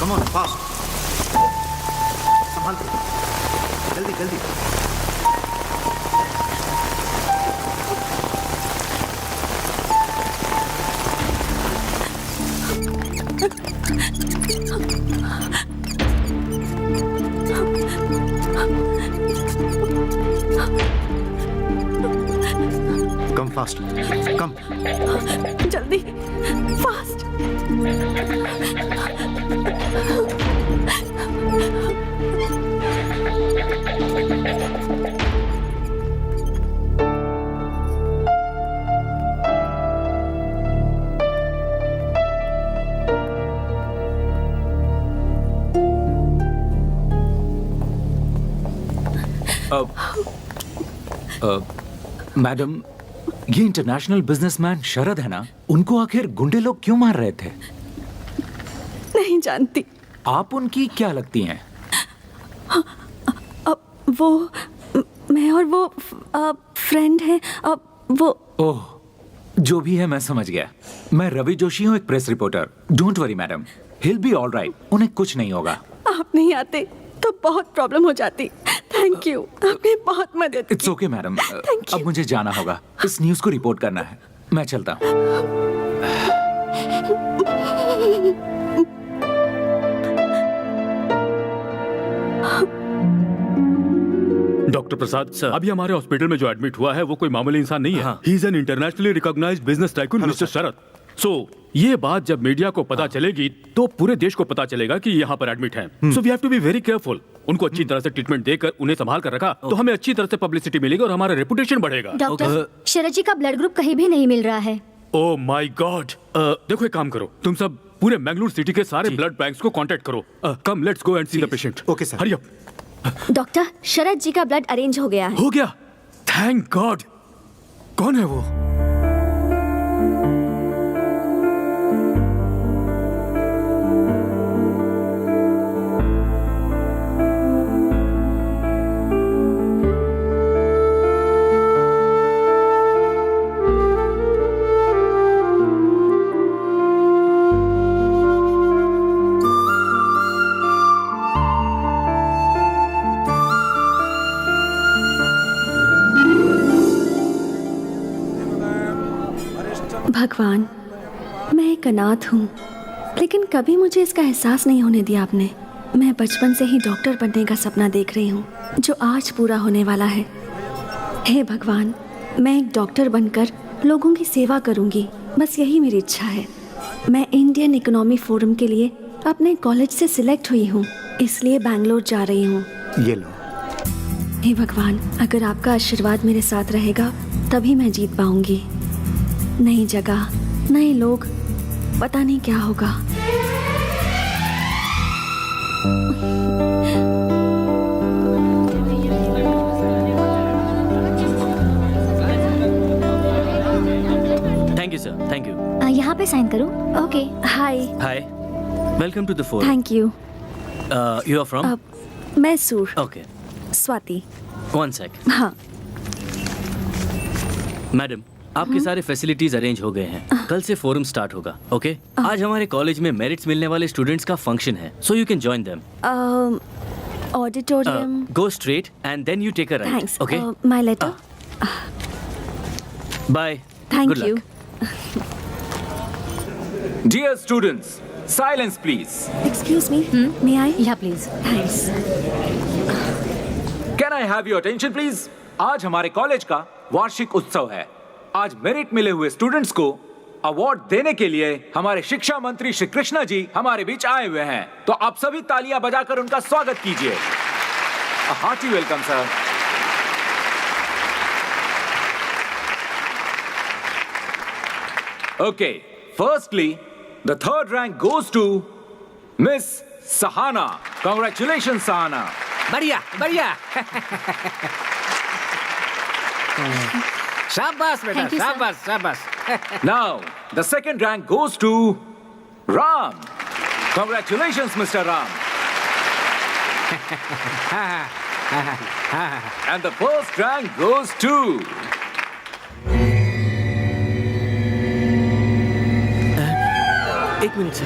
Come on fast, संभाल के, जल्दी जल्दी। कम फास्ट, कम जल्दी, फास्ट। मैडम, ये इंटरनेशनल बिजनेसमैन शरद है ना, उनको आखिर गुंडे लोग क्यों मार रहे थे? नहीं जानती। आप उनकी क्या लगती हैं? वो मैं और वो फ्रेंड है। वो ओह, जो भी है मैं समझ गया। मैं रवि जोशी हूँ, एक press reporter. Don't worry madam, hill be all right. उन्हें कुछ नहीं होगा। आप नहीं आते तो बहुत प्रॉब्लम हो जाती। थैंक यू, आपने बहुत मदद की। It's okay madam, Thank you. अब मुझे जाना होगा। इस न्यूज़ को रिपोर्ट करना है। मैं चलता हूँ। डॉक्टर प्रसाद सर, अभी हमारे हॉस्पिटल में जो एडमिट हुआ है वो कोई मामूली इंसान नहीं है। He is an internationally recognised business tycoon mister Sharad. So ये बात जब मीडिया को पता चलेगी तो पूरे देश को पता चलेगा कि यहाँ पर एडमिट हैं। So we have to be very careful. उनको अच्छी तरह से ट्रीटमेंट देकर उन्हें संभाल कर रखा तो हमें अच्छी तरह से पब्लिसिटी मिलेगी और हमारा रेपुटेशन बढ़ेगा। डॉक्टर, शरद जी का ब्लड ग्रुप कहीं भी नहीं मिल रहा है। ओह माय गॉड। देखो एक काम करो, तुम सब पूरे मैंगलोर सिटी के सारे ब्लड बैंक्स को कांटेक्ट करो। Come let's go and see the patient. Okay sir. Hurry up. Doctor, Sharad ji का ब्लड अरेंज हो गया है। हो गया, थैंक गॉड। कौन है वो? भगवान, मैं एक अनाथ हूँ, लेकिन कभी मुझे इसका एहसास नहीं होने दिया आपने। मैं बचपन से ही डॉक्टर बनने का सपना देख रही हूँ, जो आज पूरा होने वाला है। हे भगवान, मैं एक डॉक्टर बनकर लोगों की सेवा करूँगी, बस यही मेरी इच्छा है। मैं इंडियन इकोनॉमी फोरम के लिए अपने कॉलेज से सिलेक्ट हुई हूँ, इसलिए बैंगलोर जा रही हूँ। ये लो। हे भगवान, अगर आपका आशीर्वाद मेरे साथ रहेगा तभी मैं जीत पाऊंगी। नई जगह, नए लोग, पता नहीं क्या होगा। Thank you sir, thank you. यहाँ पे साइन करूँ? Okay. Hi. Hi, welcome to the forum. Thank you. You are from? Mysore. Okay, Swati. One sec. हाँ। मैडम, आपके सारे फैसिलिटीज अरेंज हो गए हैं। कल से फोरम स्टार्ट होगा। ओके, आज हमारे कॉलेज में मेरिट्स मिलने वाले स्टूडेंट्स का फंक्शन है, so you can join them. Auditorium. Go straight and then you take a right. Thanks. Okay, my letter. Bye. Thank you. Dear students, silence please. Excuse me, may I? Yeah please. Thanks. Can I have your attention please? आज हमारे college का वार्षिक उत्सव है। आज merit मिले हुए students को अवार्ड देने के लिए हमारे शिक्षा मंत्री श्री कृष्णा जी हमारे बीच आए हुए हैं, तो आप सभी तालियां बजाकर उनका स्वागत कीजिए। Hearty welcome sir. Okay, firstly the third rank goes to miss Sahana. Congratulation Sahana. बढ़िया बढ़िया। शाबाश बेटा, Thank you, sir. शाबाश शाबाश। Now, the second rank goes to Ram. Congratulations, Mr. Ram. And the first rank goes to एक minute sir.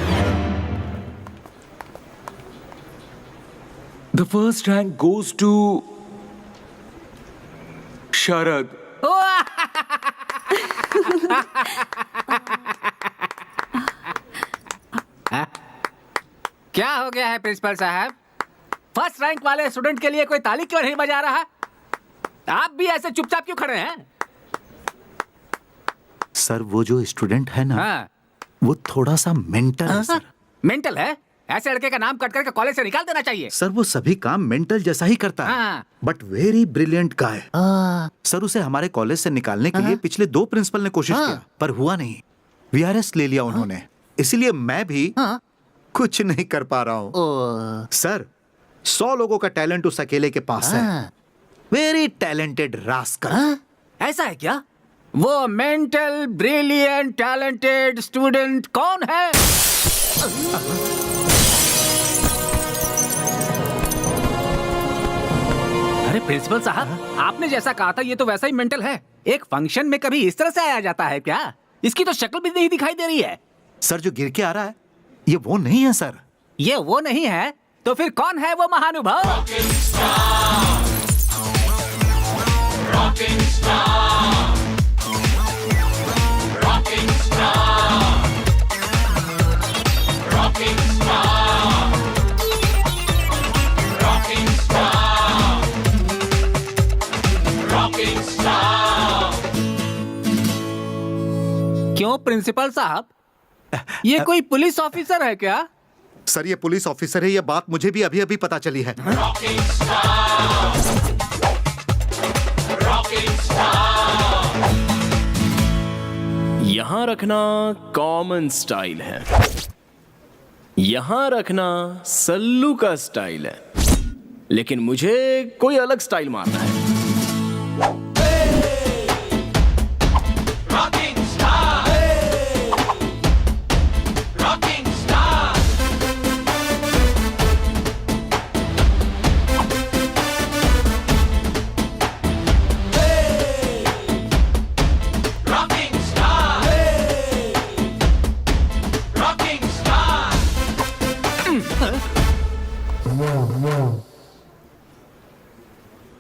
The first rank goes to Sharad. क्या हो गया है प्रिंसिपल साहब? फर्स्ट रैंक वाले स्टूडेंट के लिए कोई ताली क्यों नहीं बजा रहा? आप भी ऐसे चुपचाप क्यों खड़े हैं? सर वो जो स्टूडेंट है ना, हाँ। वो थोड़ा सा मेंटल है सर। मेंटल है? ऐसे लड़के का नाम कट करके कॉलेज से निकाल देना चाहिए। सर वो सभी काम मेंटल जैसा ही करता है, हाँ। But very brilliant guy. Sir उसे हमारे कॉलेज से निकालने के लिए पिछले 2 प्रिंसिपल ने कोशिश किया, पर हुआ नहीं। वीआरएस ले लिया उन्होंने, इसीलिए मैं भी कुछ नहीं कर पा रहा हूँ। सर 100 लोगों का टैलेंट उस अकेले के पास है। Very talented rascal. ऐसा है क्या? वो मेंटल ब्रिलियंट टैलेंटेड स्टूडेंट कौन है? अरे प्रिंसिपल साहब, आपने जैसा कहा था ये तो वैसा ही मेंटल है। एक फंक्शन में कभी इस तरह से आया जाता है क्या? इसकी तो शक्ल भी नहीं दिखाई दे रही है। सर जो गिर के आ रहा है ये वो नहीं है सर। ये वो नहीं है तो फिर कौन है वो महानुभाव? क्यों प्रिंसिपल साहब, ये कोई पुलिस ऑफिसर है क्या? सर ये पुलिस ऑफिसर है, ये बात मुझे भी अभी अभी पता चली है। यहां रखना कॉमन स्टाइल है, यहां रखना सल्लू का स्टाइल है, लेकिन मुझे कोई अलग स्टाइल मारना है।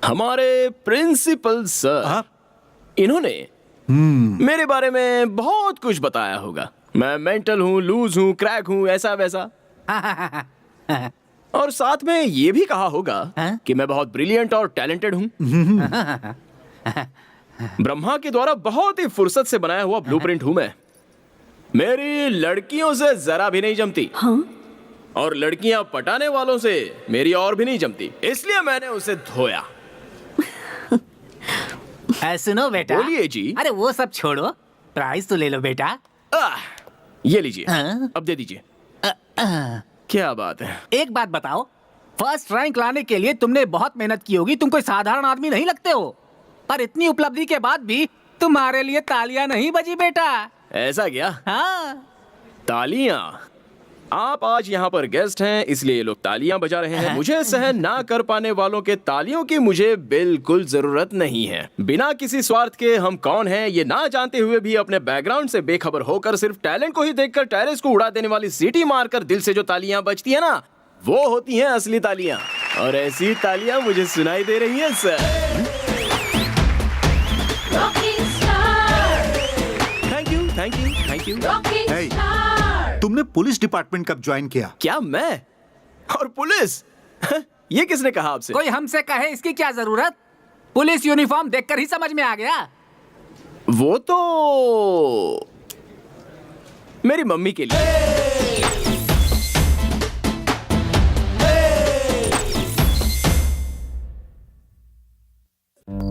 हमारे प्रिंसिपल सर, इन्होंने मेरे बारे में बहुत कुछ बताया होगा। मैं मेंटल हूँ, लूज हूँ, क्रैक हूँ, ऐसा वैसा। और साथ में ये भी कहा होगा कि मैं बहुत ब्रिलियंट और टैलेंटेड हूँ। ब्रह्मा के द्वारा बहुत ही फुर्सत से बनाया हुआ ब्लूप्रिंट हूँ मैं। मेरी लड़कियों से जरा भी नहीं जमती। और लड़कियां पटाने वालों से मेरी और भी नहीं जमती, इसलिए मैंने उसे धोया। सुनो बेटा। बोलिए जी। अरे वो सब छोड़ो, प्राइज तो ले लो बेटा। ये लीजिए, अब दे दीजिए। क्या बात है। एक बात बताओ, फर्स्ट रैंक लाने के लिए तुमने बहुत मेहनत की होगी, तुम कोई साधारण आदमी नहीं लगते हो। पर इतनी उपलब्धि के बाद भी तुम्हारे लिए तालियां नहीं बजी बेटा। ऐसा क्या? हाँ। तालियां? आप आज यहाँ पर गेस्ट हैं इसलिए ये लोग तालियां बजा रहे हैं। मुझे सहन ना कर पाने वालों के तालियों की मुझे बिल्कुल जरूरत नहीं है। बिना किसी स्वार्थ के हम कौन हैं ये ना जानते हुए भी अपने बैकग्राउंड से बेखबर होकर सिर्फ टैलेंट को ही देखकर टेरेस को उड़ा देने वाली सीटी मारकर दिल से जो तालियां बजती है ना, वो होती हैं असली तालियां। और ऐसी तालियां मुझे सुनाई दे रही हैं sir. Thank you, thank you, thank you. तुमने पुलिस डिपार्टमेंट कब ज्वाइन किया? क्या मैं? और पुलिस? ये किसने कहा आपसे? कोई हमसे कहे इसकी क्या जरूरत? पुलिस यूनिफॉर्म देखकर ही समझ में आ गया। वो तो मेरी मम्मी के लिए।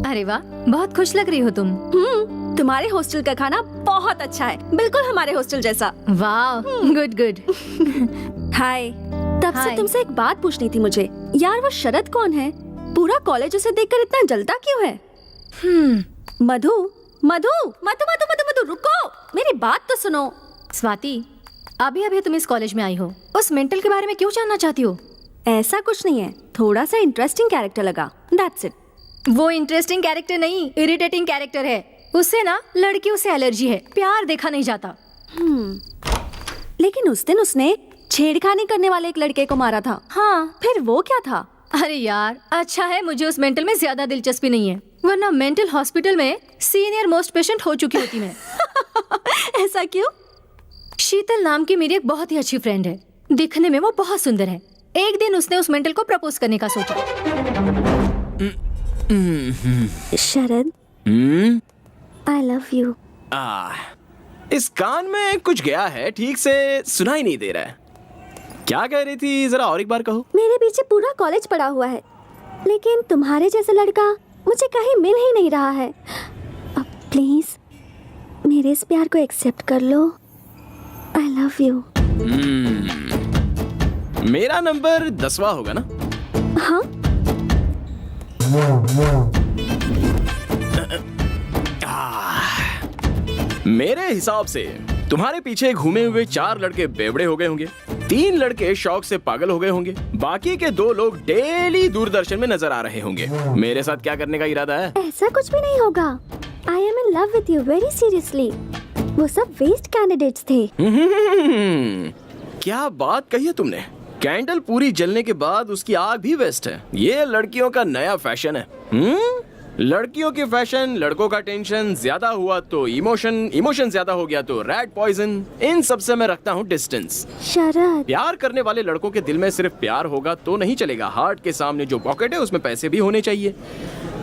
अरे वाह, बहुत खुश लग रही हो तुम। तुम्हारे हॉस्टल का खाना बहुत अच्छा है, बिल्कुल हमारे हॉस्टल जैसा। वाह, गुड गुड। हाय। तब से हाय। तुमसे एक बात पूछनी थी मुझे। यार वो शरद कौन है? पूरा कॉलेज उसे देखकर इतना जलता क्यों है? मधु मधु मधु मधु मधु मधु रुको, मेरी बात तो सुनो। स्वाति, अभी अभी तुम इस कॉलेज में आई हो, उस मेंटल के बारे में क्यों जानना चाहती हो? ऐसा कुछ नहीं है, थोड़ा सा इंटरेस्टिंग कैरेक्टर लगा, दैट्स इट। वो इंटरेस्टिंग कैरेक्टर नहीं, इरिटेटिंग कैरेक्टर है। उससे ना लड़कियों से एलर्जी है, प्यार देखा नहीं जाता। लेकिन उस दिन उसने छेड़खानी करने वाले एक लड़के को मारा था। हाँ, फिर वो क्या था? अरे यार, अच्छा है मुझे उस मेंटल में ज्यादा दिलचस्पी नहीं है, वरना मेंटल हॉस्पिटल में सीनियर मोस्ट पेशेंट हो चुकी होती मैं। ऐसा क्यों? शीतल नाम की मेरी एक बहुत ही अच्छी फ्रेंड है, दिखने में वो बहुत सुंदर है। एक दिन उसने उस मेंटल को प्रपोज करने का सोचा। शरद, आई लव यू। इस कान में कुछ गया है, ठीक से सुना ही नहीं दे रहा है। क्या कह रही थी, जरा और एक बार कहो। मेरे पीछे पूरा कॉलेज पड़ा हुआ है, लेकिन तुम्हारे जैसा लड़का मुझे कहीं मिल ही नहीं रहा है। अब प्लीज मेरे इस प्यार को एक्सेप्ट कर लो। I love you. मेरा नंबर 10वां होगा ना? हाँ। मेरे हिसाब से तुम्हारे पीछे घूमे हुए 4 लड़के बेवड़े हो गए होंगे, 3 लड़के शौक से पागल हो गए होंगे, बाकी के 2 लोग डेली दूरदर्शन में नजर आ रहे होंगे। मेरे साथ क्या करने का इरादा है? ऐसा कुछ भी नहीं होगा। I am in love with you very seriously. वो सब वेस्ट कैंडिडेट्स थे। क्या बात कही है तुमने। कैंडल पूरी जलने के बाद उसकी आग भी वेस्ट है। ये लड़कियों का नया फैशन है। लड़कियों की फैशन, लड़कों का टेंशन, ज्यादा हुआ तो इमोशन ज्यादा हो गया तो रैट पॉइजन। इन सब से मैं रखता हूँ डिस्टेंस। शरद, प्यार करने वाले लड़कों के दिल में सिर्फ प्यार होगा तो नहीं चलेगा, हार्ट के सामने जो पॉकेट है उसमें पैसे भी होने चाहिए।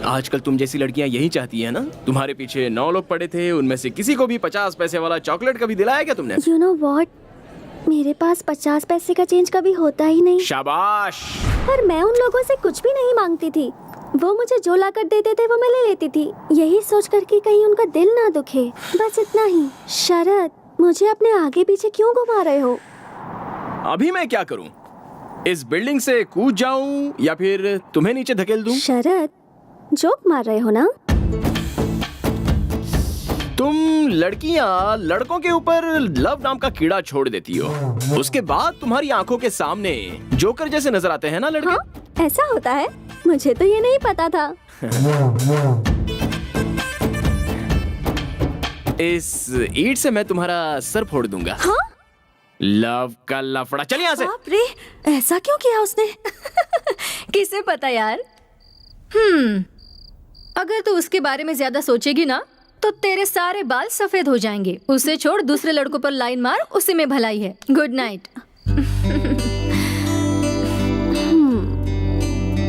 आजकल तुम जैसी लड़कियां यही चाहती है ना। तुम्हारे पीछे 9 लोग पड़े थे, उनमें से किसी को भी 50 पैसे वाला चॉकलेट कभी दिलाया क्या तुमने? यू नो व्हाट, मेरे पास 50 पैसे का चेंज कभी होता ही नहीं। शाबाश। पर मैं उन लोगों से कुछ भी नहीं मांगती थी। वो मुझे जो ला कर देते थे वो मैं ले लेती थी, यही सोच कर कि कहीं उनका दिल ना दुखे, बस इतना ही। शरद, मुझे अपने आगे पीछे क्यों घुमा रहे हो? अभी मैं क्या करूं? इस बिल्डिंग से कूद जाऊं या फिर तुम्हें नीचे धकेल दूं? शरद, जोक मार रहे हो ना? तुम लड़कियां लड़कों के ऊपर लव नाम का कीड़ा छोड़ देती हो, उसके बाद तुम्हारी आंखों के सामने जोकर जैसे नजर आते हैं ना लड़के। हाँ, ऐसा होता है? मुझे तो ये नहीं पता था। इस ईंट से मैं तुम्हारा सर फोड़ दूंगा। हाँ? लव का लफड़ा। चलिए यहाँ से। बाप रे, ऐसा क्यों किया उसने? किसे पता यार। अगर तू उसके बारे में ज्यादा सोचेगी ना तो तेरे सारे बाल सफेद हो जाएंगे। उसे छोड़, दूसरे लड़कों पर लाइन मार, उसी में भलाई है। Good night.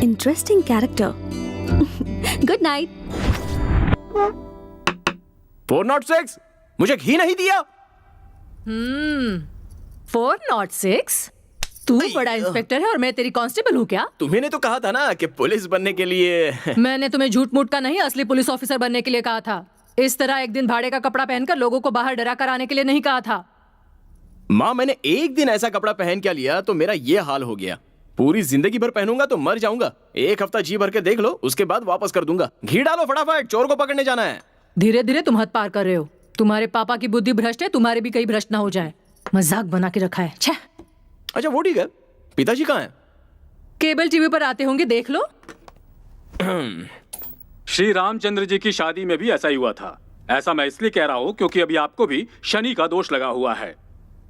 Interesting character. Good night. 406 मुझे घी नहीं दिया। 406? तू बड़ा इंस्पेक्टर है और मैं तेरी कांस्टेबल हूँ क्या? तुम्ही ने तो कहा था ना कि पुलिस बनने के लिए। मैंने तुम्हें झूठ मूठ का नहीं, असली पुलिस ऑफिसर बनने के लिए कहा था। इस तरह एक दिन भाड़े का कपड़ा पहनकर लोगों को बाहर डरा कर आने के लिए नहीं कहा था। माँ, मैंने एक दिन ऐसा कपड़ा पहन क्या लिया तो मेरा ये हाल हो गया। पूरी जिंदगी भर पहनूंगा तो मर जाऊंगा। 1 हफ्ता जी भर के देख लो, उसके बाद वापस कर दूंगा। घी डालो फटाफट, चोर को पकड़ने जाना है। धीरे धीरे तुम हद पार कर रहे हो। तुम्हारे पापा की बुद्धि भ्रष्ट है, तुम्हारे भी कहीं भ्रष्ट ना हो जाए। मजाक बना के रखा है। छह। अच्छा वो ठीक है, पिताजी कहाँ हैं? केबल टीवी पर आते होंगे, देख लो। श्री रामचंद्र जी की शादी में भी ऐसा ही हुआ था। ऐसा मैं इसलिए कह रहा हूँ क्योंकि अभी आपको भी शनि का दोष लगा हुआ है,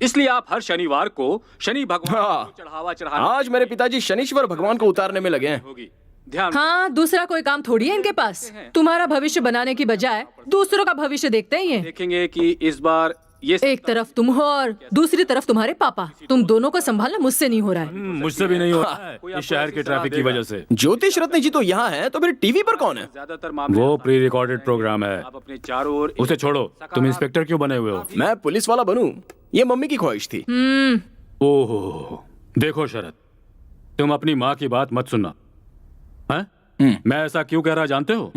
इसलिए आप हर शनिवार को शनि भगवान को चढ़ावा चढ़ाने। आज मेरे पिताजी शनीश्वर भगवान को उतारने में लगे हैं। होगी ध्यान। हाँ, दूसरा कोई काम थोड़ी है इनके पास। तुम्हारा भविष्य बनाने की बजाय दूसरों का भविष्य देखते हैं ये। देखेंगे कि इस बार ये एक तरफ तुम हो और दूसरी तरफ तुम्हारे पापा। तुम दोनों को संभालना मुझसे नहीं हो रहा है। मुझसे भी नहीं हो रहा है इस शहर के ट्रैफिक की वजह से। ज्योतिष रत्न जी तो यहाँ है, तो फिर टीवी पर कौन है? ज्यादातर मामले वो प्री रिकॉर्डेड प्रोग्राम है। आप अपने चारों ओर उसे छोड़ो। तुम इंस्पेक्टर क्यों बने हुए हो? मैं पुलिस वाला बनूं, ये मम्मी की ख्वाहिश थी। ओहो, देखो शरद, तुम अपनी माँ की बात मत सुनना। हैं? मैं ऐसा क्यों कह रहा जानते हो?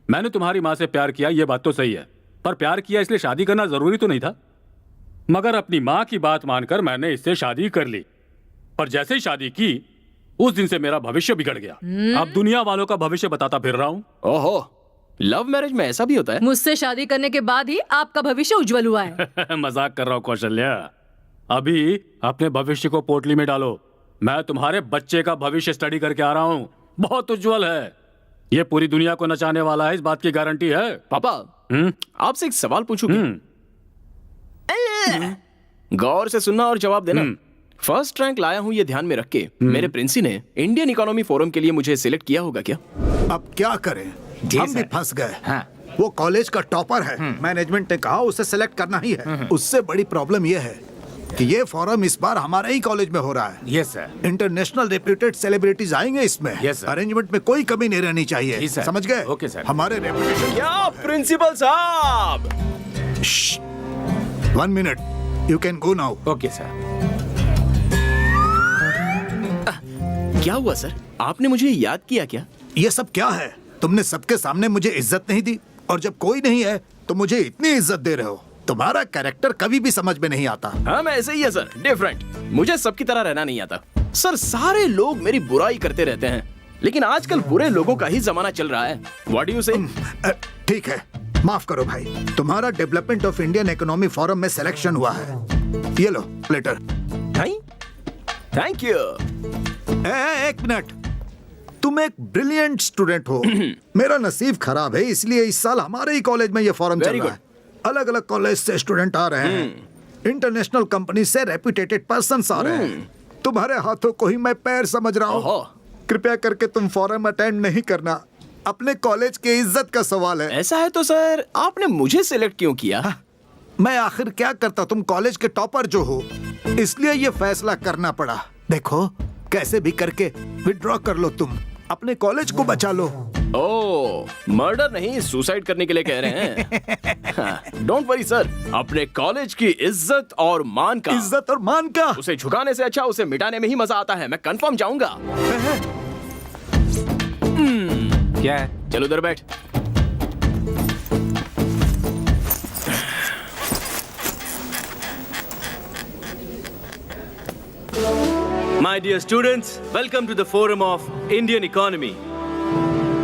मैंने तुम्हारी माँ से प्यार किया, ये बात तो सही है, पर प्यार किया इसलिए शादी करना जरूरी तो नहीं था। मगर अपनी माँ की बात मानकर मैंने इससे शादी कर ली, पर जैसे ही शादी की उस दिन से मेरा भविष्य बिगड़ गया। अब दुनिया वालों का भविष्य बताता फिर रहा हूँ। ओहो, लव मैरिज में ऐसा भी होता है? मुझसे शादी करने के बाद ही आपका भविष्य उज्जवल हुआ है। मजाक कर रहा हूँ कौशल्या। अभी अपने भविष्य को पोटली में डालो। मैं तुम्हारे बच्चे का भविष्य स्टडी करके आ रहा हूँ, बहुत उज्जवल है। ये पूरी दुनिया को नचाने वाला है, इस बात की गारंटी है। पापा, आपसे एक सवाल पूछूं क्या? गौर से सुनना और जवाब देना। फर्स्ट रैंक लाया हूँ ये ध्यान में रख के मेरे प्रिंसी ने इंडियन इकोनॉमी फोरम के लिए मुझे सिलेक्ट किया होगा क्या? अब क्या करें, हम भी फंस गए। हाँ। वो कॉलेज का टॉपर है, मैनेजमेंट ने कहा उसे सिलेक्ट करना ही है। उससे बड़ी प्रॉब्लम ये है कि ये फोरम इस बार हमारे ही कॉलेज में हो रहा है। Yes sir. International reputed celebrities आएंगे इसमें। Yes, sir. अरेंजमेंट में कोई कमी नहीं रहनी चाहिए। जी, sir. समझ गए? Okay, sir. हमारे रेपुटेशन। क्या प्रिंसिपल साहब? 1 minute, you can go now. Okay sir. क्या हुआ सर, आपने मुझे याद किया क्या? ये सब क्या है? तुमने सबके सामने मुझे इज्जत नहीं दी, और जब कोई नहीं है तो मुझे इतनी इज्जत दे रहे हो। तुम्हारा कैरेक्टर कभी भी समझ में नहीं आता। हम ऐसे ही है सर, डिफरेंट। मुझे सबकी तरह रहना नहीं आता सर। सारे लोग मेरी बुराई करते रहते हैं, लेकिन आजकल बुरे लोगों का ही जमाना चल रहा है। व्हाट डू यू से? ठीक है, माफ करो भाई। तुम्हारा development of Indian economy forum में सिलेक्शन हुआ है। ये लो लेटर। Thank you. एक मिनट, तुम एक ब्रिलियंट स्टूडेंट हो। मेरा नसीब खराब है, इसलिए इस साल हमारे ही कॉलेज में ये फोरम चल Very रहा है। अलग अलग कॉलेज से स्टूडेंट आ रहे हैं, इंटरनेशनल कंपनी से रेप्यूटेड पर्सन्स आ रहे हैं। तुम्हारे हाथों को ही मैं पैर समझ रहा ओहो। हूँ। कृपया करके तुम फोरम अटेंड नहीं करना, अपने कॉलेज के इज्जत का सवाल है। ऐसा है तो सर आपने मुझे सिलेक्ट क्यों किया? मैं आखिर क्या करता, तुम कॉलेज के टॉपर जो हो, इसलिए ये फैसला करना पड़ा। देखो, कैसे भी करके विड्रॉ कर लो, तुम अपने कॉलेज को बचा लो। ओह, मर्डर नहीं, सुसाइड करने के लिए कह रहे हैं। डोंट वरी सर, अपने कॉलेज की इज्जत और मान का उसे झुकाने से अच्छा उसे मिटाने में ही मजा आता है। मैं कंफर्म जाऊंगा। क्या है? चलो उधर बैठ। My dear students, welcome to the forum of Indian economy.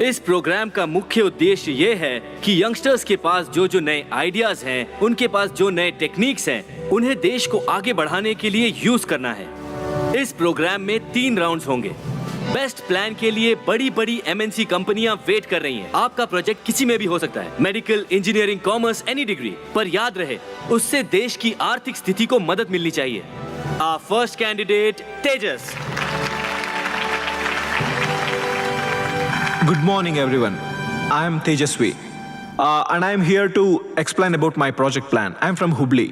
इस प्रोग्राम का मुख्य उद्देश्य ये है कि यंगस्टर्स के पास जो नए आइडियाज हैं, उनके पास जो नए टेक्निक्स हैं, उन्हें देश को आगे बढ़ाने के लिए यूज करना है। इस प्रोग्राम में 3 राउंड्स होंगे। बेस्ट प्लान के लिए बड़ी बड़ी MNC कंपनियां वेट कर रही हैं। आपका प्रोजेक्ट किसी में भी हो सकता है, medical, engineering, commerce, any degree. पर याद रहे, उससे देश की आर्थिक स्थिति को मदद मिलनी चाहिए। Our first candidate, Tejas. Good morning, everyone. I am Tejaswi, and I am here to explain about my project plan. I am from Hubli,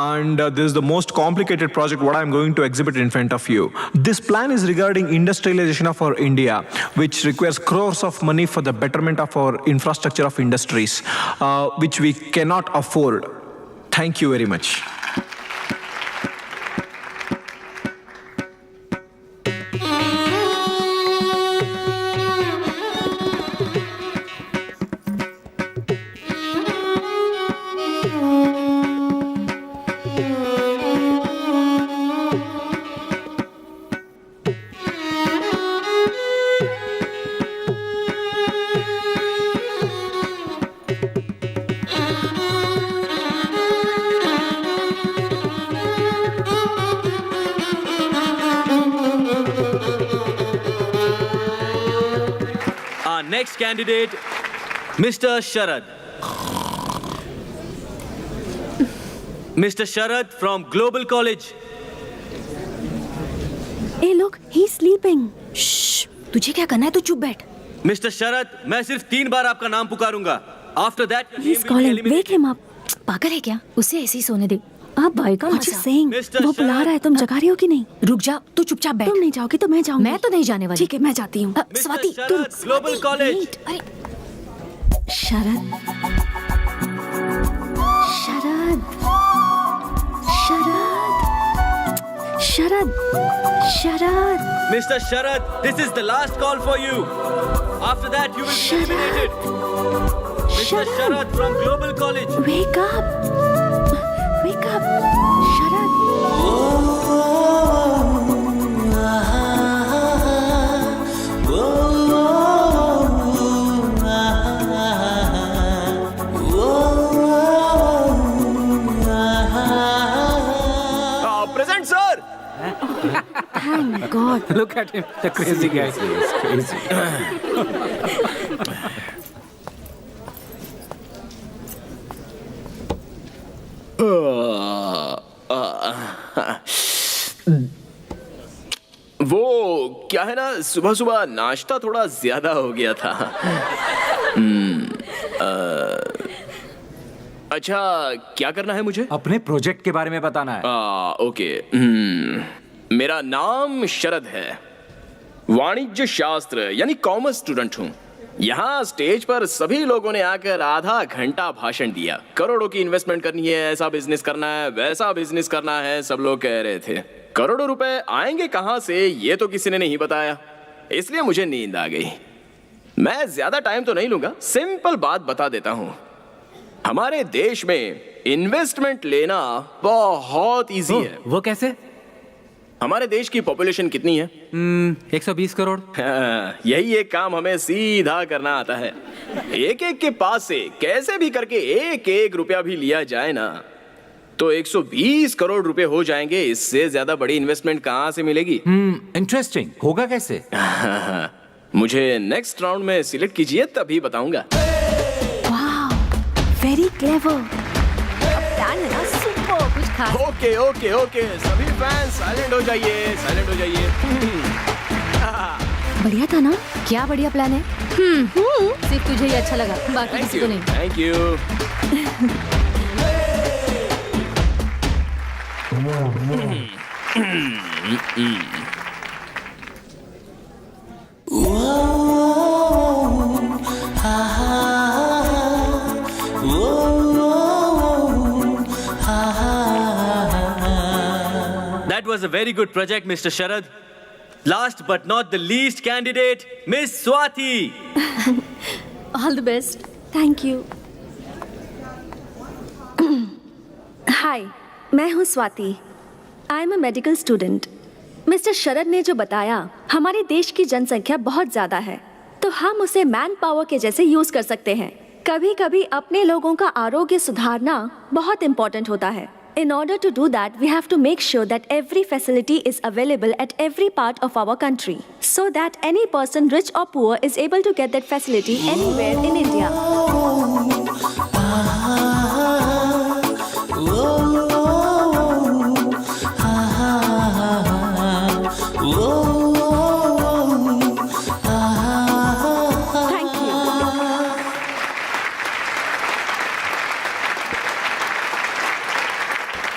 and this is the most complicated project what I am going to exhibit in front of you. This plan is regarding industrialization of our India, which requires crores of money for the betterment of our infrastructure of industries, which we cannot afford. Thank you very much. Our next candidate, Mr. Sharad. Mr. Sharad from Global College. A look, he's sleeping. तुझे क्या करना है? तू चुप बैठ। Mr. Sharad, मैं सिर्फ 3 बार आपका नाम पुकारूंगा। After that, your He's name will be calling. eliminated. Wake him up. पागल है क्या? उसे ऐसे ही सोने दे। आप भाई का What you saying? Mr. वो बुला रहा है, तुम जगा रही हो कि नहीं? रुक जा, तू चुपचाप बैठ। तुम नहीं जाओगी तो मैं जाऊंगी। मैं तो नहीं जाने वाली। ठीक है, मैं जाती हूँ। Mr. स्वाति, तू रुक। Sharad, Global College. Wait, अरे शरद, शरद, शरद, शरद, शरद, Mr. Sharad, this is the last call for you. After that, you will be Sharad. eliminated. Mr. Sharad. Sharad from Global College. wake up, wake up, Sharad. Present sir. Thank God. Look at him, the crazy guy. वो क्या है ना, सुबह सुबह नाश्ता थोड़ा ज्यादा हो गया था। अच्छा, क्या करना है मुझे? अपने प्रोजेक्ट के बारे में बताना है। ओके। मेरा नाम शरद है, वाणिज्य शास्त्र यानी कॉमर्स स्टूडेंट हूँ। यहाँ स्टेज पर सभी लोगों ने आकर आधा घंटा भाषण दिया। करोड़ों की इन्वेस्टमेंट करनी है, ऐसा बिजनेस करना है, वैसा बिजनेस करना है, सब लोग कह रहे थे। करोड़ों रुपए आएंगे कहाँ से, ये तो किसी ने नहीं बताया, इसलिए मुझे नींद आ गई। मैं ज्यादा टाइम तो नहीं लूंगा, सिंपल बात बता देता हूँ। हमारे देश में इन्वेस्टमेंट लेना बहुत इजी है। वो कैसे? हमारे देश की पॉपुलेशन कितनी है? 120 करोड़। हाँ, यही एक काम हमें सीधा करना आता है। एक एक के पास से कैसे भी करके एक एक रुपया भी लिया जाए ना, तो 120 करोड़ रुपए हो जाएंगे। इससे ज्यादा बड़ी इन्वेस्टमेंट कहाँ से मिलेगी? इंटरेस्टिंग। होगा कैसे? मुझे नेक्स्ट राउंड में सिलेक्ट कीजिए, तभी बताऊंगा। Very clever. प्लान है ना, सुपर कुछ खास। ओके ओके ओके, सभी फैंस साइलेंट हो जाइए, साइलेंट हो जाइए। बढ़िया था ना? क्या बढ़िया प्लान है। सिर्फ तुझे ही अच्छा लगा, बाकी थैंक किसी यू, को नहीं। Thank you. That was a very good project, Mr. Sharad. Last but not the least candidate, Miss Swati. All the best. Thank you. Hi, मैं हूँ Swati. I am a medical student. Mister Sharad ने जो बताया, हमारे देश की जनसंख्या बहुत ज़्यादा है, तो हम उसे मैन पावर के जैसे यूज़ कर सकते हैं। कभी कभी अपने लोगों का आरोग्य सुधारना बहुत इम्पोर्टेंट होता है। In order to do that, we have to make sure that every facility is available at every part of our country, so that any person, rich or poor, is able to get that facility anywhere in India. Thank you.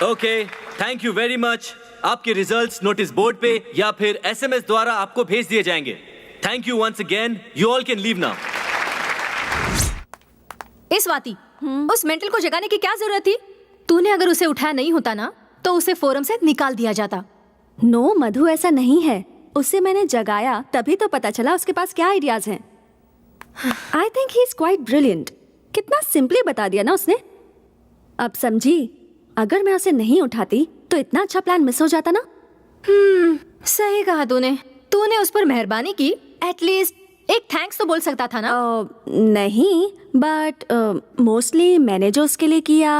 Okay, thank you very much. आपके results notice board पे या फिर SMS द्वारा आपको भेज दिए जाएंगे। Thank you once again. You all can leave now. ए स्वाति, उस मेंटल को जगाने की क्या जरूरत थी? तूने अगर उसे उठाया नहीं होता ना, तो उसे फोरम से निकाल दिया जाता। नो मधु, ऐसा नहीं है। उसे मैंने जगाया तभी तो पता चला उसके पास क्या आइडियाज हैं। I think he is quite brilliant. कितना सिंपली बता दिया ना उसने। अब समझी, अगर मैं उसे नहीं उठाती तो इतना अच्छा प्लान मिस हो जाता ना। सही कहा तूने। तूने उस पर मेहरबानी की, एटलीस्ट एक थैंक्स तो बोल सकता था ना। नहीं, बट मोस्टली मैंने जो उसके लिए किया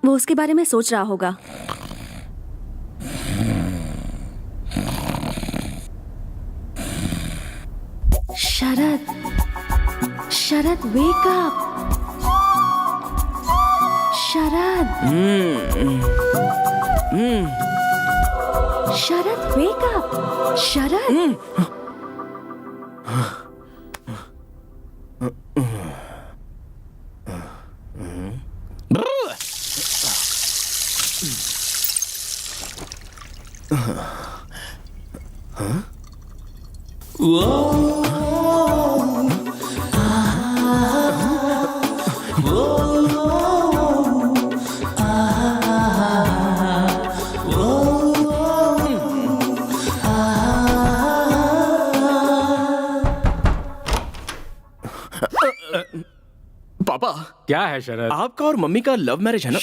वो उसके बारे में सोच रहा होगा। शरद, शरद वेक अप। शरद, शरद वेक अप। शरद, पापा, क्या है शरद? आपका और मम्मी का लव मैरिज है ना?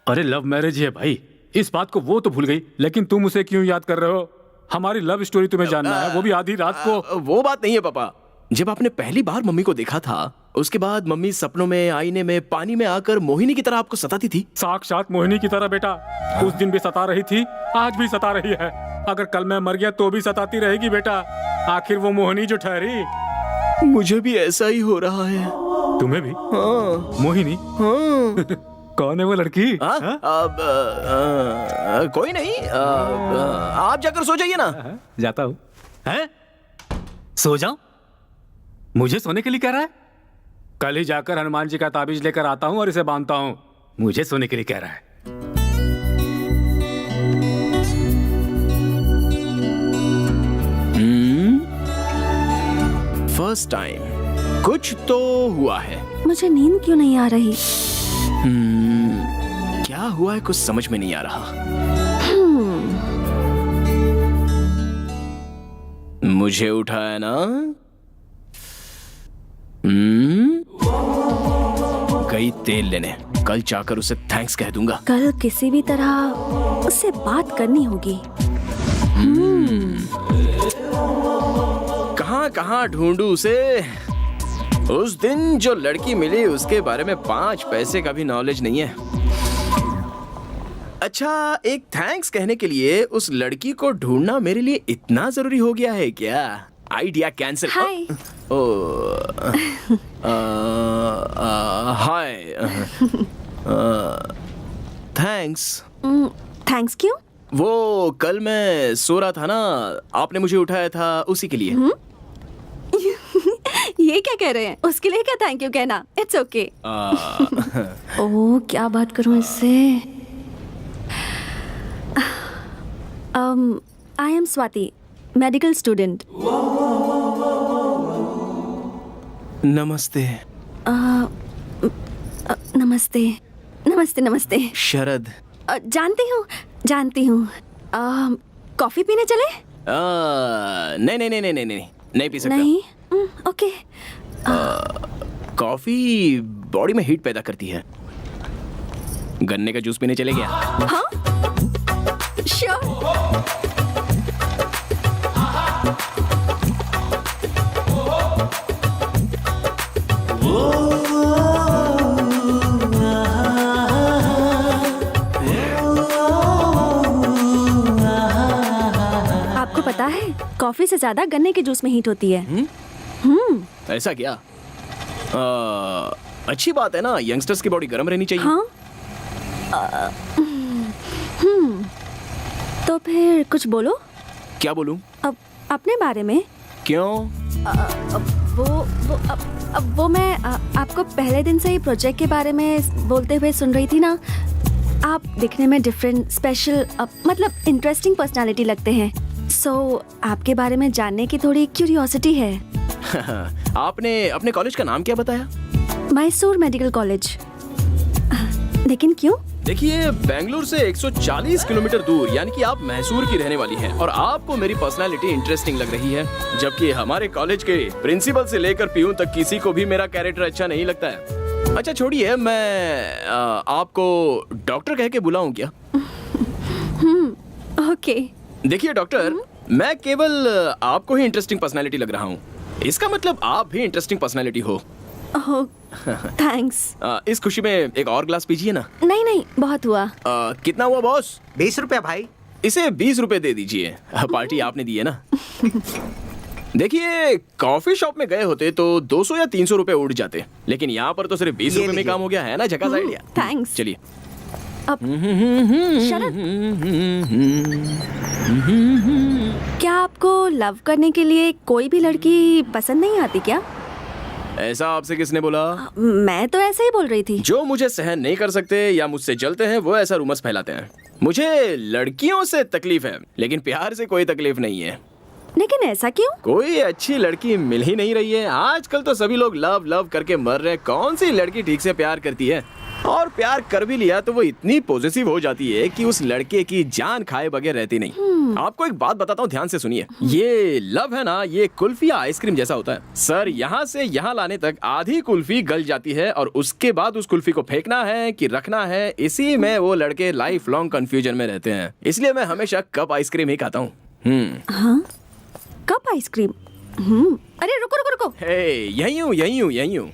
अरे लव मैरिज है भाई, इस बात को वो तो भूल गई, लेकिन तुम उसे क्यों याद कर रहे हो? हमारी लव स्टोरी तुम्हें जानना है, वो भी आधी रात को। वो बात नहीं है पापा। जब आपने पहली बार मम्मी को देखा था, उसके बाद मम्मी सपनों में, आईने में, पानी में आकर मोहिनी की तरह आपको सताती थी। साक्षात मोहिनी की तरह बेटा। उस दिन भी सता रही थी, आज भी सता रही है। अगर कल मैं मर गया तो भी सताती रहेगी बेटा। आखिर वो मोहिनी जो ठहरी। मुझे भी ऐसा ही हो रहा है। तुम्हें भी? हाँ। मोहिनी? हाँ। कौन है वो लड़की? कोई नहीं, आप जाकर सो जाइए ना। जाता हूँ। हैं? सो जाऊं? मुझे सोने के लिए कह रहा है? कल ही जाकर हनुमान जी का ताबीज लेकर आता हूँ और इसे बांधता हूँ। मुझे सोने के लिए कह रहा है। फर्स्ट टाइम कुछ तो हुआ है। मुझे नींद क्यों नहीं आ रही? क्या हुआ है कुछ समझ में नहीं आ रहा। मुझे उठाया ना। गई तेल लेने, कल जाकर उसे थैंक्स कह दूंगा। कल किसी भी तरह उससे बात करनी होगी। कहां कहां ढूंढूं उसे। उस दिन जो लड़की मिली उसके बारे में 5 पैसे का भी नॉलेज नहीं है। अच्छा, एक थैंक्स कहने के लिए उस लड़की को ढूंढना मेरे लिए इतना जरूरी हो गया है क्या? Idea cancel. Hi. Hi. Thanks. Thanks क्यों? वो कल मैं सो रहा था ना, आपने मुझे उठाया था उसी के लिए। ये क्या कह रहे हैं? उसके लिए क्या थैंक यू कहना? It's okay. ओह, क्या बात करूं इससे? I am Swati, medical student. नमस्ते। नमस्ते नमस्ते नमस्ते। शरद। जानती हूँ। कॉफी पीने चले? नहीं पी सकता। नहीं? ओके। कॉफी बॉडी में हीट पैदा करती है। गन्ने का जूस पीने चले गया। हाँ? श्योर। आपको पता है, कॉफी से ज्यादा गन्ने के जूस में हीट होती है। ऐसा क्या? अच्छी बात है ना, यंगस्टर्स की बॉडी गर्म रहनी चाहिए। हाँ? तो फिर कुछ बोलो। क्या बोलूं? अब अपने बारे में। क्यों? वो मैं आपको पहले दिन से ही प्रोजेक्ट के बारे में बोलते हुए सुन रही थी ना। आप दिखने में डिफरेंट, स्पेशल, मतलब इंटरेस्टिंग पर्सनालिटी लगते हैं। आपके बारे में जानने की थोड़ी क्यूरियोसिटी है। आपने अपने कॉलेज का नाम क्या बताया? Mysore medical college. लेकिन क्यों? देखिए, बेंगलुरु से 140 किलोमीटर दूर, यानी कि आप मैसूर की रहने वाली हैं और आपको मेरी पर्सनालिटी इंटरेस्टिंग लग रही है, जबकि हमारे कॉलेज के प्रिंसिपल से लेकर पीयून तक किसी को भी मेरा कैरेक्टर अच्छा नहीं लगता है। अच्छा छोड़िए, मैं आपको डॉक्टर कह के बुलाऊं क्या? ओके। देखिए डॉक्टर, मैं केवल आपको ही इंटरेस्टिंग पर्सनालिटी लग रहा हूँ, इसका मतलब आप भी इंटरेस्टिंग पर्सनालिटी हो। थैंक्स। इस खुशी में एक और ग्लास पीजिए ना। नहीं, बहुत हुआ। कितना हुआ बॉस? 20 रुपया भाई। इसे 20 रुपए दे दीजिए, पार्टी आपने दी है ना। देखिए, कॉफी शॉप में गए होते तो 200 या 300 रुपए उड़ जाते, लेकिन यहाँ पर तो सिर्फ 20 रुपए में काम हो गया है ना। झकास आइडिया। थैंक्स। चलिए। शरद, क्या आपको लव करने के लिए कोई भी लड़की पसंद नहीं आती क्या? ऐसा आपसे किसने बोला? मैं तो ऐसे ही बोल रही थी। जो मुझे सहन नहीं कर सकते या मुझसे जलते हैं वो ऐसा रूमर्स फैलाते हैं। मुझे लड़कियों से तकलीफ है, लेकिन प्यार से कोई तकलीफ नहीं है। लेकिन ऐसा क्यों? कोई अच्छी लड़की मिल ही नहीं रही है। आजकल तो सभी लोग लव लव करके मर रहे हैं। कौन सी लड़की ठीक से प्यार करती है? और प्यार कर भी लिया तो वो इतनी पॉजिटिव हो जाती है कि उस लड़के की जान खाए बगैर रहती नहीं। आपको एक बात बताता हूँ, ध्यान से सुनिए। ये लव है ना, ये कुल्फी या आइसक्रीम जैसा होता है। सर, यहाँ से यहाँ लाने तक आधी कुल्फी गल जाती है और उसके बाद उस कुल्फी को फेंकना है कि रखना है, इसी में वो लड़के लाइफ लॉन्ग कंफ्यूजन में रहते हैं। इसलिए मैं हमेशा कप आइसक्रीम ही खाता हूँ। हाँ? Cup ice cream? अरे रुको। यही हूँ।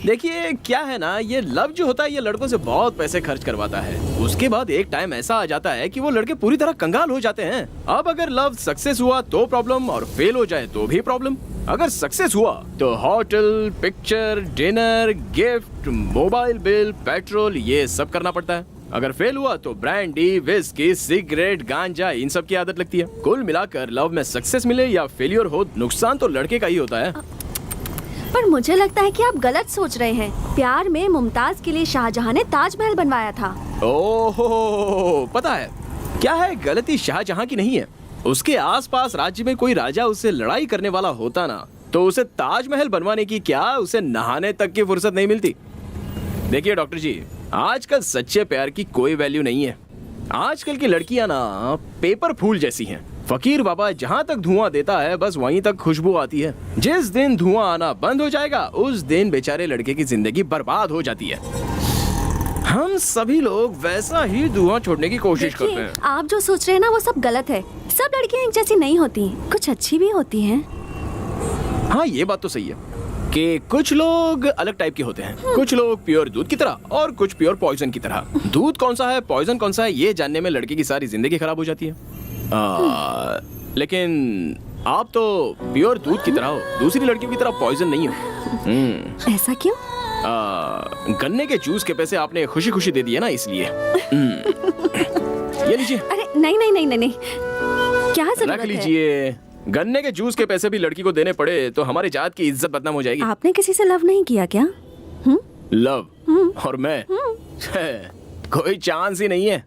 देखिए क्या है ना, ये लव जो होता है ये लड़कों से बहुत पैसे खर्च करवाता है। उसके बाद एक टाइम ऐसा आ जाता है कि वो लड़के पूरी तरह कंगाल हो जाते हैं। अब अगर लव सक्सेस हुआ तो प्रॉब्लम, और फेल हो जाए तो भी प्रॉब्लम। अगर सक्सेस हुआ तो hotel, picture, dinner, gift, mobile bill, petrol, ये सब करना पड़ता है। अगर फेल हुआ तो ब्रांडी, विस्की, सिगरेट, गांजा, इन सब की आदत लगती है। कुल मिलाकर लव में सक्सेस मिले या फेलियर हो, नुकसान तो लड़के का ही होता है। पर मुझे लगता है कि आप गलत सोच रहे हैं। प्यार में मुमताज के लिए शाहजहां ने ताजमहल बनवाया था। ओहो, पता है क्या है, गलती शाहजहां की नहीं है। उसके आसपास राज्य में कोई राजा उससे लड़ाई करने वाला होता ना, तो उसे ताजमहल बनवाने की क्या, उसे नहाने तक की फुर्सत नहीं मिलती। देखिए डॉक्टर जी, आजकल सच्चे प्यार की कोई वैल्यू नहीं है। आजकल की लड़कियां ना पेपर फूल जैसी हैं। फकीर बाबा जहां तक धुआं देता है बस वहीं तक खुशबू आती है। जिस दिन धुआं आना बंद हो जाएगा उस दिन बेचारे लड़के की जिंदगी बर्बाद हो जाती है। हम सभी लोग वैसा ही धुआं छोड़ने की कोशिश करते देखिए, हैं। आप जो सोच रहे हैं ना वो सब गलत है। सब लड़कियां एक जैसी नहीं होती, कुछ अच्छी भी होती हैं। हाँ, ये बात तो सही है कि कुछ लोग अलग टाइप के होते हैं। कुछ लोग प्योर दूध की तरह और कुछ प्योर पॉइजन की तरह। दूध कौन सा है, पॉइजन कौन सा है, ये जानने में लड़के की सारी जिंदगी खराब हो जाती है। लेकिन आप तो प्योर दूध की तरह हो, दूसरी लड़कियों की तरह पॉइजन नहीं हो। ऐसा क्यों? गन्ने के जूस के पैसे आपने खुशी खुशी दे दिए ना, इसलिए। ये लीजिए। अरे नहीं नहीं नहीं नहीं नहीं, क्या जरूरत रख है? लीजिए। गन्ने के जूस के पैसे भी लड़की को देने पड़े तो हमारी जात की इज्जत बदनाम हो जाएगी। आपने किसी से लव नहीं किया क्या? लव और मैं कोई चांस ही नहीं है।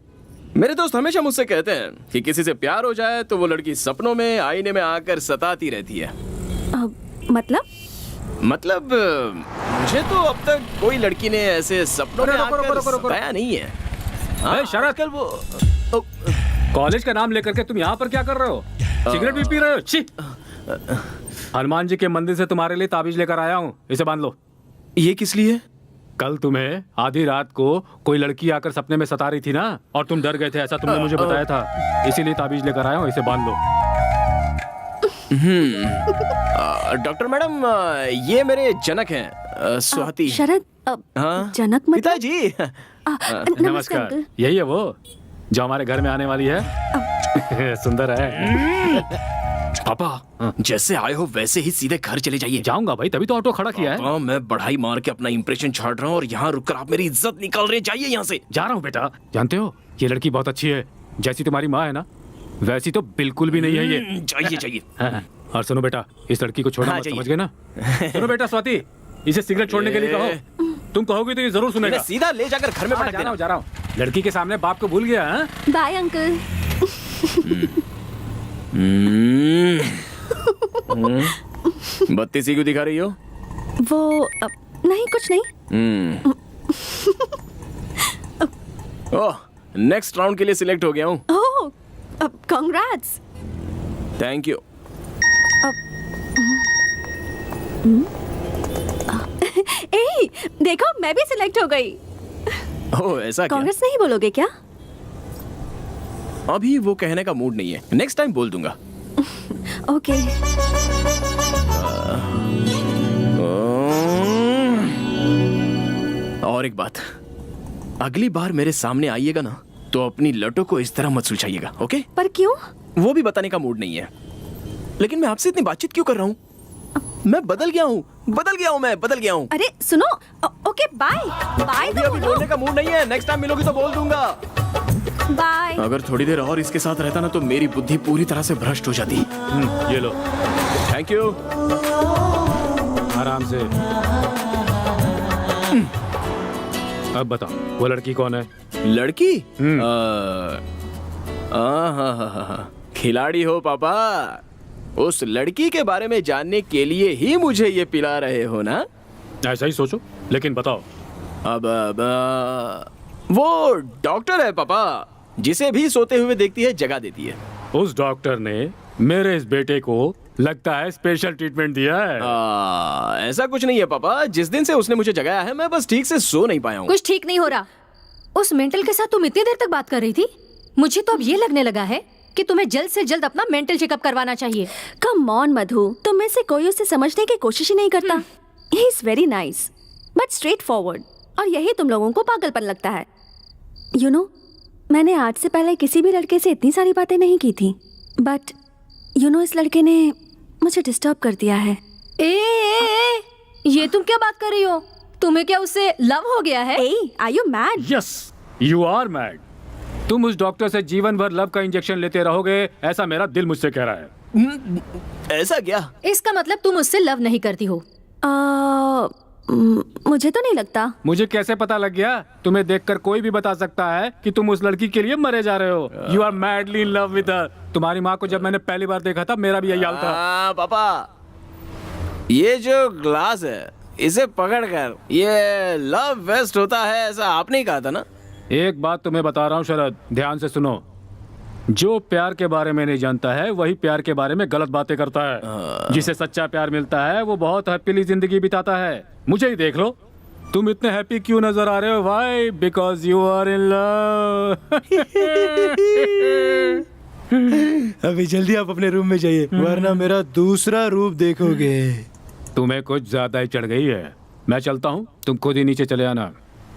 मेरे दोस्त हमेशा मुझसे कहते हैं कि किसी से प्यार हो जाए तो वो लड़की सपनों में, आईने में आकर सताती रहती है। मतलब मुझे तो अब तक कोई लड़की ने ऐसे सपनों में आकर सताया नहीं है। अरे शरद, कल वो कॉलेज का नाम लेकर के तुम यहाँ पर क्या कर रहे हो? सिगरेट भी पी रहे हो? छी! हनुमान जी के मंदिर से तुम्हारे लिए ताबीज लेकर आया हूँ, इसे बांध लो। ये किस लिए? कल तुम्हें आधी रात को कोई लड़की आकर सपने में सता रही थी ना, और तुम डर गए थे, ऐसा तुमने मुझे बताया था। इसीलिए ताबीज लेकर आया हूँ, इसे बांध लो। डॉक्टर मैडम, ये मेरे जनक हैं, स्वाति। शरद, हाँ? जनक मतलब? पिताजी। नमस्कार अंकल। यही है वो जो हमारे घर में आने वाली है। सुंदर है। पापा, जैसे आए हो वैसे ही सीधे घर चले जाइए। जाऊंगा भाई, तभी तो ऑटो खड़ा किया है। पापा, मैं बढ़ाई मार के अपना इंप्रेशन छाड़ रहा हूँ और यहाँ रुककर आप मेरी इज्जत निकाल रहे हैं। जाइए यहाँ से। जा रहा हूँ बेटा। जानते हो ये लड़की बहुत अच्छी है, जैसी तुम्हारी माँ है ना वैसी तो बिल्कुल भी नहीं है ये। जाइए जाइए। हाँ, और सुनो बेटा, इस लड़की को छोड़ना हाँ, मत, जाइए। समझ गए ना? सुनो बेटा स्वाति, इसे सिगरेट छोड़ने के लिए कहो। तुम कहोगे तो ये जरूर सुनेगा। मैं सीधा ले जाकर घर में हाँ, पटक देना। जा रहा हूँ। लड़की के सामने बाप को भूल गया। हाँ? Bye uncle. बत्ती सी क्यों दिखा रही हो? वो नहीं, कुछ नहीं। ओह, नेक्स्ट राउंड के लिए सिलेक्ट हो गया हूँ। ओह, कांग्रेट्स। Thank you. ए, देखो मैं भी सिलेक्ट हो गई। ओह, ऐसा क्या? कांग्रेस नहीं बोलोगे क्या? अभी वो कहने का मूड नहीं है, नेक्स्ट टाइम बोल दूंगा। ओके। और एक बात, अगली बार मेरे सामने आइएगा ना तो अपनी लटों को इस तरह मत सुलझाइएगा, ओके? पर क्यों? वो भी बताने का मूड नहीं है। लेकिन मैं आपसे इतनी बातचीत क्यों कर रहा हूँ? मैं बदल गया हूँ, मैं बदल गया हूँ। अरे सुनो, ओके बाय बाय। अभी बोलने का मूड नहीं है, नेक्स्ट टाइम मिलोगी तो बोल दूंगा। बाय। अगर थोड़ी देर और इसके साथ रहता ना तो मेरी बुद्धि पूरी तरह से भ्रष्ट हो जाती। ये लो। Thank you. आराम से। अब बताओ वो लड़की कौन है? लड़की? खिलाड़ी हो पापा। उस लड़की के बारे में जानने के लिए ही मुझे ये पिला रहे हो ना? ऐसा ही सोचो, लेकिन बताओ। अब वो डॉक्टर है पापा, जिसे भी सोते हुए देखती है जगा देती है। उस डॉक्टर ने मेरे इस बेटे को लगता है स्पेशल ट्रीटमेंट दिया है। ऐसा कुछ नहीं है पापा, जिस दिन से उसने मुझे जगाया है मैं बस ठीक से सो नहीं पाया हूँ। कुछ ठीक नहीं हो रहा। उस मेंटल के साथ तुम इतनी देर तक बात कर रही थी। मुझे तो अब ये लगने लगा है कि तुम्हें जल्द से जल्द अपना मेंटल चेकअप करवाना चाहिए। कम ऑन मधु, तुम में से कोई उसे समझने की कोशिश ही नहीं करता। He is very nice. But straight forward, और यही तुम लोगों को पागलपन लगता है। यू नो, मैंने आज से पहले किसी भी लड़के से इतनी सारी बातें नहीं की थी, बट यू नो, इस लड़के ने मुझे डिस्टर्ब कर दिया है। ए, ये तुम क्या बात कर रही हो? तुम्हें क्या उससे लव हो गया है? Are you mad? Yes, you are mad. तुम उस डॉक्टर से जीवन भर लव का इंजेक्शन लेते रहोगे, ऐसा मेरा दिल मुझसे कह रहा है। ऐसा क्या? इसका मतलब तुम उससे लव नहीं करती हो? मुझे तो नहीं लगता। मुझे कैसे पता लग गया? तुम्हें देखकर कोई भी बता सकता है कि तुम उस लड़की के लिए मरे जा रहे हो। You are madly in love with her. तुम्हारी माँ को जब मैंने पहली बार देखा था, मेरा भी यही हाल था। पापा, ये जो ग्लास है इसे पकड़कर, ये लव वेस्ट होता है ऐसा आपने ही कहा था ना? एक बात तुम्हें बता रहा हूँ शरद, ध्यान से सुनो। जो प्यार के बारे में नहीं जानता है वही प्यार के बारे में गलत बातें करता है। जिसे सच्चा प्यार मिलता है वो बहुत हैप्पीली जिंदगी बिताता है। मुझे ही देख लो, तुम इतने हैप्पी क्यों नजर आ रहे हो? Why? Because you are in love. अभी जल्दी आप अपने रूम में जाइए, वरना मेरा दूसरा रूप देखोगे। तुम्हें कुछ ज्यादा ही चढ़ गई है। मैं चलता हूँ, तुम खुद ही नीचे चले आना,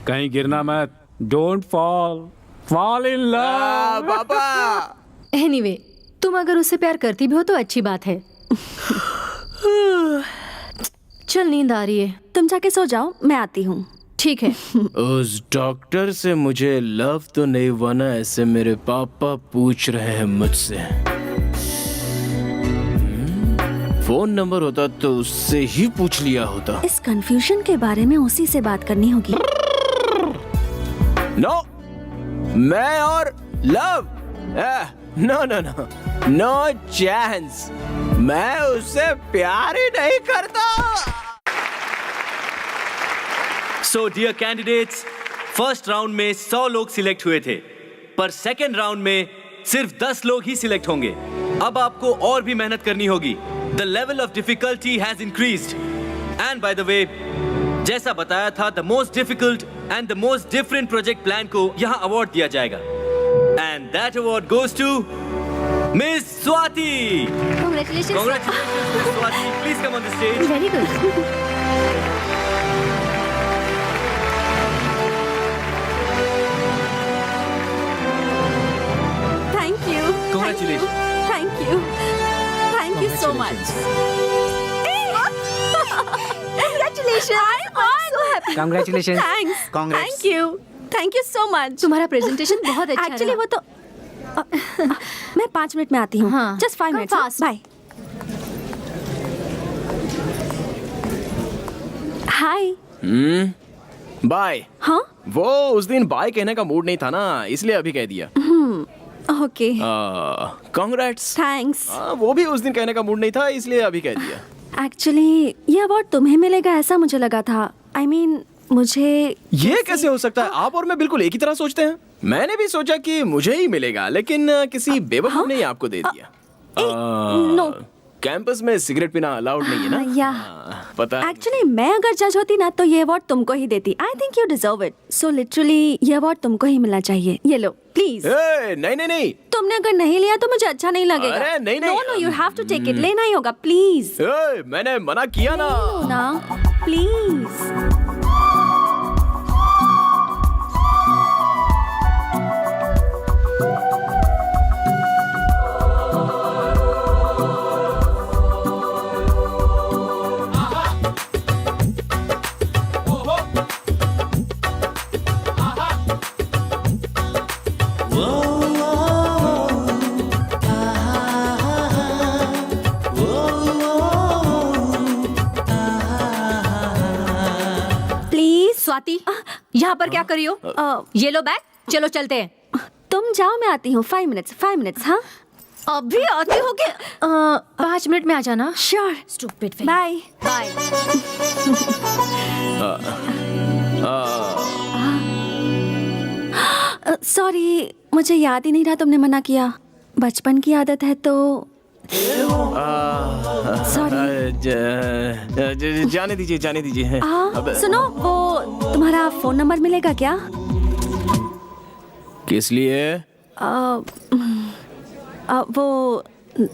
कहीं गिरना मत। Don't fall in love. पापा, एनीवे, तुम अगर उससे प्यार करती भी हो तो अच्छी बात है। चल, नींद आ रही है, तुम जाके सो जाओ, मैं आती हूँ। ठीक है। उस डॉक्टर से मुझे लव तो नहीं हुआ ना, ऐसे मेरे पापा पूछ रहे हैं मुझसे। फोन नंबर होता तो उससे ही पूछ लिया होता। इस कंफ्यूजन के बारे में उसी से बात करनी होगी। नो, मैं और love, no no no, no chance. मैं उससे प्यार ही नहीं करता। So dear candidates, first round में 100 लोग सिलेक्ट हुए थे, पर सेकेंड राउंड में सिर्फ 10 लोग ही सिलेक्ट होंगे। अब आपको और भी मेहनत करनी होगी। The level of difficulty has increased. And by the way, जैसा बताया था, the most difficult and the most different project plan को यहाँ अवार्ड दिया जाएगा। And that award goes to miss Swati. Congratulations. Congratulations, Miss Swati. Please come on the stage. Very good. Thank you. Congratulations. Thank you. Thank you so much. Congratulations. I'm so happy. Congratulations. Thanks. Congrats. Thank you. Thank you so much. तुम्हारा presentation बहुत अच्छा actually रहा। वो तो मैं 5 minute में आती हूँ। हाँ। Just 5 Come minute. fast. Bye. Hi. Bye. हाँ? वो उस दिन बाय कहने का मूड नहीं था ना, इसलिए अभी कह दिया। ओके। कांग्रेट्स। थैंक्स। वो भी उस दिन कहने का मूड नहीं था, इसलिए अभी कह दिया। एक्चुअली ये अवार्ड तुम्हें मिलेगा ऐसा मुझे लगा था। I mean, मुझे ये कैसे हो सकता है? आप और मैं बिल्कुल एक ही तरह सोचते हैं। मैंने भी सोचा कि मुझे ही मिलेगा, लेकिन किसी बेवकूफ ने ही आपको दे दिया। नो। कैंपस में सिगरेट पीना अलाउड नहीं है ना? या पता है। एक्चुअली मैं अगर जज होती ना तो ये अवार्ड तुमको ही देती। I think you deserve it. So literally ये अवार्ड तुमको ही मिलना चाहिए। ये लो प्लीज। नहीं नहीं नहीं, तुमने अगर नहीं लिया तो मुझे अच्छा नहीं लगेगा। अरे नहीं, नो नहीं। No, you have to take it. लेना ही होगा प्लीज। मैंने मना किया ना। ना प्लीज। स्वाति, यहाँ पर क्या कर रही हो? ये लो बैग, चलो चलते हैं। तुम जाओ, मैं आती हूँ। 5 मिनट्स। हाँ, अभी आती हो के 5 मिनट में आ जाना। Sure. Stupid. Bye bye. Sorry, मुझे याद ही नहीं रहा तुमने मना किया। बचपन की आदत है तो सॉरी। जाने दीजिए। सुनो, वो तुम्हारा फोन नंबर मिलेगा क्या? किस लिए? वो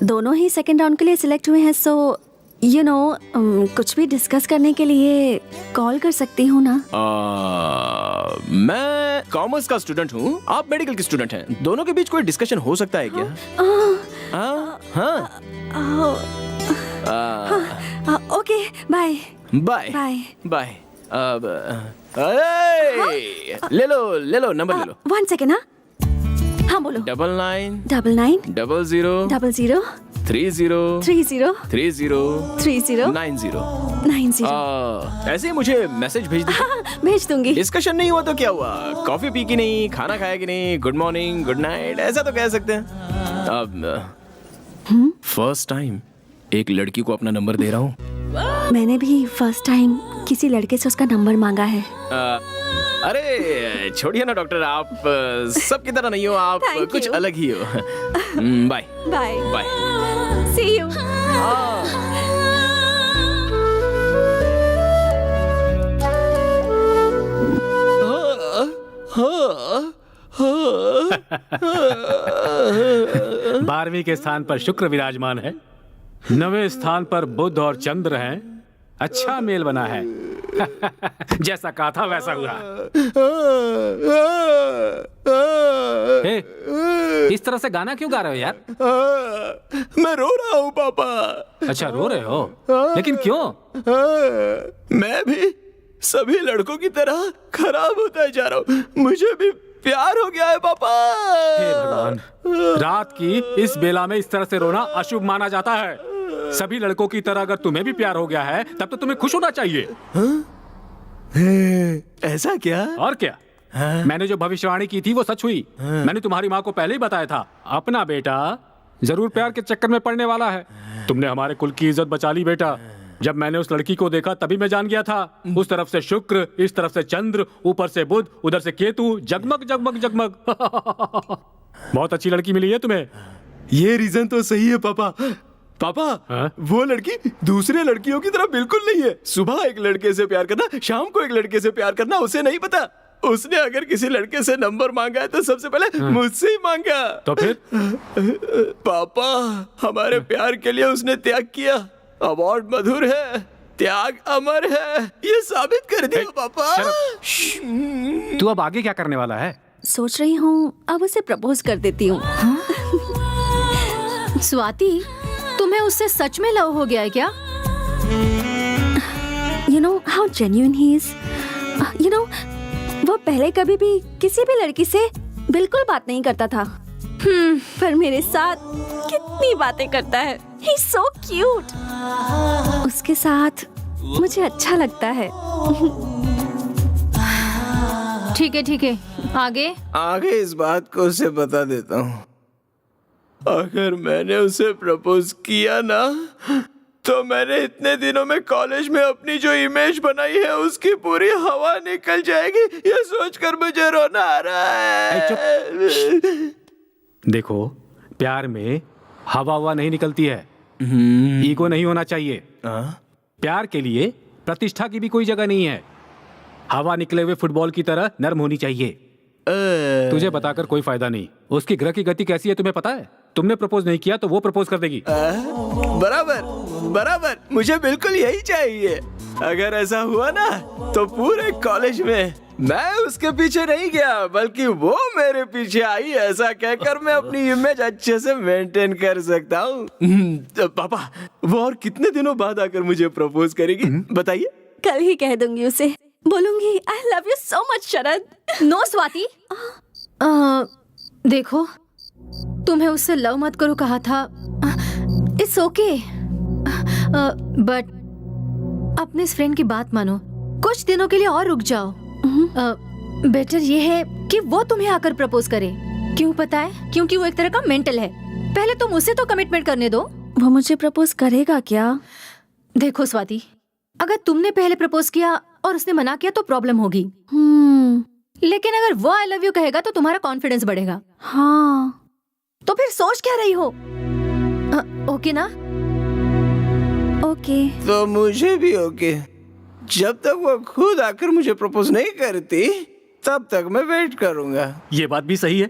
दोनों ही सेकंड राउंड के लिए सिलेक्ट हुए हैं, सो कुछ भी डिस्कस करने के लिए कॉल कर सकती हूँ ना? मैं कॉमर्स का स्टूडेंट हूँ, आप मेडिकल की स्टूडेंट हैं। दोनों के बीच कोई डिस्कशन हो सकता है क्या? Okay, bye bye bye. Bye. अब ले लो नंबर ले लो। 1 सेकेंड। हाँ बोलो। 99 99 00 00 30 30 30 30 90। 90। ऐसे ही मुझे मैसेज भेज दीजिए। हाँ, भेज दूंगी। डिस्कशन नहीं हुआ तो क्या हुआ? कॉफी पी की नहीं, खाना खाया कि नहीं, गुड मॉर्निंग गुड नाइट ऐसा तो कह सकते हैं। अब फर्स्ट टाइम एक लड़की को अपना नंबर दे रहा हूँ। मैंने भी फर्स्ट टाइम किसी लड़के से उसका नंबर मांगा है। अरे छोड़िए ना डॉक्टर, आप सबकी तरह नहीं हो, आप Thank कुछ you. अलग ही हो। Bye bye bye. See you. बारहवीं के स्थान पर शुक्र विराजमान है, 9वें स्थान पर बुध और चंद्र हैं। अच्छा मेल बना है। जैसा कहा था वैसा हुआ। इस तरह से गाना क्यों गा रहे हो यार? मैं रो रहा हूँ पापा। अच्छा रो रहे हो, लेकिन क्यों? मैं भी सभी लड़कों की तरह खराब होता जा रहा हूँ, मुझे भी प्यार हो गया है पापा। हे भगवान, रात की इस बेला में इस तरह से रोना अशुभ माना जाता है। सभी लड़कों की तरह अगर तुम्हें भी प्यार हो गया है तब तो तुम्हें खुश होना चाहिए। ऐसा क्या? और क्या? मैंने जो भविष्यवाणी की थी वो सच हुई। मैंने तुम्हारी माँ को पहले ही बताया था, अपना बेटा जरूर प्यार के चक्कर में पड़ने वाला है। तुमने हमारे कुल की इज्जत बचा ली बेटा। जब मैंने उस लड़की को देखा तभी मैं जान गया था। उस तरफ से शुक्र, इस तरफ से चंद्र, ऊपर से बुध, उधर से केतु, जगमग जगमग जगमग। बहुत अच्छी लड़की मिली है तुम्हें। ये रीजन तो सही है पापा। पापा वो लड़की दूसरे लड़कियों की तरह बिल्कुल नहीं है। सुबह एक लड़के से प्यार करना, शाम को एक लड़के से प्यार करना उसे नहीं पता। उसने अगर किसी लड़के से नंबर मांगा है तो सबसे पहले मुझसे ही मांगा। तो फिर? पापा हमारे प्यार के लिए उसने त्याग किया। अवार्ड मधुर है, त्याग अमर है, ये साबित कर दिया पापा। तू अब आगे क्या करने वाला है? सोच रही हूँ अब उसे प्रपोज कर देती हूँ। स्वाति, तुम्हें उससे सच में लव हो गया है क्या? You know how genuine he is. You know, वो पहले कभी भी किसी भी लड़की से बिल्कुल बात नहीं करता था। पर मेरे साथ कितनी बातें करता है। He's so cute. उसके साथ मुझे अच्छा लगता है। ठीक है, आगे? आगे इस बात को उसे बता देता हूँ। अगर मैंने उसे प्रपोज किया ना तो मैंने इतने दिनों में कॉलेज में अपनी जो इमेज बनाई है उसकी पूरी हवा निकल जाएगी। ये सोचकर मुझे रोना आ रहा है। देखो, प्यार में हवा नहीं निकलती है। ईगो नहीं होना चाहिए। प्यार के लिए प्रतिष्ठा की भी कोई जगह नहीं है। हवा निकले हुए फुटबॉल की तरह नर्म होनी चाहिए। तुझे बताकर कोई फायदा नहीं। उसकी ग्रह की गति कैसी है तुम्हें पता है? तुमने प्रपोज नहीं किया तो वो प्रपोज कर देगी। बराबर, मुझे बिल्कुल यही चाहिए। अगर ऐसा हुआ ना तो पूरे कॉलेज में मैं उसके पीछे नहीं गया बल्कि वो मेरे पीछे आई, ऐसा कहकर मैं अपनी इमेज अच्छे से मेंटेन कर सकता हूँ। पापा वो और कितने दिनों बाद आकर मुझे प्रपोज करेगी बताइए? कल ही कह दूंगी उसे। बोलूंगी I love you so much Sharad. No Swati, देखो तुम्हें उससे लव मत करो कहा था। इट्स ओके, बट अपने इस फ्रेंड की बात मानो। कुछ दिनों के लिए और रुक जाओ। बेटर ये है कि वो तुम्हें आकर प्रपोज करे। क्यों पता है? क्योंकि वो एक तरह का मेंटल है। पहले तुम उसे तो कमिटमेंट करने दो। वो मुझे प्रपोज करेगा क्या? देखो स्वाति, अगर तुमने पहले प्रपोज किया और उसने मना किया तो प्रॉब्लम होगी। लेकिन अगर वो आई लव यू कहेगा तो तुम्हारा कॉन्फिडेंस बढ़ेगा। हाँ। तो फिर सोच क्या रही हो? ओके ना? ओके। तो मुझे भी ओके। जब तक वो खुद आकर मुझे प्रपोज नहीं करती तब तक मैं वेट करूंगा। ये बात भी सही है।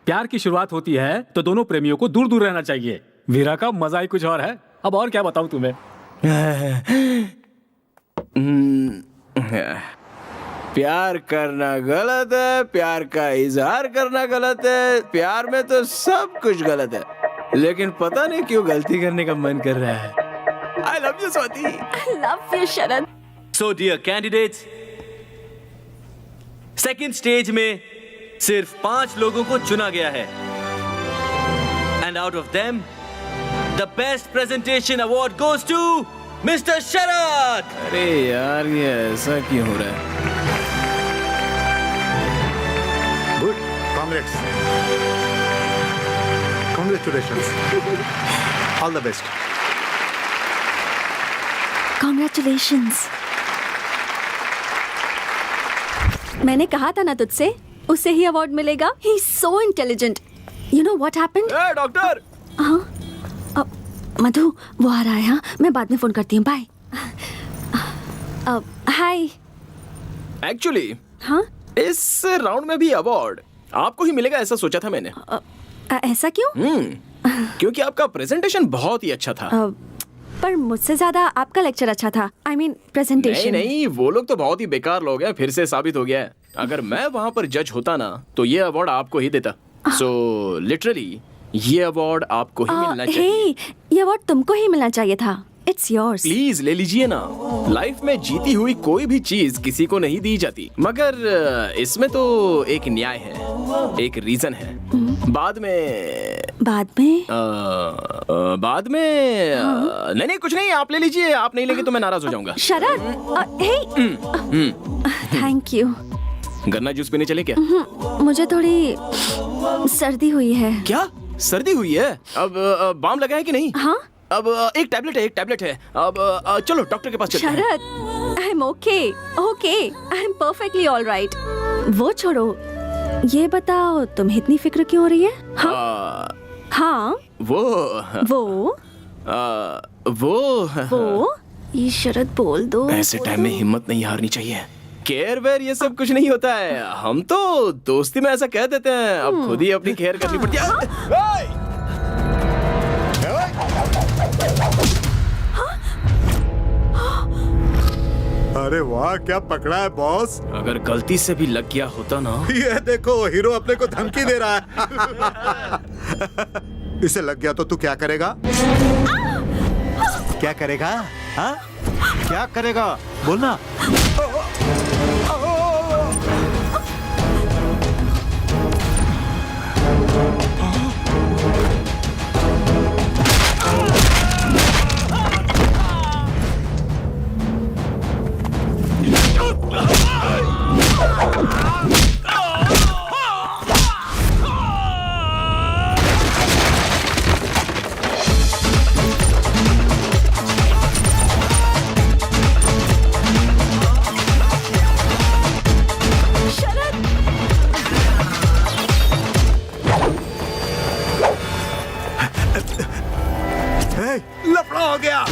प्यार की शुरुआत होती है तो दोनों प्रेमियों को दूर दूर रहना चाहिए। वीरा का मजा ही कुछ और है। अब और क्या बताऊं तुम्हें। प्यार करना गलत है, प्यार का इजहार करना गलत है, प्यार में तो सब कुछ गलत है, लेकिन पता नहीं क्यों गलती करने का मन कर रहा है। I love you, Swati. I love you, Sharad. So dear candidates, second stage में सिर्फ 5 लोगों को चुना गया है, and out of them the best presentation award goes to mister Sharad. अरे यार, ये ऐसा क्यों हो रहा है? Good, congrats, congratulations, all the best. Congratulations। मैंने कहा था ना तुझसे, उसे ही अवार्ड मिलेगा। He is so intelligent। You know what happened? Doctor. हाँ, मधु वो आ रहा है। हाँ, मैं बाद में फोन करती हूँ। बाय। हाय। एक्चुअली हाँ, इस राउंड में भी अवार्ड आपको ही मिलेगा ऐसा सोचा था मैंने। ऐसा क्यों? क्योंकि आपका प्रेजेंटेशन बहुत ही अच्छा था। पर मुझसे ज्यादा आपका लेक्चर अच्छा था। I mean presentation. नहीं, वो लोग तो बहुत ही बेकार लोग हैं, फिर से साबित हो गया है। अगर मैं वहाँ पर जज होता ना, तो ये अवार्ड आपको ही देता। सो लिटरली ये अवार्ड आपको ही मिलना चाहिए। ये अवार्ड तुमको ही मिलना चाहिए था। It's yours। प्लीज ले लीजिए ना। लाइफ में जीती हुई कोई भी चीज किसी को नहीं दी जाती, मगर इसमें तो एक न्याय है, एक रीजन है। बाद में नहीं कुछ नहीं, आप ले लीजिए। आप नहीं लेंगे तो मैं नाराज हो जाऊंगा। शरद, थैंक यू। गन्ना जूस पीने चले क्या? मुझे थोड़ी सर्दी हुई है। क्या सर्दी हुई है? अब बाम लगा है कि नहीं? हाँ, अब एक टैबलेट है। अब चलो डॉक्टर के पास चलते हैं। Sharad, I am okay, I am perfectly all right. वो छोड़ो, ये बताओ तुम इतनी फिक्र क्यों हो रही है? हाँ, वो ये शरद बोल दो। ऐसे टाइम में हिम्मत नहीं हारनी चाहिए। केयर वेयर ये सब कुछ नहीं होता है, हम तो दोस्ती में ऐसा कह देते हैं। अब खुद ही अपनी केयर करनी पड़ती है। अरे वाह, क्या पकड़ा है बॉस। अगर गलती से भी लग गया होता ना। ये देखो, हीरो अपने को धमकी दे रहा है। इसे लग गया तो तू क्या करेगा? क्या करेगा? हाँ, क्या करेगा? बोलना। लफड़ा हो गया।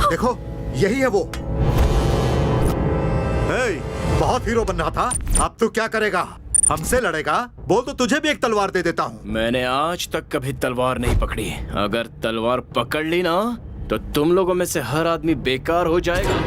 देखो, यही है वो। बहुत हीरो बनना था, अब तू क्या करेगा? हमसे लड़ेगा? बोल तो तुझे भी एक तलवार दे देता हूँ। मैंने आज तक कभी तलवार नहीं पकड़ी। अगर तलवार पकड़ ली ना, तो तुम लोगों में से हर आदमी बेकार हो जाएगा।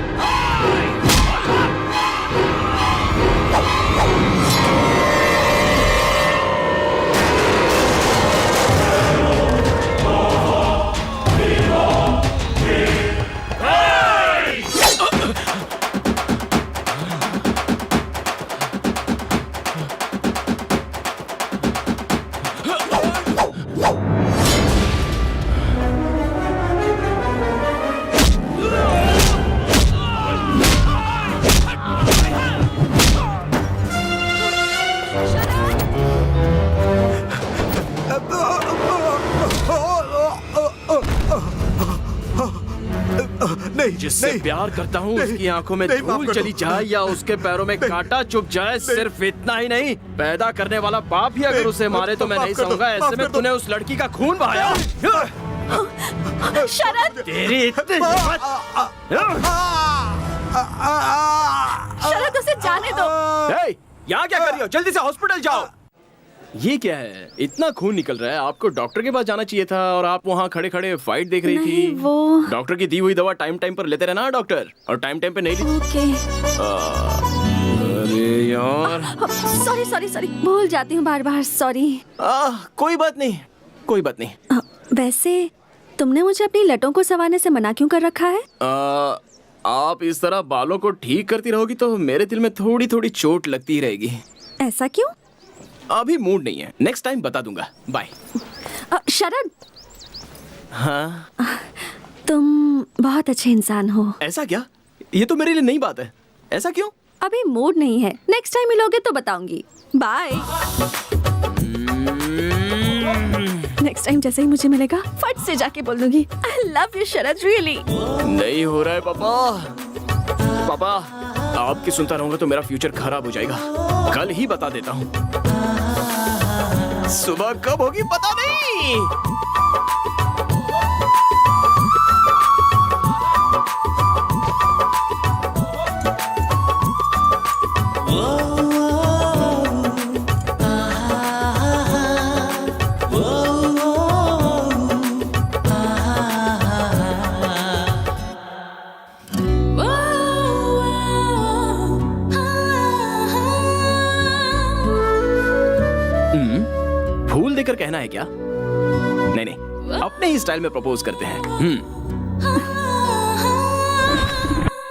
नहीं, जिससे नहीं, प्यार करता हूँ नहीं, उसकी आंखों में नहीं, माफ धूल कर चली दो। जाए या उसके पैरों में कांटा चुभ जाए, सिर्फ इतना ही नहीं, पैदा करने वाला बाप ही अगर नहीं, उसे मारे तो मैं माफ नहीं कर दो, सहूंगा। माफ ऐसे कर में दो। तूने उस लड़की का खून बहाया। शरद, तेरी इतनी हिम्मत। शरद उसे जाने दो। हे, यहाँ क्या कर रही हो? जल्दी से हॉस्पिटल जाओ। ये क्या है? इतना खून निकल रहा है, आपको डॉक्टर के पास जाना चाहिए था और आप वहाँ खड़े खड़े फाइट देख रही नहीं, थी। वो डॉक्टर की दी हुई दवा टाइम टाइम पर लेते रहना डॉक्टर, और टाइम टाइम पे नहीं ली। ओके। अरे यार, सॉरी सॉरी सॉरी, भूल जाती हूँ बार बार, सॉरी। कोई बात नहीं, कोई बात नहीं। वैसे तुमने मुझे अपनी लटों को संवारने से मना क्यों कर रखा है? आप इस तरह बालों को ठीक करती रहोगी तो मेरे दिल में थोड़ी थोड़ी चोट लगती रहेगी। ऐसा क्यों? अभी मूड नहीं है, नेक्स्ट टाइम बता दूंगा। बाय। शरद, हाँ, तुम बहुत अच्छे इंसान हो। ऐसा क्या? ये तो मेरे लिए नई बात है। ऐसा क्यों? अभी मूड नहीं है, नेक्स्ट टाइम मिलोगे तो बताऊंगी। बाय। नेक्स्ट टाइम जैसे ही मुझे मिलेगा फट से जाके बोल दूंगी आई लव यू शरद, रियली। नहीं हो रहा है पापा। पापा, आपकी सुनता रहूंगा तो मेरा फ्यूचर खराब हो जाएगा। कल ही बता देता हूँ। सुबह कब होगी पता नहीं। फूल देकर कहना है क्या? नहीं नहीं, अपने ही स्टाइल में प्रपोज करते हैं।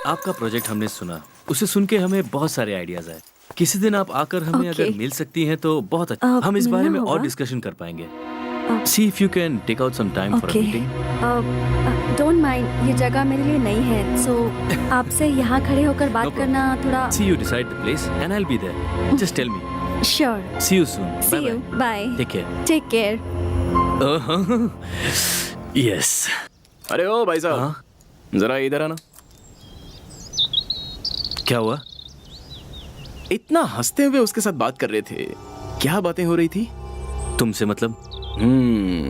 आपका प्रोजेक्ट हमने सुना, उसे सुन के हमें बहुत सारे आइडियाज आए। किसी दिन आप आकर हमें Okay. अगर मिल सकती हैं तो बहुत अच्छा। हम इस बारे मिलना में और होगा? डिस्कशन कर पाएंगे। See if you can take out some time for a okay. Meeting. Don't mind, ये जगह मेरे लिए नई है, सो आपसे यहाँ खड़े होकर बात problem. करना थोड़ा। See you decide the place and I will be there. Just tell me. Sure. See you soon. See you, bye. Take care. Take care. Yes. अरे ओ भाई साहब, जरा इधर आना। क्या हुआ? इतना हंसते हुए उसके साथ बात कर रहे थे, क्या बातें हो रही थी? तुमसे मतलब?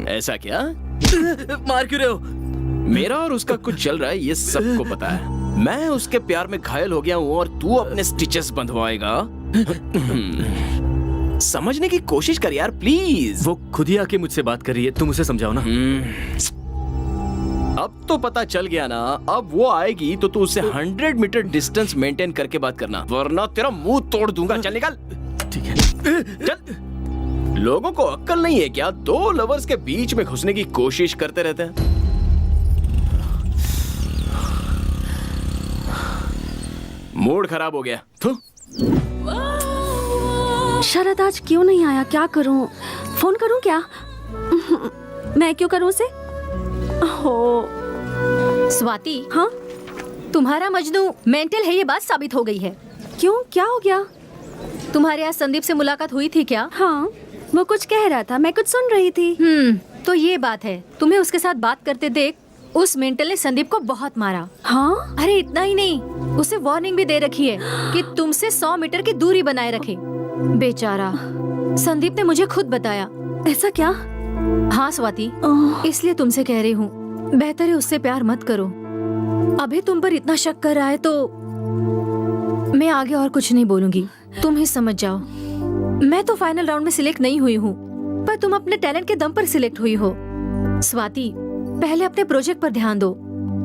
ऐसा क्या? मार क्यों रहे हो? मेरा और उसका कुछ चल रहा है, ये सबको पता है। मैं उसके प्यार में घायल हो गया हूँ और तू अपने स्टिचेस बंधवाएगा। समझने की कोशिश कर यार, प्लीज। वो खुद ही आके मुझसे बात कर रही है, तुम उसे समझाओ ना। अब तो पता चल गया ना। अब वो आएगी तो तू उससे 100 मीटर डिस्टेंस मेंटेन करके बात करना, वरना तेरा मुंह तोड़ दूंगा। चल निकल। ठीक है। चल। लोगों को अक्ल नहीं है क्या? दो लवर्स के बीच में घुसने की कोशिश करते रहते हैं। मूड खराब हो गया। थू। शरद आज क्यों नहीं आया? क्या करूं? फोन करूं क्या? मैं क्यों करूं उसे? हो। स्वाति, हाँ, तुम्हारा मजनू मेंटल है, ये बात साबित हो गई है। क्यों, क्या हो गया? तुम्हारे यहाँ संदीप से मुलाकात हुई थी क्या? हाँ, वो कुछ कह रहा था, मैं कुछ सुन रही थी। तो ये बात है। तुम्हें उसके साथ बात करते देख उस मेंटल ने संदीप को बहुत मारा। हाँ? अरे इतना ही नहीं, उसे वार्निंग भी दे रखी है कि तुमसे 100 मीटर की दूरी बनाए रखे। बेचारा, संदीप ने मुझे खुद बताया। ऐसा क्या? हाँ स्वाति, ओह, इसलिए तुमसे कह रही हूँ, बेहतर है उससे प्यार मत करो। अभी तुम पर इतना शक कर रहा है तो मैं आगे और कुछ नहीं बोलूंगी, तुम ही समझ जाओ। मैं तो फाइनल राउंड में सिलेक्ट नहीं हुई हूँ, पर तुम अपने टैलेंट के दम पर सिलेक्ट हुई हो। स्वाति, पहले अपने प्रोजेक्ट पर ध्यान दो,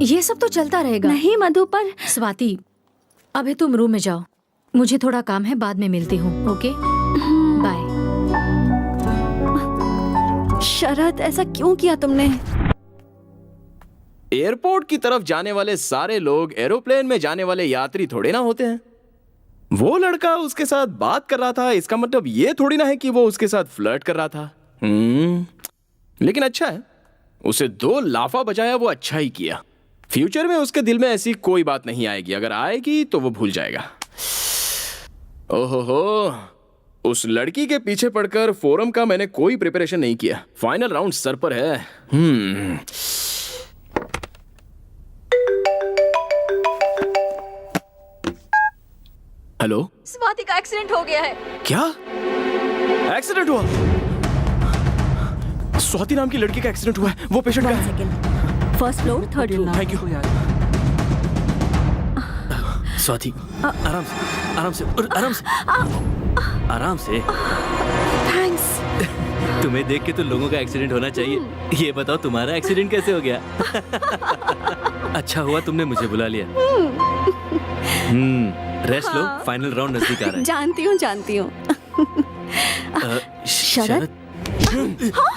ये सब तो चलता रहेगा। नहीं मधु, पर स्वाति, अभी तुम रूम में जाओ, मुझे थोड़ा काम है, बाद में मिलती हूँ। Okay, bye. शरद, ऐसा क्यों किया तुमने? एयरपोर्ट की तरफ जाने वाले सारे लोग एरोप्लेन में जाने वाले यात्री थोड़े ना होते हैं। वो लड़का उसके साथ बात कर रहा था, इसका मतलब ये थोड़ी ना है कि वो उसके साथ फ्लर्ट कर रहा था। लेकिन अच्छा है, उसे 2 लाफा बजाया, वो अच्छा ही किया। फ्यूचर में उसके दिल में ऐसी कोई बात नहीं आएगी, अगर आएगी तो वो भूल जाएगा। ओहो, उस लड़की के पीछे पड़कर फोरम का मैंने कोई प्रिपरेशन नहीं किया। फाइनल राउंड सर पर है। हेलो, स्वाति का एक्सीडेंट हो गया है। क्या एक्सीडेंट हुआ? स्वाति नाम की लड़की का एक्सीडेंट हुआ है। वो पेशेंट कहाँ है? First floor, third room. Thank you. Swati, आराम से, आराम से, आराम से, आराम से। थैंक्स। तुम्हें देख के तो लोगों का एक्सीडेंट होना चाहिए। ये बताओ तुम्हारा एक्सीडेंट कैसे हो गया? अच्छा हुआ तुमने मुझे बुला लिया। रेस्ट लो, फाइनल राउंड नजदीक आ रहा है। जानती हूँ। शरद,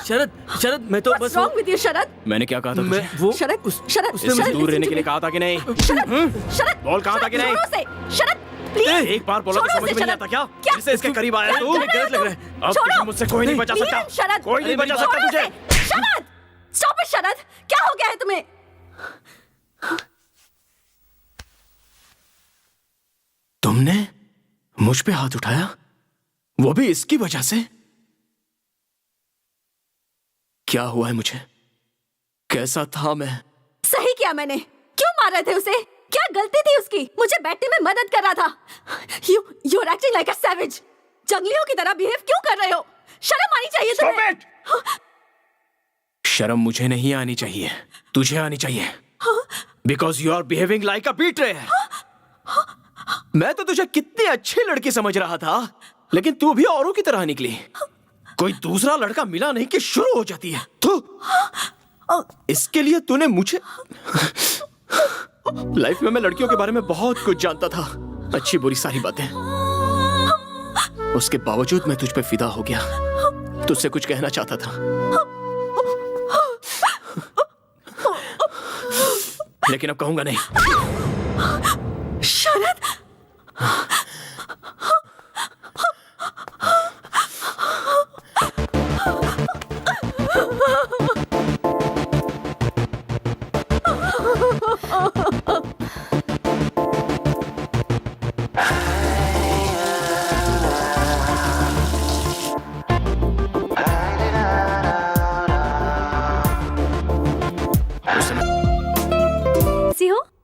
शरद, शरद, मैं तो बस Wrong with you, शरद? मैंने क्या कहा था तुझे? वो शरद, शरद, उसने मुझे दूर रहने के लिए कहा था कि नहीं? शरद, बोल कहा था कि नहीं? जोरों से, शरद, प्लीज। एक बार बोला तो छोड़ो समझ उसे, में नहीं शरद। आता क्या? क्या? फिर से इसके करीब आया तू? क्या गलत लग रहा है। अब छोड़ो। तुझे मुझसे कोई नहीं बचा सकता। प्लीज, शरद। कोई नहीं बचा सकता छोड़ो तुझे। उसे। शरद, स्टॉप इट शरद। क्या हो गया है तुम्हें? तुमने मुझ पे हाथ उठाया, वो भी इसकी वजह से? क्या हुआ है मुझे? कैसा था मैं? सही किया मैंने। क्यों मार रहे थे उसे? क्या गलती थी उसकी? मुझे बैठने में मदद कर रहा था। You are acting like a savage. जंगलियों की तरह बिहेव क्यों कर रहे हो? शर्म आनी चाहिए तुम्हें। शर्म मुझे नहीं आनी चाहिए, तुझे आनी चाहिए। Because you are behaving like a betrayer. मैं तो तुझे कितनी अच्छी लड़की समझ रहा था, लेकिन तू भी औरों की तरह निकली। कोई दूसरा लड़का मिला नहीं कि शुरू हो जाती है तू। इसके लिए तूने मुझे लाइफ में मैं लड़कियों के बारे में बहुत कुछ जानता था, अच्छी बुरी सारी बातें। उसके बावजूद मैं तुझ पे फिदा हो गया, तुझसे कुछ कहना चाहता था, लेकिन अब कहूंगा नहीं। शरद,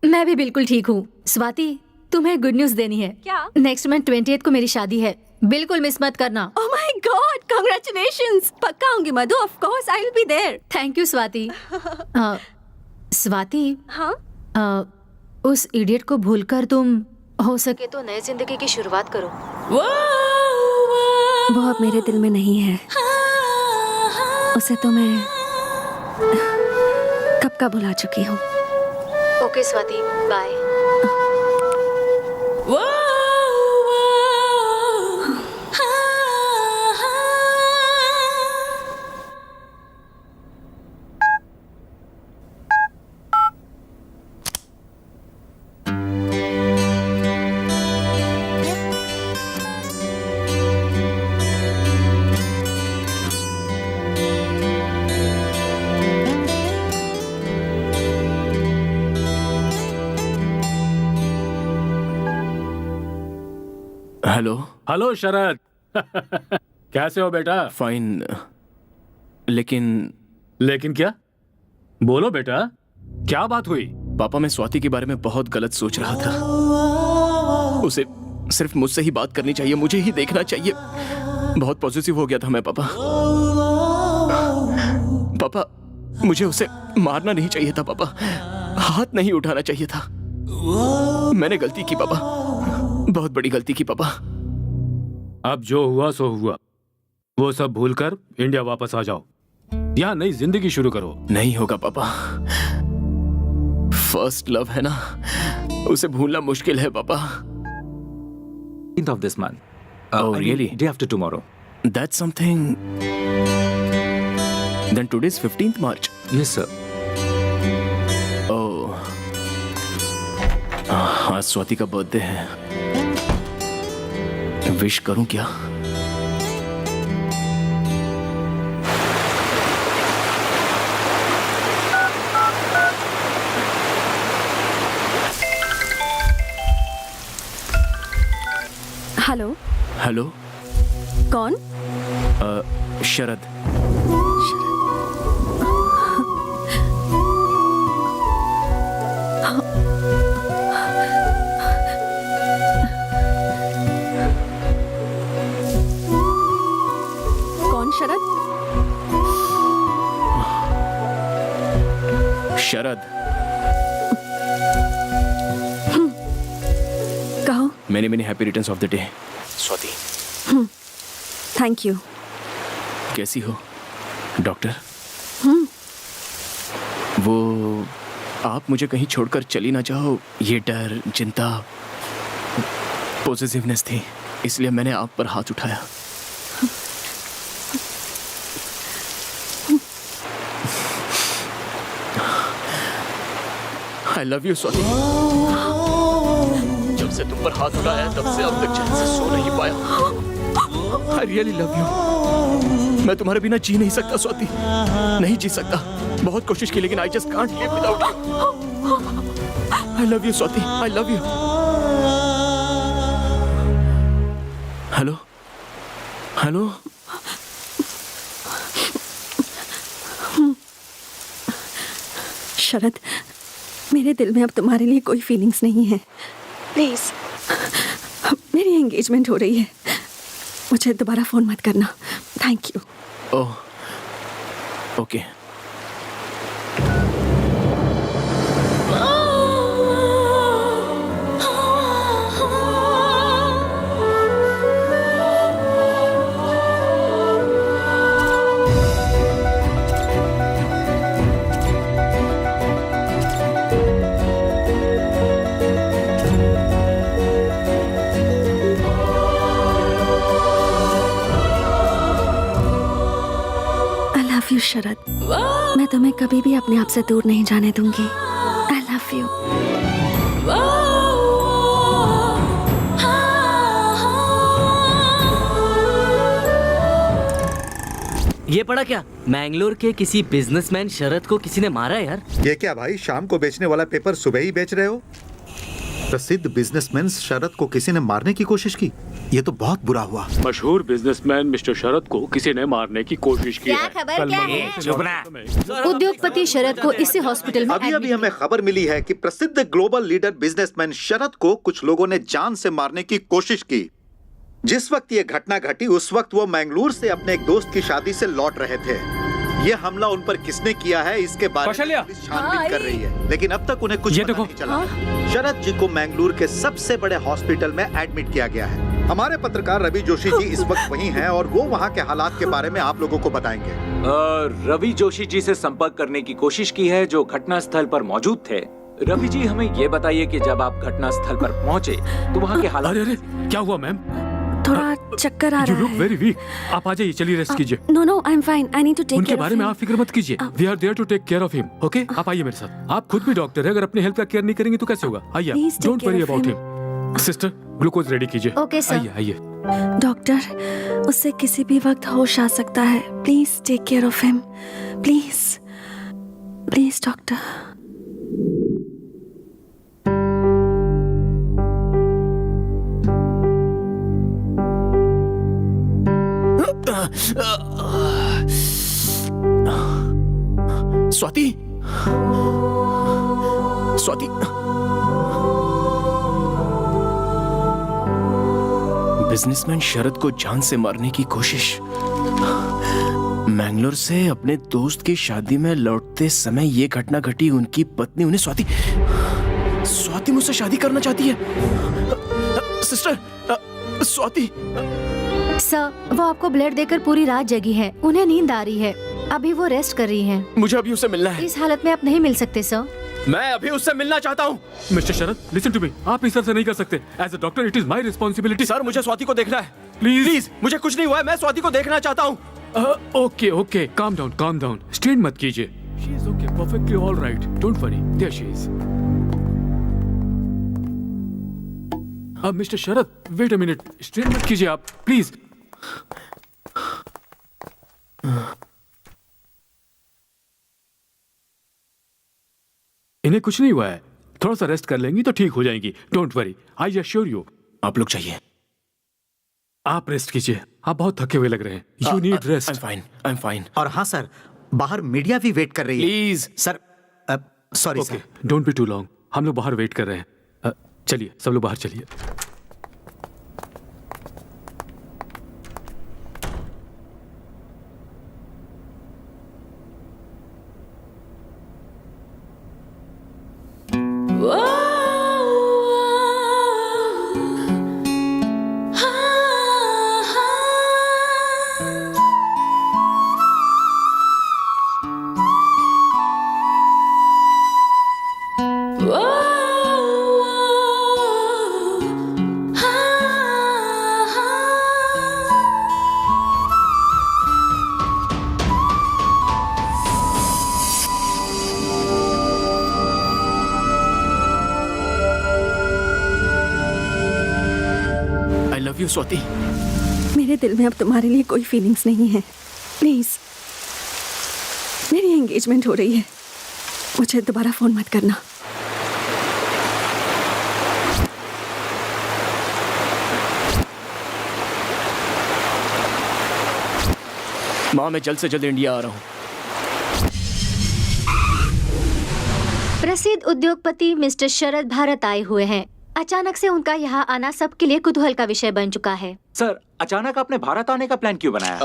मैं भी बिल्कुल ठीक हूँ। स्वाति, तुम्हें गुड न्यूज देनी है। क्या? नेक्स्ट मंथ 28 को मेरी शादी है, बिल्कुल मिस मत करना। Oh my god, congratulations. पक्का आऊंगी Madhu, of course I will be there. Thank you Swati. Swati, हाँ? उस इडियट को भूलकर तुम हो सके तो नई जिंदगी की शुरुआत करो। वो अब मेरे दिल में नहीं है। उसे तो मैं कब का भुला चुकी हूँ। Okay Swati, bye. Hello. Hello Sharad. कैसे हो बेटा? फाइन, लेकिन क्या? बोलो बेटा, क्या बात हुई? पापा, मैं स्वाति के बारे में बहुत गलत सोच रहा था। उसे सिर्फ मुझसे ही बात करनी चाहिए, मुझे ही देखना चाहिए। बहुत पॉजिटिव हो गया था मैं पापा। पापा, मुझे उसे मारना नहीं चाहिए था पापा, हाथ नहीं उठाना चाहिए था। मैंने गलती की पापा, बहुत बड़ी गलती की पापा। अब जो हुआ सो हुआ, वो सब भूलकर इंडिया वापस आ जाओ, यहाँ नई जिंदगी शुरू करो। नहीं होगा पापा, फर्स्ट लव है ना, उसे भूलना मुश्किल है पापा। of this month. Oh, I mean, really? Day after tomorrow. That's something. Then today's 15th March. Yes, sir. Oh. आज स्वाति का बर्थडे है। विश करूं क्या? हेलो। हेलो। कौन? शरद। शरद, कहो। Many many happy returns of the day. Swati, thank you. कैसी हो doctor? वो आप मुझे कहीं छोड़कर चली ना जाओ, ये डर, चिंता, पॉजिटिवनेस थी, इसलिए मैंने आप पर हाथ उठाया। आई लव यू स्वाति। जब से तुम पर हाथ उठाया तब से अब तक चैन से सो नहीं पाया। I really love you. मैं तुम्हारे बिना जी नहीं सकता स्वाति, नहीं जी सकता। बहुत कोशिश की लेकिन I just can't live without you. I love you Swati, I love you. Hello hello. Sharad, मेरे दिल में अब तुम्हारे लिए कोई फीलिंग्स नहीं है। प्लीज, मेरी एंगेजमेंट हो रही है, मुझे दोबारा फोन मत करना। Thank you. Oh okay. You Sharad, मैं तुम्हें कभी भी अपने आप से दूर नहीं जाने दूंगी। आई लव यू। ये पड़ा क्या? मैंगलोर के किसी बिजनेसमैन शरद को किसी ने मारा है यार। ये क्या भाई, शाम को बेचने वाला पेपर सुबह ही बेच रहे हो? प्रसिद्ध बिजनेसमैन शरद को किसी ने मारने की कोशिश की, ये तो बहुत बुरा हुआ। मशहूर बिजनेसमैन मिस्टर शरद को किसी ने मारने की कोशिश की है। खबर क्या है? उद्योगपति शरद को इसी हॉस्पिटल में अभी हमें खबर मिली है कि प्रसिद्ध ग्लोबल लीडर बिजनेसमैन शरद को कुछ लोगों ने जान से मारने की कोशिश की। जिस वक्त ये घटना घटी उस वक्त वो मैंगलोर से अपने एक दोस्त की शादी से लौट रहे थे। ये हमला उन पर किसने किया है इसके बारे में पुलिस छानबीन कर रही है, लेकिन अब तक उन्हें कुछ पता नहीं चला। शरद जी को मैंगलोर के सबसे बड़े हॉस्पिटल में एडमिट किया गया है। हमारे पत्रकार रवि जोशी जी इस वक्त वहीं हैं और वो वहाँ के हालात के बारे में आप लोगों को बताएंगे। रवि जोशी जी से संपर्क करने की कोशिश की है जो घटना स्थल पर मौजूद थे। रवि जी, हमें ये बताइए कि जब आप घटना स्थल पर पहुँचे तो वहाँ के हालात। अरे क्या हुआ मैम? थोड़ा चक्कर आ रहा है। Very weak. आप आ जाइए, चलिए रेस्ट कीजिए। No I am fine, I need to take care. उनके बारे में आप फिक्र मत कीजिए, we are there to take care of him. Okay, आप आइए मेरे साथ। आप खुद भी डॉक्टर है, अगर अपनी हेल्थ का केयर नहीं करेंगे तो कैसे होगा? आइए, don't worry about him. Sister, glucose ready कीजिए। Okay sir. आइए आइए। डॉक्टर, उससे किसी भी वक्त होश आ सकता है, please take care of him. Please please doctor. Swati, Swati, businessman Sharad को जान से मारने की कोशिश। मैंगलोर से अपने दोस्त की शादी में लौटते समय ये घटना घटी। उनकी पत्नी उन्हें स्वाति मुझसे शादी करना चाहती है। सिस्टर, स्वाति। सर, वो आपको ब्लड देकर पूरी रात जगी है, उन्हें नींद आ रही है, अभी वो रेस्ट कर रही हैं। मुझे अभी उससे मिलना है। इस हालत में आप नहीं मिल सकते सर। मैं अभी उससे मिलना चाहता हूँ। Mister Sharad, listen to me, आप इस तरह से नहीं कर सकते। As a doctor it is my responsibility. Sir, मुझे स्वाति को देखना है। प्लीज, मुझे कुछ नहीं हुआ है, मैं स्वाति को देखना चाहता हूँ। Okay okay, calm down, strain मत कीजिए। She is okay, perfectly all right, don't worry, there she is. अब mister Sharad, wait a minute, strain मत कीजिए आप, प्लीज। इन्हें कुछ नहीं हुआ है, थोड़ा सा रेस्ट कर लेंगी तो ठीक हो जाएंगी, don't worry, I assure you. आप लोग चाहिए, आप रेस्ट कीजिए, आप बहुत थके हुए लग रहे हैं, you need rest. I am fine. और हाँ सर, बाहर मीडिया भी वेट कर रही है। Please sir, sorry okay, sir. Don't be too long, हम लोग बाहर वेट कर रहे हैं। चलिए, सब लोग बाहर चलिए। यू स्वाति। मेरे दिल में अब तुम्हारे लिए कोई फीलिंग्स नहीं है। प्लीज, मेरी एंगेजमेंट हो रही है, मुझे दोबारा फोन मत करना। माँ मैं जल्द से जल्द इंडिया आ रहा हूँ। प्रसिद्ध उद्योगपति मिस्टर शरद भारत आए हुए हैं। अचानक से उनका यहाँ आना सबके लिए कुतूहल का विषय बन चुका है। सर, अचानक आपने भारत आने का प्लान क्यों बनाया?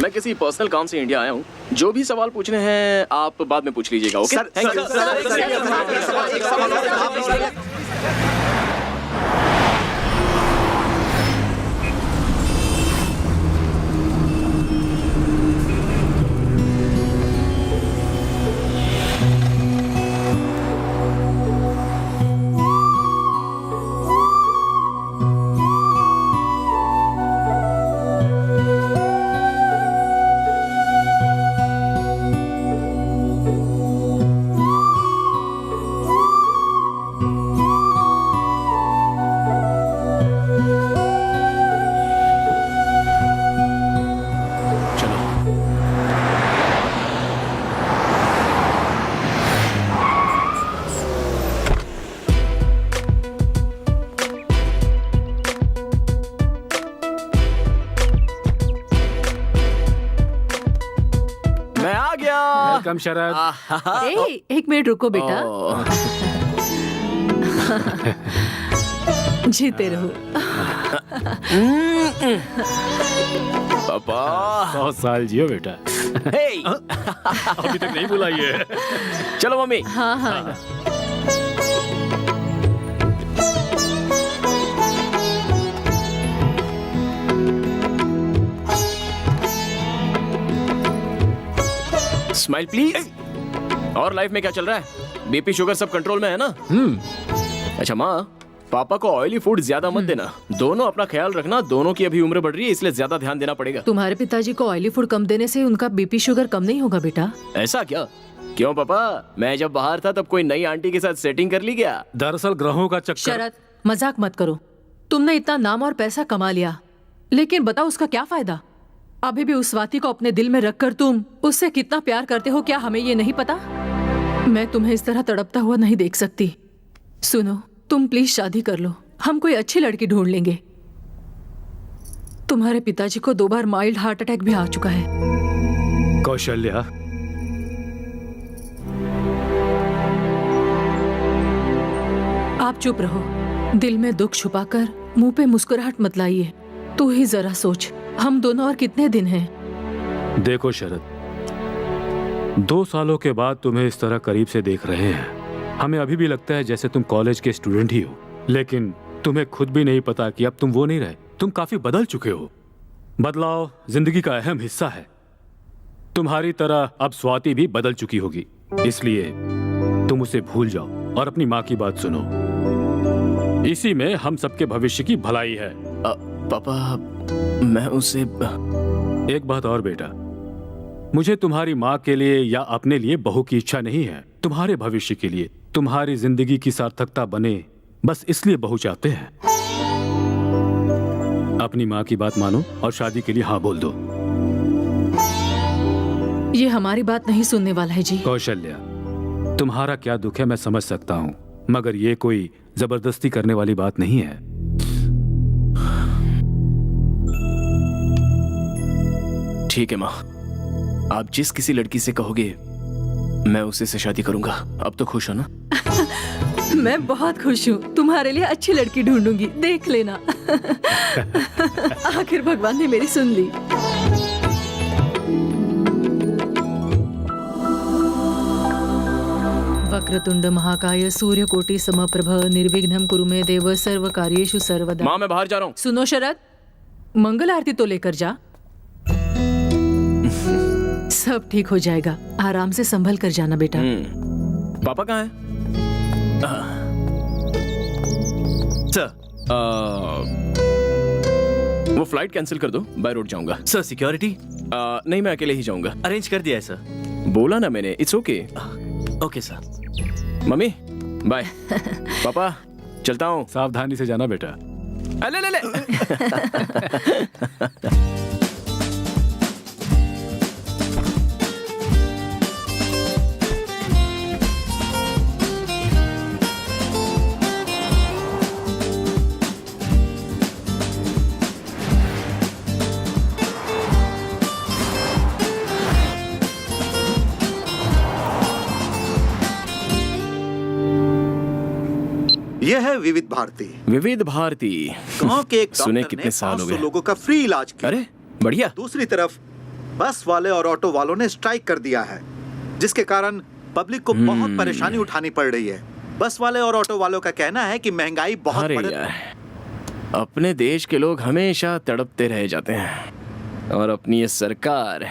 मैं किसी पर्सनल काम से इंडिया आया हूँ। जो भी सवाल पूछने हैं आप बाद में पूछ लीजिएगा। Okay, thank you. वेलकम शरद। एक मिनट रुको बेटा। जीते रहो। पापा 100 साल जियो बेटा। अभी तक नहीं बुलाई है। चलो मम्मी। हाँ हाँ। Smile please. और लाइफ में क्या चल रहा है? बीपी शुगर सब कंट्रोल में है ना? अच्छा माँ, पापा को ऑयली फूड ज्यादा मत देना। दोनों अपना ख्याल रखना। दोनों की अभी उम्र बढ़ रही है, इसलिए ज्यादा ध्यान देना पड़ेगा। तुम्हारे पिताजी को ऑयली फूड कम देने से उनका बीपी शुगर कम नहीं होगा बेटा। ऐसा क्या? क्यों पापा, मैं जब बाहर था तब कोई नई आंटी के साथ सेटिंग कर ली क्या? दरअसल ग्रहों का चक्कर। शरद, मजाक मत करो। तुमने इतना नाम और पैसा कमा लिया, लेकिन बताओ उसका क्या फायदा? अभी भी उस स्वाति को अपने दिल में रखकर तुम उससे कितना प्यार करते हो, क्या हमें ये नहीं पता? मैं तुम्हें इस तरह तड़पता हुआ नहीं देख सकती। सुनो, तुम प्लीज शादी कर लो। हम कोई अच्छी लड़की ढूंढ लेंगे। तुम्हारे पिताजी को 2 बार माइल्ड हार्ट अटैक भी आ चुका है। कौशल्या, आप चुप रहो। दिल में दुख छुपाकर मुंह पे मुस्कुराहट मत लाइए। तू ही जरा सोच, हम दोनों और कितने दिन हैं? देखो शरद, 2 सालों के बाद तुम्हें इस तरह करीब से देख रहे हैं। हमें अभी भी लगता है जैसे तुम कॉलेज के स्टूडेंट ही हो, लेकिन तुम्हें खुद भी नहीं पता कि अब तुम वो नहीं रहे। तुम काफी बदल चुके हो। बदलाव जिंदगी का अहम हिस्सा है। तुम्हारी तरह अब स्वाति भी बदल चुकी होगी, इसलिए तुम उसे भूल जाओ और अपनी माँ की बात सुनो। इसी में हम सबके भविष्य की भलाई है। पापा, मैं उसे एक बात और बेटा, मुझे तुम्हारी माँ के लिए या अपने लिए बहू की इच्छा नहीं है। तुम्हारे भविष्य के लिए, तुम्हारी जिंदगी की सार्थकता बने, बस इसलिए बहू चाहते हैं। अपनी माँ की बात मानो और शादी के लिए हाँ बोल दो। ये हमारी बात नहीं सुनने वाला है जी। कौशल्या, तुम्हारा क्या दुख है मैं समझ सकता हूँ, मगर ये कोई जबरदस्ती करने वाली बात नहीं है। ठीक है माँ, आप जिस किसी लड़की से कहोगे मैं उसी से शादी करूंगा। अब तो खुश हो ना? मैं बहुत खुश हूँ। तुम्हारे लिए अच्छी लड़की ढूंढूंगी, देख लेना। आखिर भगवान ने मेरी सुन ली। वक्रतुंड महाकाय सूर्यकोटि समप्रभ निर्विघ्नं कुरु मे देव सर्व कार्येषु सर्वदा। माँ मैं बाहर जा रहा हूँ। सुनो शरद, मंगल आरती तो लेकर जा। सब ठीक हो जाएगा, आराम से संभल कर जाना बेटा। पापा कहाँ हैं? सर, वो फ्लाइट कैंसिल कर दो, बाय रोड जाऊंगा। सर सिक्योरिटी नहीं, मैं अकेले ही जाऊंगा। अरेंज कर दिया है सर। बोला ना मैंने, it's okay. Okay sir. Mummy bye. Papa चलता हूँ। सावधानी से जाना बेटा। ले ले ले। यह है विविध भारती। विविध भारती। गांव के एक सुने डॉक्टर कितने ने साल हो 500 गए। लोगों का फ्री इलाज किया। अरे बढ़िया। दूसरी तरफ बस वाले और ऑटो वालों ने स्ट्राइक कर दिया है, जिसके कारण पब्लिक को बहुत परेशानी उठानी पड़ रही है। बस वाले और ऑटो वालों का कहना है कि महंगाई बहुत अरे बढ़ यार, अपने देश के लोग हमेशा तड़पते रह जाते हैं और अपनी ये सरकार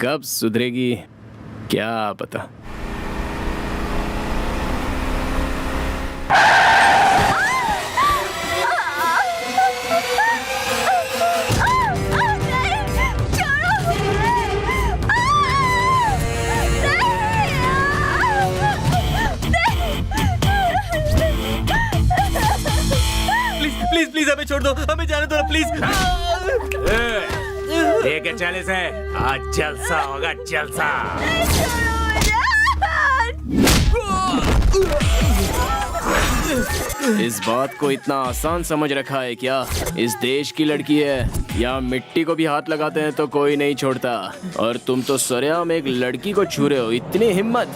कब सुधरेगी क्या पता। प्लीज प्लीज हमें छोड़ दो, हमें जाने दो प्लीज। ठीक है, चले से आज जलसा होगा, जलसा। इस बात को इतना आसान समझ रखा है क्या? इस देश की लड़की है, यहाँ मिट्टी को भी हाथ लगाते हैं तो कोई नहीं छोड़ता, और तुम तो सरेआम एक लड़की को छू रहे हो। इतनी हिम्मत!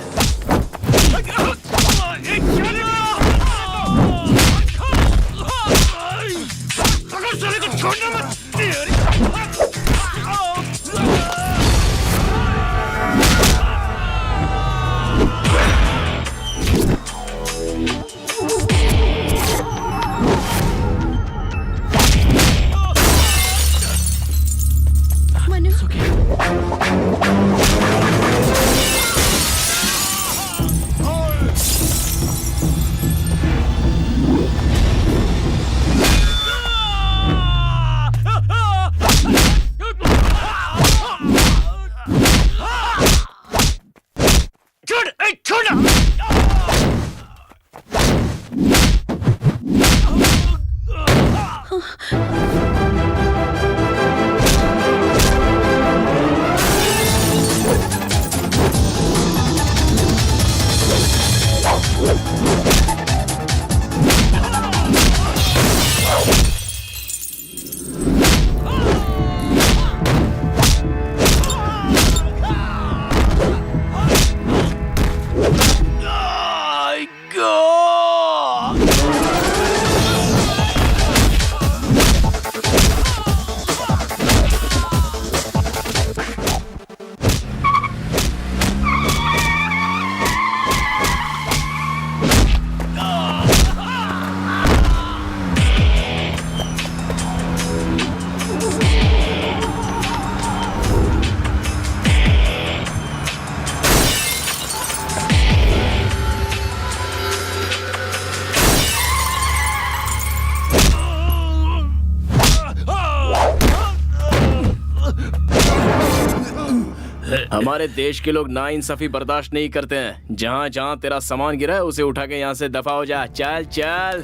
हमारे देश के लोग नाइंसाफी बर्दाश्त नहीं करते हैं। जहाँ जहाँ तेरा सामान गिरा है उसे उठा के यहाँ से दफा हो जा। चल चल।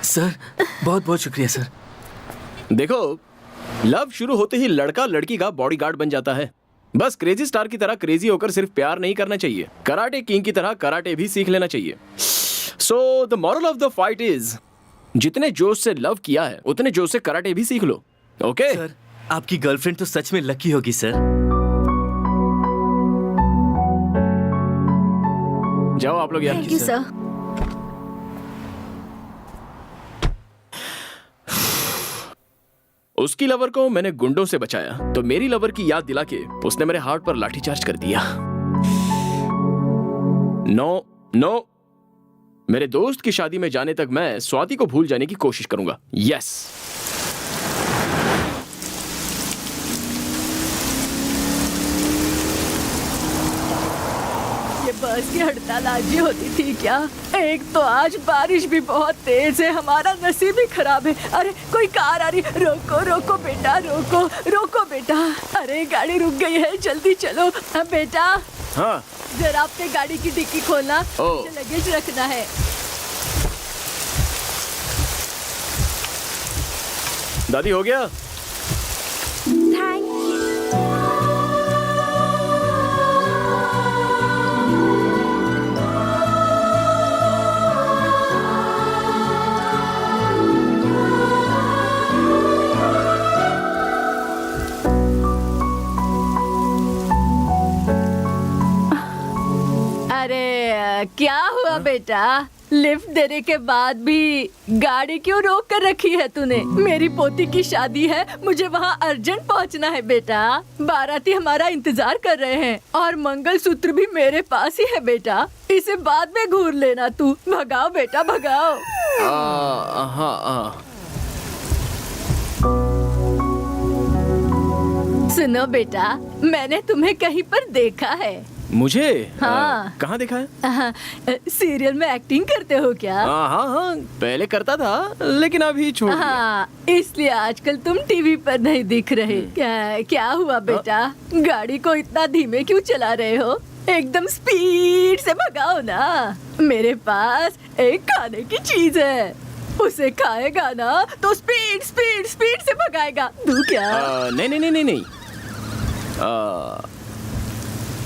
सर बहुत बहुत शुक्रिया सर। देखो, लव शुरू होते ही लड़का लड़की का बॉडीगार्ड बन जाता है। बस क्रेजी स्टार की तरह क्रेजी होकर सिर्फ प्यार नहीं करना चाहिए, कराटे किंग की तरह कराटे भी सीख लेना चाहिए। So the moral of the fight is, जितने जोश से लव किया है उतने जोश से कराटे भी सीख लो। ओके सर, आपकी गर्लफ्रेंड तो सच में लकी होगी सर। जाओ आप लोग यार। Thank you sir. उसकी लवर को मैंने गुंडों से बचाया तो मेरी लवर की याद दिला के उसने मेरे हार्ट पर लाठीचार्ज कर दिया। नो नो, मेरे दोस्त की शादी में जाने तक मैं स्वाति को भूल जाने की कोशिश करूंगा। यस। ये बस की हड़ताल आज ही होती थी क्या? एक तो आज बारिश भी बहुत तेज है, हमारा नसीब ही खराब है। अरे कोई कार आ रही, रोको रोको बेटा, रोको रोको बेटा। अरे गाड़ी रुक गई है, जल्दी चलो। बेटा हाँ जरा अपने गाड़ी की डिक्की खोलना, ओ। मुझे लगेज रखना है। दादी हो गया? थैंक अरे क्या हुआ बेटा? लिफ्ट देने के बाद भी गाड़ी क्यों रोक कर रखी है तूने? मेरी पोती की शादी है, मुझे वहाँ अर्जेंट पहुँचना है बेटा। बाराती हमारा इंतजार कर रहे हैं और मंगलसूत्र भी मेरे पास ही है बेटा। इसे बाद में घूर लेना तू। भगाओ बेटा भगाओ। हाँ सुनो बेटा, मैंने तुम्हें कहीं पर देखा है। मुझे? हाँ। कहाँ देखा है? सीरियल में एक्टिंग करते हो क्या? हाँ, पहले करता था लेकिन अभी छोड़ दिया। हाँ, इसलिए आजकल तुम टीवी पर नहीं दिख रहे। क्या हुआ बेटा? गाड़ी को इतना धीमे क्यों चला रहे हो? एकदम स्पीड से भगाओ ना। मेरे पास एक खाने की चीज है, उसे खाएगा ना तो स्पीड स्पीड स्पीड से भगाएगा। दूं क्या? नहीं।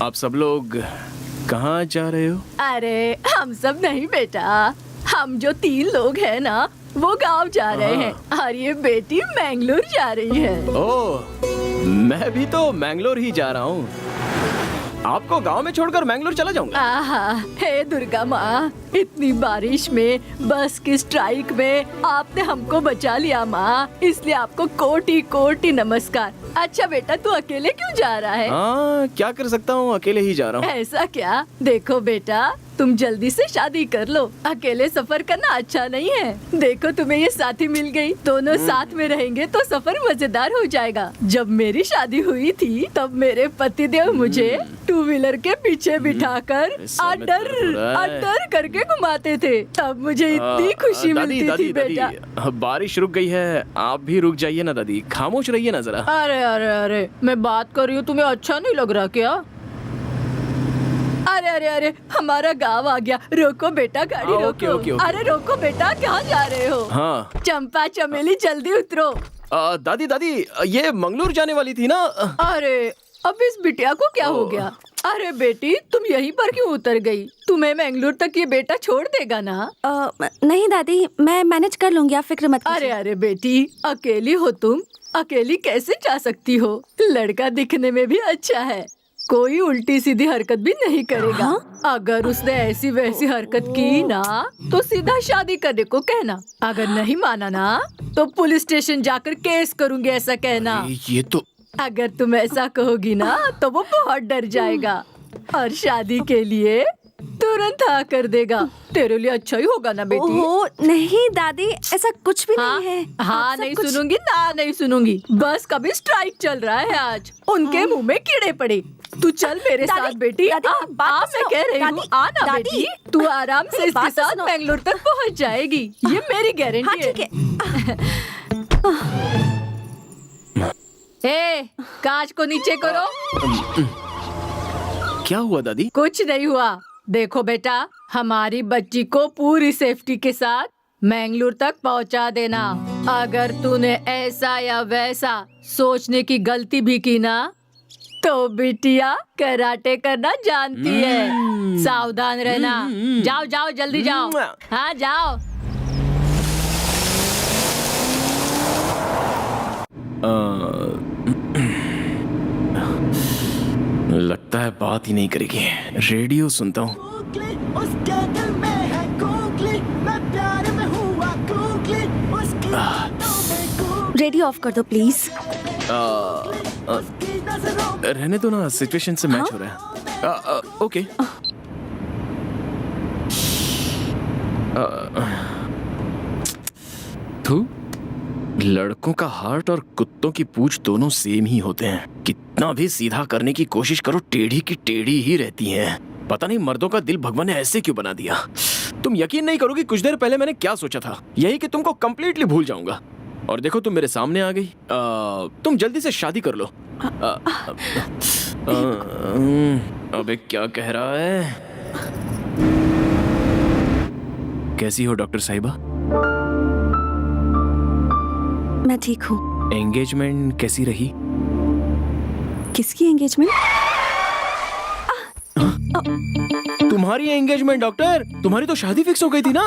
आप सब लोग कहाँ जा रहे हो? अरे हम सब नहीं बेटा, हम जो 3 लोग हैं ना वो गांव जा रहे हैं और ये बेटी मैंगलोर जा रही है। ओह, मैं भी तो मैंगलोर ही जा रहा हूँ। आपको गांव में छोड़कर मैंगलोर चला जाऊंगा? आहा, हे दुर्गा माँ, इतनी बारिश में बस की स्ट्राइक में आपने हमको बचा लिया माँ, इसलिए आपको कोटि कोटि नमस्कार। अच्छा बेटा, तू अकेले क्यों जा रहा है? हाँ, क्या कर सकता हूँ, अकेले ही जा रहा हूँ। ऐसा क्या? देखो बेटा, तुम जल्दी से शादी कर लो। अकेले सफर करना अच्छा नहीं है। देखो तुम्हें ये साथी मिल गई, दोनों साथ में रहेंगे तो सफर मजेदार हो जाएगा। जब मेरी शादी हुई थी तब मेरे पतिदेव मुझे 2 व्हीलर के पीछे बिठाकर अड्डर करके घुमाते थे। तब मुझे इतनी खुशी मिलती थी बेटा। बारिश रुक गई है, आप भी रुक जाइए ना दादी, खामोश रहिए ना जरा। अरे अरे अरे, मैं बात कर रही हूँ, तुम्हें अच्छा नहीं लग रहा क्या? अरे अरे अरे, हमारा गांव आ गया। रोको बेटा, गाड़ी रोको। ओके। अरे रोको बेटा, कहाँ जा रहे हो? हाँ। चंपा चमेली जल्दी उतरो। दादी, ये मंगलोर जाने वाली थी ना? अरे अब इस बिटिया को क्या हो गया? अरे बेटी, तुम यहीं पर क्यों उतर गई? तुम्हें मैंगलोर तक ये बेटा छोड़ देगा ना? नहीं दादी, मैं मैनेज कर लूंगी, आप फिक्र मत कीजिए। अरे बेटी, अकेली हो तुम? अकेली कैसे जा सकती हो? लड़का दिखने में भी अच्छा है, कोई उल्टी सीधी हरकत भी नहीं करेगा। अगर उसने ऐसी वैसी हरकत की ना तो सीधा शादी करने को कहना। अगर नहीं माना ना तो पुलिस स्टेशन जाकर केस करूंगी, ऐसा कहना। ये तो अगर तुम ऐसा कहोगी ना तो वो बहुत डर जाएगा और शादी के लिए तुरंत हाँ कर देगा। तेरे लिए अच्छा ही होगा ना बेटी? ओह नहीं दादी, ऐसा कुछ भी नहीं है। हाँ नहीं सुनूंगी ना, नहीं सुनूंगी। बस कभी स्ट्राइक चल रहा है आज, उनके मुंह में कीड़े पड़े। तू चल मेरे साथ बेटी। दादी, आ मैं कह रही हूँ, आना बेटी। तू आराम से इसके साथ बेंगलोर तक पहुँच जाएगी, ये मेरी गारंटी है। ए, कांच को नीचे करो। क्या हुआ दादी? कुछ नहीं हुआ। देखो बेटा, हमारी बच्ची को पूरी सेफ्टी के साथ मैंगलोर तक पहुंचा देना। अगर तूने ऐसा या वैसा सोचने की गलती भी की ना तो बिटिया कराटे करना जानती है। सावधान रहना। जाओ जाओ जल्दी जाओ। हाँ जाओ। लगता है बात ही नहीं करेगी। रेडियो सुनता हूँ। रेडियो ऑफ कर दो प्लीज। रहने दो ना, सिचुएशन से मैच हो रहा है। ओके। लड़कों का हार्ट और कुत्तों की पूंछ दोनों सेम ही होते हैं। कितना भी सीधा करने की कोशिश करो, टेढ़ी की टेढ़ी ही रहती हैं। पता नहीं मर्दों का दिल भगवान ने ऐसे क्यों बना दिया। तुम यकीन नहीं करोगे, कुछ देर पहले मैंने क्या सोचा था, यही कि तुमको कंप्लीटली भूल जाऊंगा। और देखो तुम मेरे सामने आ गई। तुम जल्दी से शादी कर लो। अबे क्या कह रहा है? कैसी हो डॉक्टर साहिबा? मैं ठीक हूँ। एंगेजमेंट कैसी रही? किसकी एंगेजमेंट? तुम्हारी एंगेजमेंट डॉक्टर, तुम्हारी तो शादी फिक्स हो गई थी ना?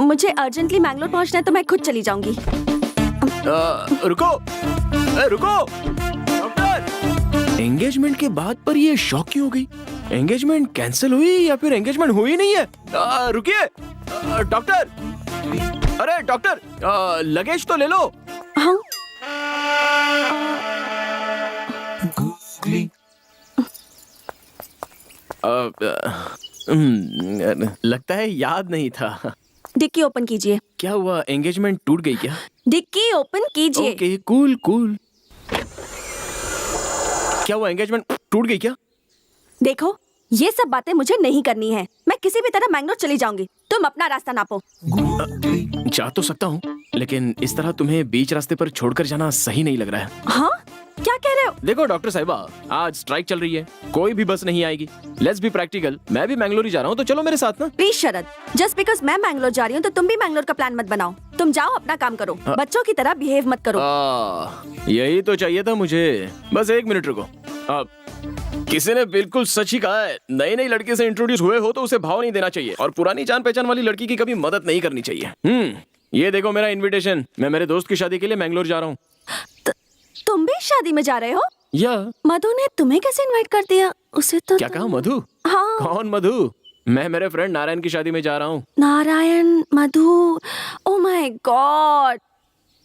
मुझे अर्जेंटली मैंगलोर पहुंचना है तो मैं खुद चली जाऊंगी। रुको, रुको डॉक्टर। एंगेजमेंट के बाद पर ये शॉक क्यों हो गई? एंगेजमेंट कैंसिल हुई या फिर एंगेजमेंट हुई नहीं है? रुकिए डॉक्टर, अरे डॉक्टर, लगेज तो ले लो। हाँ? लगता है याद नहीं था। डिक्की ओपन कीजिए। क्या हुआ, एंगेजमेंट टूट गई क्या? डिक्की ओपन कीजिए। Okay cool cool. क्या हुआ, एंगेजमेंट टूट गई क्या? देखो, ये सब बातें मुझे नहीं करनी है। मैं किसी भी तरह मैंगलोर चली जाऊंगी। तुम अपना रास्ता नापो। जा तो सकता हूँ, लेकिन इस तरह तुम्हें बीच रास्ते पर छोड़कर जाना सही नहीं लग रहा है। हाँ? क्या कह रहे हो? देखो डॉक्टर साहिबा, आज स्ट्राइक चल रही है, कोई भी बस नहीं आएगी। लेट्स बी प्रैक्टिकल, मैं भी मैंगलोर ही जा रहा हूँ, तो चलो मेरे साथ ना। प्लीज शरद, जस्ट बिकॉज मैं मैंगलोर जा रही हूँ तो तुम भी मैंगलोर का प्लान मत बनाओ। तुम जाओ, अपना काम करो, बच्चों की तरह बिहेव मत करो। यही तो चाहिए था मुझे। बस एक मिनट रुको। किसी ने बिल्कुल सच ही कहा है, नई नई लड़की से इंट्रोड्यूस हुए हो तो उसे भाव नहीं देना चाहिए, और पुरानी जान पहचान वाली लड़की की कभी मदद नहीं करनी चाहिए। ये देखो मेरा इनविटेशन। मैं मेरे दोस्त की शादी के लिए मैंगलोर जा रहा हूँ। तुम भी शादी में जा रहे हो? या मधु ने तुम्हें कैसे इनवाइट कर दिया? उसे तो क्या कहा, मधु? हाँ। कौन मधु? मैं मेरे फ्रेंड नारायण की शादी में जा रहा हूँ। नारायण, मधु, ओह माय गॉड,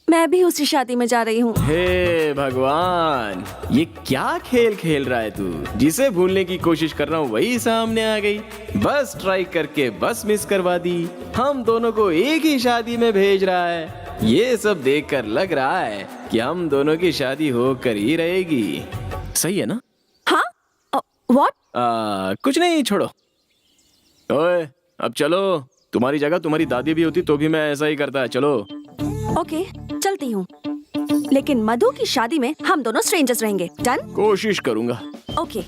मैं भी उसी शादी में जा रही हूँ। हे भगवान, ये क्या खेल खेल रहा है तू? जिसे भूलने की कोशिश कर रहा हूँ वही सामने आ गई। बस ट्राई करके बस मिस करवा दी। हम दोनों को एक ही शादी में भेज रहा है। ये सब देखकर लग रहा है कि हम दोनों की शादी होकर ही रहेगी। सही है ना? हाँ? व्हाट? कुछ नहीं, छोड़ो। ओए, अब चलो। तुम्हारी जगह तुम्हारी दादी भी होती तो भी मैं ऐसा ही करता। चलो। ओके, चलती हूँ, लेकिन मधु की शादी में हम दोनों स्ट्रेंजर्स रहेंगे। डन? कोशिश करूंगा। ओके।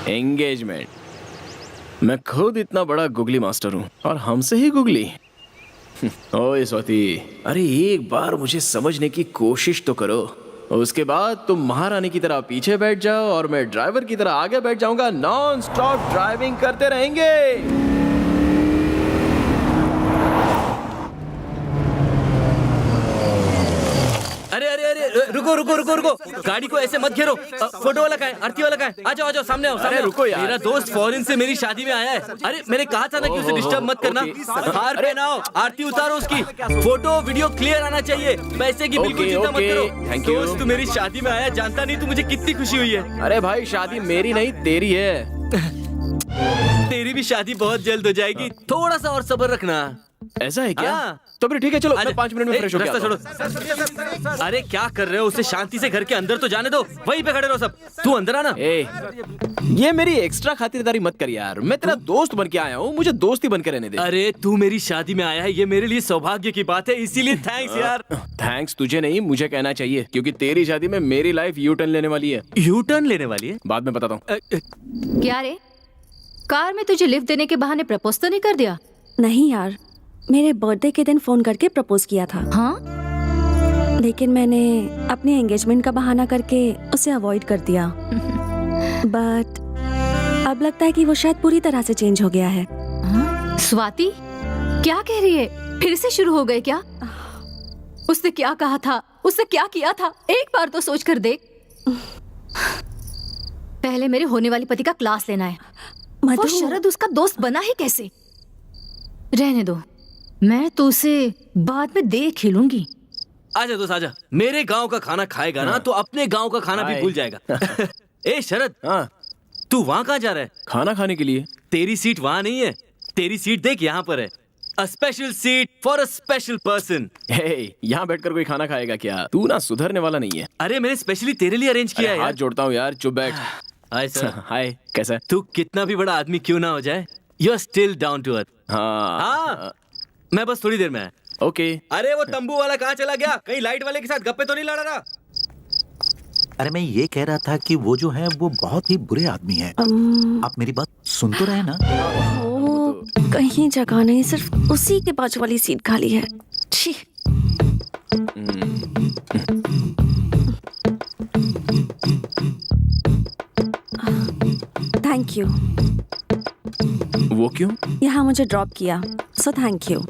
एंगेजमेंट। मैं खुद इतना बड़ा गुगली मास्टर हूँ और हमसे ही गुगली। ओए स्वाति, अरे एक बार मुझे समझने की कोशिश तो करो। उसके बाद तुम महारानी की तरह पीछे बैठ जाओ और मैं ड्राइवर की तरह आगे बैठ जाऊंगा। नॉन स्टॉप ड्राइविंग करते रहेंगे। अरे अरे अरे, रुको रुको रुको रुको, गाड़ी को ऐसे मत घेरो। फोटो वाला कहाँ है? आरती वाला कहाँ है? आ जाओ आ जाओ, सामने आओ, सामने अरे आओ। रुको यार। मेरा दोस्त फॉरेन से मेरी शादी में आया है। अरे मैंने कहा था ना कि उसे डिस्टर्ब मत करना। हार पहनाओ, आरती उतारो उसकी। फोटो वीडियो क्लियर आना चाहिए। पैसे की बिल्कुल चिंता मत करो। Thank you. दोस्त, तू मेरी शादी में आया, जानता नहीं तू मुझे कितनी खुशी हुई है। अरे भाई, शादी मेरी नहीं तेरी है। तेरी भी शादी बहुत जल्द हो जाएगी, थोड़ा सा और सब्र रखना। ऐसा है क्या? हाँ। तो फिर ठीक है, चलो मैं 5 मिनट में फ्रेश हो रास्ता गया। छोड़ो। अरे क्या कर रहे हो? उसे शांति से घर के अंदर तो जाने दो, वहीं पे खड़े रहो सब। तू अंदर आना। ये मेरी एक्स्ट्रा खातिरदारी मत कर यार। मैं तेरा दोस्त बन के आया हूँ, मुझे दोस्ती बन के रहने दे। अरे तू मेरी शादी में आया है, ये मेरे लिए सौभाग्य की बात है, इसीलिए थैंक्स यार। थैंक्स तुझे नहीं, मुझे कहना चाहिए, क्योंकि तेरी शादी में मेरी लाइफ यू टर्न लेने वाली है। यू टर्न लेने वाली है? बाद में बताता हूँ। क्या रे, कार में तुझे लिफ्ट देने के बहाने प्रपोज तो नहीं कर दिया? नहीं यार, मेरे बर्थडे के दिन फोन करके प्रपोज किया था। हाँ? लेकिन मैंने अपने एंगेजमेंट का बहाना करके उसे अवॉइड कर दिया। बट अब लगता है कि वो शायद पूरी तरह से चेंज हो गया है। स्वाति, क्या कह रही है? फिर से शुरू हो गए क्या? उसने क्या कहा था, उसने क्या किया था? एक बार तो सोच कर देख। पहले मेरे होने वाली पति का क्लास लेना है। वो शरद उसका दोस्त बना ही कैसे? रहने दो, मैं तो उसे बाद में देख ही लूंगी। आजा दोस्त आजा, मेरे गांव का खाना खाएगा ना तो अपने गांव का खाना भी भूल जाएगा। ए शरद, हाँ, तू वहाँ कहाँ जा रहा है? खाना खाने के लिए। तेरी सीट वहाँ नहीं है, तेरी सीट देख यहाँ पर है। A special seat for a special person. हे, यहाँ बैठकर कोई खाना खाएगा क्या? तू ना सुधरने वाला नहीं है। अरे मैंने स्पेशली तेरे लिए अरेंज किया है हाथ यार। जोड़ता हूँ यार, चुप बैठ। Hi sir. हाय, कैसा है? तू कितना भी बड़ा आदमी क्यों ना हो जाए, you are still down to earth. हाँ हाँ, मैं बस थोड़ी देर में आया। ओके। अरे वो तंबू वाला कहाँ चला गया? कहीं लाइट वाले के साथ गप्पे तो नहीं लड़ा रहा? अरे मैं ये कह रहा था कि वो जो है वो बहुत ही बुरे आदमी है। आप मेरी बात सुन तो रहे ना? ओ, कहीं जगह नहीं, सिर्फ उसी के बाजू वाली सीट खाली है। छी। Thank you. वो क्यों? यहाँ मुझे ड्रॉप किया, सो थैंक यू।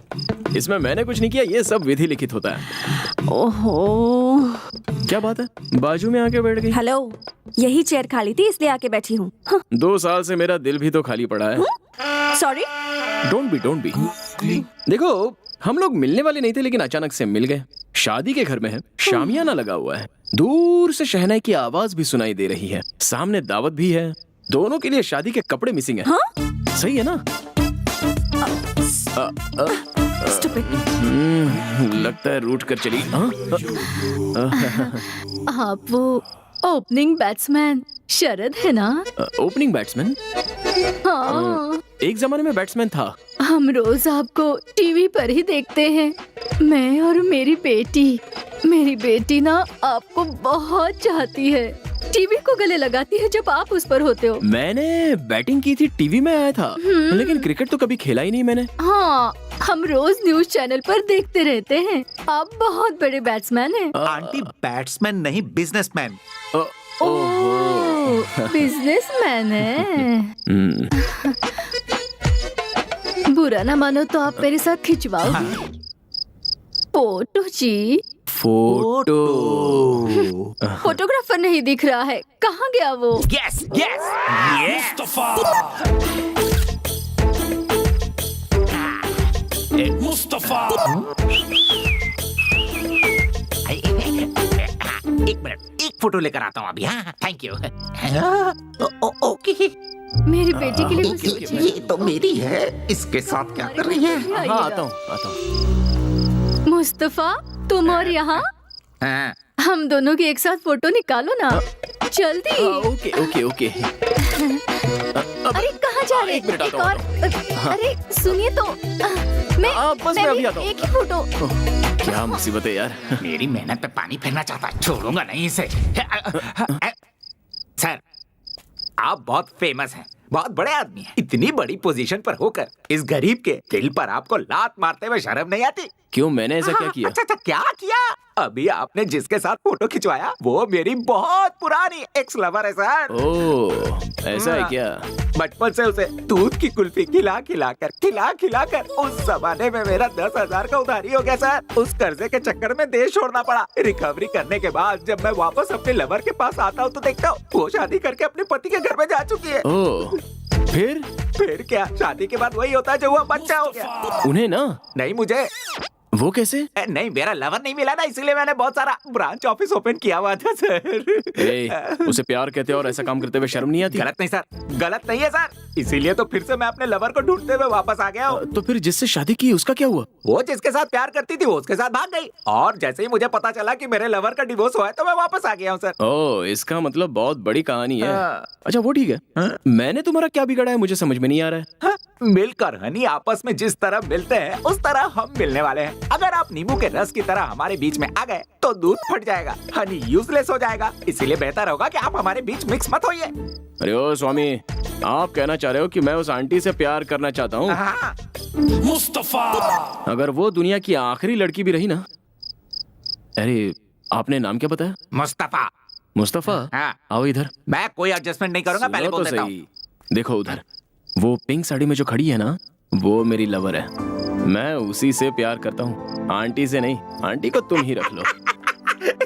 इसमें मैंने कुछ नहीं किया, ये सब विधि लिखित होता है। ओहो, क्या बात है, बाजू में आके बैठ गई? हेलो, यही चेयर खाली थी इसलिए आके बैठी हूँ। 2 साल से मेरा दिल भी तो खाली पड़ा है। सॉरी। Don't be. देखो, हम लोग मिलने वाले नहीं थे, लेकिन अचानक से मिल गए। शादी के घर में है, शामियाना लगा हुआ है, दूर से शहनाई की आवाज भी सुनाई दे रही है, सामने दावत भी है। दोनों के लिए शादी के कपड़े मिसिंग है। सही है ना? Stupid. लगता है रूठ कर चली। आप वो ओपनिंग बैट्समैन शरद है ना? Opening batsman? हाँ, एक जमाने में बैट्समैन था। हम रोज आपको टीवी पर ही देखते हैं। मैं और मेरी बेटी ना आपको बहुत चाहती है। टीवी को गले लगाती है जब आप उस पर होते हो। मैंने बैटिंग की थी, टीवी में आया था, लेकिन क्रिकेट तो कभी खेला ही नहीं मैंने। हाँ, हम रोज न्यूज चैनल पर देखते रहते हैं। आप बहुत बड़े बैट्समैन हैं। आंटी बैट्समैन नहीं, बिजनेसमैन। ओह, बिजनेसमैन है। बुरा ना मानो तो आप मेरे साथ खिंचवाओगे फोटो जी? फोटो? फोटोग्राफर नहीं दिख रहा है, कहाँ गया वो? Yes yes Mustafa. मुस्तफा, एक मिनट, एक फोटो लेकर आता हूँ अभी। हाँ, थैंक यू। ओके, मेरी बेटी के लिए कुछ ये तो मेरी है, इसके साथ क्या कर रही है? हाँ, आता हूँ। मुस्तफा, तुम और यहाँ? हाँ, हम दोनों की एक साथ फोटो निकालो ना, जल्दी। ओके। अरे कहाँ जा रहे? एक मिनट, एक आता और। अरे सुनिए तो, मैं अभी भी आता हूँ। एक ही फोटो। क्या मुसीबत है यार। मेरी मेहनत पे पानी फेरना चाहता है, छोड़ूंगा नहीं इसे। सर, आप बहुत फेमस हैं, बहुत बड़े आदमी हैं। इतनी बड़ी पोजीशन पर होकर इस गरीब के दिल पर आपको लात मारते हुए शर्म नहीं आती? क्यों, मैंने ऐसा क्या किया? अच्छा, क्या किया? अभी आपने जिसके साथ फोटो खिंचवाया वो मेरी बहुत पुरानी एक्स लवर है सर। ओह, ऐसा है क्या? बचपन से उसे दूध की कुल्फी खिला कर उस जमाने में मेरा 10,000 का उधारी हो गया सर। उस कर्जे के चक्कर में देश छोड़ना पड़ा। रिकवरी करने के बाद जब मैं वापस अपने लवर के पास आता हूँ तो देखता हूँ वो शादी करके अपने पति के घर में जा चुकी है। ओह, फिर क्या, शादी के बाद वही होता है जो हुआ, बच्चा हो गया। उन्हें ना? नहीं, मुझे। वो कैसे? नहीं, मेरा लवर नहीं मिला ना, इसलिए मैंने बहुत सारा ब्रांच ऑफिस ओपन किया हुआ था सर। उसे प्यार कहते हैं और ऐसा काम करते हुए शर्म नहीं आती? गलत नहीं सर, गलत नहीं है सर, इसीलिए तो फिर से मैं अपने लवर को ढूंढते हुए वापस आ गया हूँ। तो फिर जिससे शादी की उसका क्या हुआ? वो जिसके साथ प्यार करती थी वो उसके साथ भाग गई, और जैसे ही मुझे पता चला कि मेरे लवर का डिवोर्स हुआ है तो मैं वापस आ गया हूँ सर। ओह, इसका मतलब बहुत बड़ी कहानी है। अच्छा, वो ठीक है। मैंने तुम्हारा क्या बिगाड़ा है, मुझे समझ में नहीं आ रहा है। मिलकर हनी आपस में जिस तरह मिलते हैं उस तरह हम मिलने वाले हैं। अगर आप नींबू के रस की तरह हमारे बीच में आ गए तो दूध फट जाएगा, हनी यूजलेस हो जाएगा। इसीलिए बेहतर होगा कि आप हमारे बीच मिक्स मत होइए। अरे ओ स्वामी, आप कहना चाह रहे हो कि मैं उस आंटी से प्यार करना चाहता हूँ? हाँ। मुस्तफा, अगर वो दुनिया की आखिरी लड़की भी रही ना। अरे, आपने नाम क्या बताया? मुस्तफा। मुस्तफा? हाँ। आओ इधर। मैं कोई एडजस्टमेंट नहीं करूंगा, पहले बोल देता हूँ। देखो उधर, वो पिंक साड़ी में जो खड़ी है ना, वो मेरी लवर है। मैं उसी से प्यार करता हूँ, आंटी से नहीं। आंटी को तुम ही रख लो।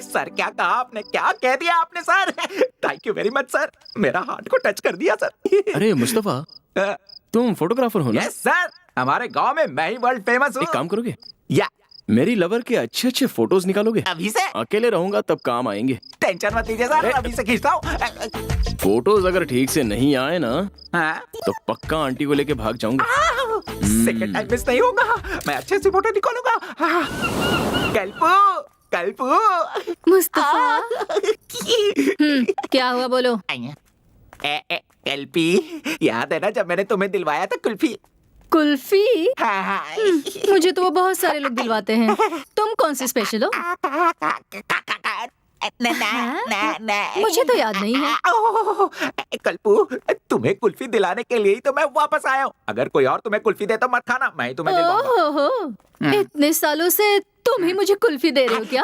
सर, क्या कहा आपने, क्या कह दिया आपने sir? Thank you very much sir, मेरा हार्ट को टच कर दिया सर। अरे मुस्तफा, तुम फोटोग्राफर हो ना? यस सर, हमारे गांव में मैं ही वर्ल्ड फेमस हूँ। एक काम करोगे? या मेरी लवर के अच्छे अच्छे फोटोज निकालोगे? अभी से? अकेले रहूंगा तब काम आएंगे। टेंशन मत लीजिए सर, अभी से खींचता हूँ। फोटोज अगर ठीक से नहीं आए ना, हाँ? तो पक्का आंटी को लेके भाग जाऊंगा। सेकंड टाइम मिस नहीं होगा, मैं अच्छे से फोटो निकालूंगा। कल्पू मुस्तफा, क्या हुआ बोलो? एलपी, याद है ना जब मैंने तुम्हें दिलवाया था कुल्फी? कुल्फी? हाँ। मुझे तो वो बहुत सारे लोग दिलवाते हैं। तुम कौन सी स्पेशल हो? मुझे तो याद नहीं है। कल्पू, तुम्हें कुल्फी दिलाने के लिए ही तो मैं वापस आया हूँ। अगर कोई और तुम्हें कुल्फी दे तो मत खाना, मैं ही तुम्हें दिलवाऊंगा। ओहो, इतने सालों से तुम ही मुझे कुल्फी दे रहे हो क्या?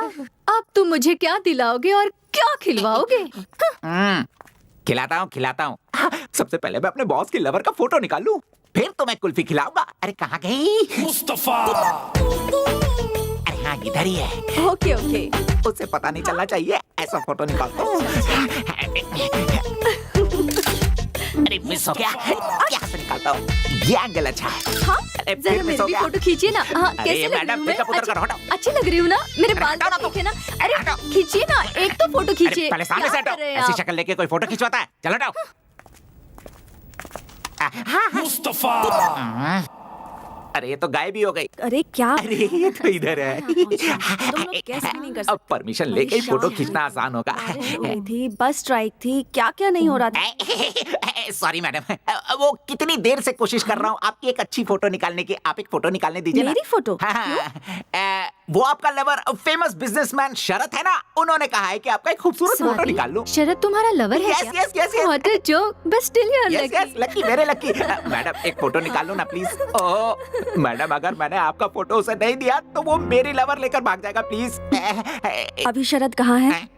अब तुम मुझे क्या दिलाओगे और क्या खिलवाओगे? खिलाता हूँ। सबसे पहले मैं अपने बॉस की लवर का फोटो निकालूं, फिर तो मैं कुल्फी खिलाऊंगा। अरे कहाँ गई मुस्तफा? अरे हाँ, इधर ही है। ओके। उसे पता नहीं चलना चाहिए, ऐसा फोटो निकालता हूँ। अरे मिस हो गया, यहाँ से निकालता हूँ। ये एंगल अच्छा है। हाँ, अरे जरा फिर मिस मेरी हो भी गया। फोटो खींचिए ना। हाँ, अरे कैसे लग रही मैडम, हूँ मैं? मेकअप उतर कर हटाओ। अच्छी लग रही हूँ ना? मेरे बाल हटाओ ना तुम। देखे ना? अरे खींचिए ना, एक तो फोटो खींचिए। पहले सामने क्या से हटो। कर रहे हैं ऐसी आप? शक्ल लेके कोई फोटो खिंचवाता है? चलो हटाओ। मुस्तफा। अरे ये तो गायब ही हो गई। अरे क्या? अरे ये तो इधर है। तुम लोग कैसे भी नहीं कर अब परमिशन लेके ही फोटो खींचना आसान होगा। हो रही थी, बस स्ट्राइक थी, क्या नहीं हो रहा था। सॉरी मैडम, वो कितनी देर से कोशिश कर रहा हूँ आपकी एक अच्छी फोटो निकालने की। आप एक फोटो निकालने दीजिए ना। मेरी फोटो? वो आपका लवर फेमस बिजनेसमैन शरद है ना, उन्होंने कहा है कि आपका एक खूबसूरत फोटो निकाल लूं। शरद तुम्हारा लवर है Yes, क्या? yes. What a joke, but still you are yes lucky. Yes, lucky, very lucky. Madam एक फोटो निकाल लो ना प्लीज। ओह मैडम, अगर मैंने आपका फोटो उसे नहीं दिया तो वो मेरी लवर लेकर भाग जाएगा, प्लीज। अभी शरद कहाँ है?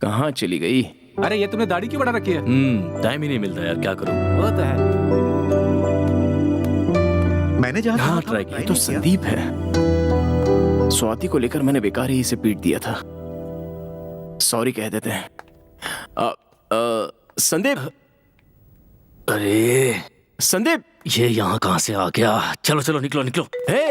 कहाँ चली गई? अरे ये तुमने दाढ़ी क्यों बढ़ा रखी है? टाइम ही नहीं मिलता यार, क्या करूं? वो तो है। मैंने जहाँ हाँ ट्राई किया तो संदीप है। स्वाति को लेकर मैंने बेकार ही इसे पीट दिया था। सॉरी कह देते हैं। संदीप, अरे संदीप, ये यहाँ कहाँ से आ गया? चलो निकलो। हे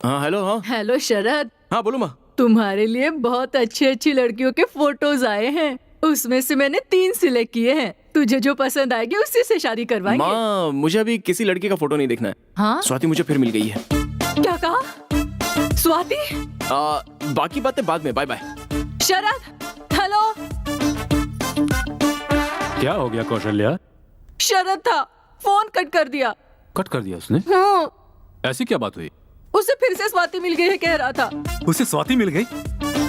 हाँ हेलो। हाँ हेलो शरद, हाँ बोलो माँ। तुम्हारे लिए बहुत अच्छी लड़कियों के फोटोज आए हैं। उसमें से मैंने 3 सिलेक्ट किए हैं। तुझे जो पसंद आएगी उसी से शादी करवाएंगे। माँ मुझे अभी किसी लड़की का फोटो नहीं देखना है। हाँ? स्वाति मुझे फिर मिल गई है। क्या कहा? स्वाति? बाकी बातें बाद में। Bye bye. शरद, हेलो। क्या हो गया कौशल्या? शरद था, फोन कट कर दिया। कट कर दिया उसने? हाँ, ऐसी क्या बात हुई? उसे फिर से स्वाति मिल गई है कह रहा था। उसे स्वाति मिल गई?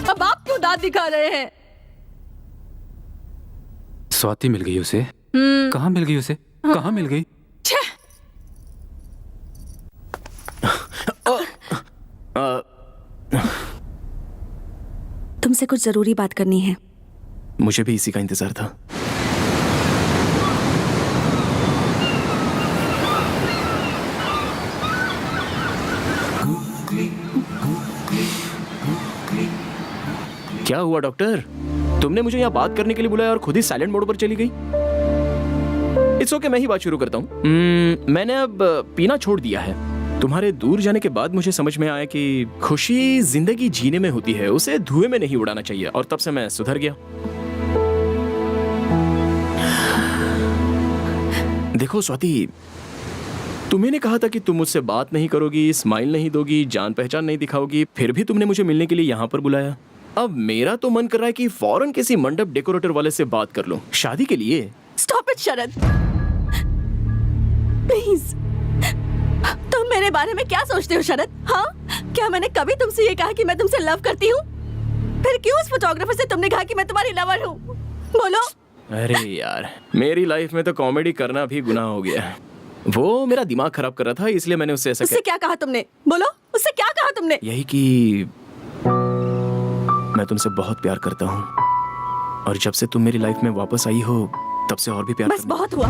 अब आप क्यों दांत दिखा रहे हैं? स्वाति मिल गई उसे? कहाँ मिल गई उसे? कहाँ मिल गई? तुमसे कुछ जरूरी बात करनी है। मुझे भी इसी का इंतजार था। क्या हुआ डॉक्टर? तुमने मुझे यहाँ बात करने के लिए बुलाया और खुद ही साइलेंट मोड पर चली गई। इट्स ओके, मैं ही बात शुरू करता हूँ। मैंने अब पीना छोड़ दिया है। तुम्हारे दूर जाने के बाद मुझे समझ में आया कि खुशी जिंदगी जीने में होती है, उसे धुएं में नहीं उड़ाना चाहिए, और तब से मैं सुधर गया। देखो स्वाति, तुम्हें ने कहा था कि तुम मुझसे बात नहीं करोगी, स्माइल नहीं दोगी, जान पहचान नहीं दिखाओगी, फिर भी तुमने मुझे मिलने के लिए यहाँ पर बुलाया। अब मेरा तो मन कर रहा है कि फौरन किसी मंडप डेकोरेटर वाले से बात कर लूं, शादी के लिए। Stop it Sharad, please. तुम मेरे बारे में क्या सोचते हो शरद? हाँ, क्या मैंने कभी तुमसे ये कहा कि मैं तुमसे लव करती हूँ? फिर क्यों उस फोटोग्राफर से तुमने कहा कि मैं तुम्हारी लवर हूँ? बोलो। अरे यार, मेरी लाइफ में तो कॉमेडी करना भी गुनाह हो गया है। वो मेरा दिमाग खराब कर रहा था, इसलिए मैंने उससे ऐसा उससे क्या कहा तुमने? बोलो, उससे क्या कहा तुमने? यही कि मैं तुमसे बहुत प्यार करता हूँ, और जब से तुम मेरी लाइफ में वापस आई हो तब से और भी प्यार। बस बहुत हुआ।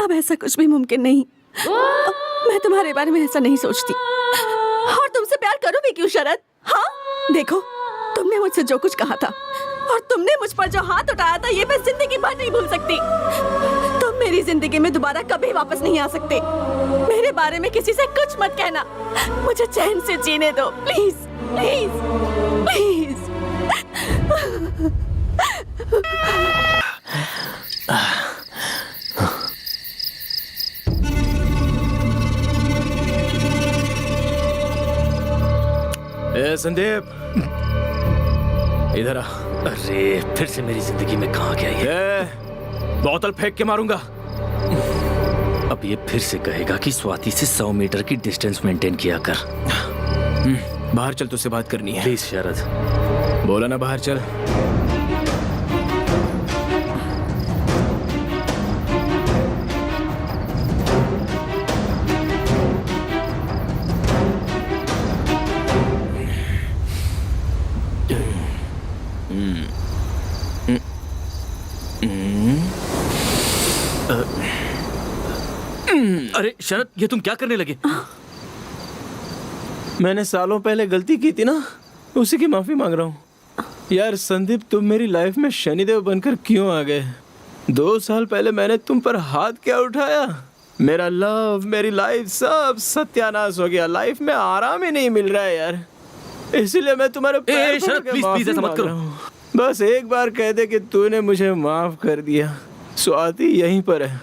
अब ऐसा कुछ भी मुमकिन नहीं। मैं तुम्हारे बारे में ऐसा नहीं सोचती, और तुमसे प्यार करूं भी क्यों शरद? हाँ, देखो, तुमने मुझसे जो कुछ कहा था और तुमने मुझ पर जो हाथ उठाया था, ये मैं जिंदगी भर नहीं भूल सकती। तुम मेरी जिंदगी में दोबारा कभी वापस नहीं आ सकते। मेरे बारे में किसी से कुछ मत कहना। मुझे चैन से जीने दो, प्लीज प्लीज प्लीज। ए संदीप, इधर आ। अरे फिर से मेरी जिंदगी में कहाँ गया ये? बोतल फेंक के मारूंगा। अब ये फिर से कहेगा कि स्वाति से 100 मीटर की डिस्टेंस मेंटेन किया कर। बाहर चल, तुझसे बात करनी है। प्लीज शरद। बोला ना बाहर चल। अरे शरद, ये तुम क्या करने लगे? मैंने सालों पहले गलती की थी ना, उसी की माफी मांग रहा हूँ। यार संदीप, तुम मेरी लाइफ में शनिदेव बनकर क्यों आ गए? 2 साल पहले मैंने तुम पर हाथ क्या उठाया? मेरा लव, मेरी लाइफ सब सत्यानाश हो गया। लाइफ में आराम ही नहीं मिल रहा है यार, इसीलिए मैं तुम्हारे पैर शरद, पकड़ के प्लीज माफी ऐसा मत मांग करो। रहा हूँ। बस एक बार कह दे कि तूने मुझे माफ कर दिया। स्वाति यहीं पर है,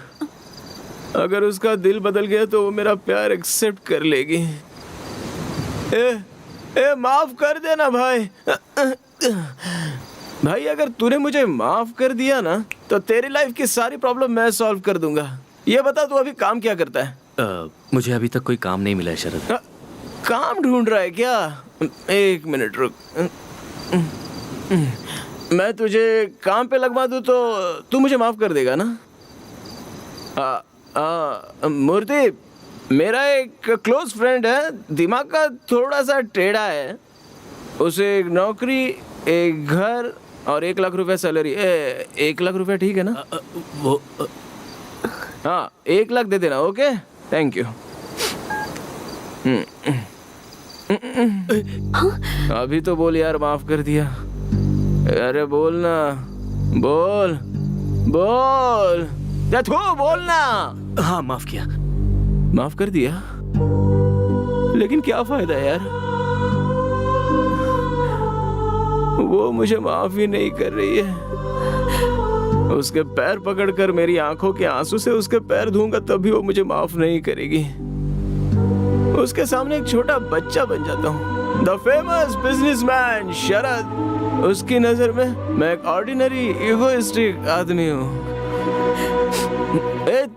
अगर उसका दिल बदल गया तो वो मेरा प्यार एक्सेप्ट कर लेगी। ए माफ कर देना भाई। भाई अगर तूने मुझे माफ कर दिया ना तो तेरी लाइफ की सारी प्रॉब्लम मैं सॉल्व कर दूंगा। ये बता, तू अभी काम क्या करता है? मुझे अभी तक कोई काम नहीं मिला है शरद। काम ढूंढ रहा है क्या? 1 मिनट रुक, मैं तुझे काम पे लगवा दूं तो तू मुझे माफ कर देगा ना? मूर्ति, मेरा एक क्लोज फ्रेंड है, दिमाग का थोड़ा सा टेढ़ा है। उसे एक नौकरी, एक घर और 1 लाख रुपए सैलरी। 1 लाख रुपए ठीक है ना? वो हाँ, 1 लाख दे देना। Okay, thank you. अभी तो बोल यार, माफ कर दिया। अरे बोल ना, बोल बोल, या तू बोलना। हाँ, माफ किया। माफ कर दिया, लेकिन क्या फायदा यार? वो मुझे माफ ही नहीं कर रही है। उसके पैर पकड़कर मेरी आंखों के आंसू से उसके पैर धोऊंगा तब भी वो मुझे माफ नहीं करेगी। उसके सामने एक छोटा बच्चा बन जाता हूँ। द फेमस बिजनेसमैन शरद, उसकी नजर में मैं एक ऑर्डिनरी इगोइस्टिक आदमी हूँ।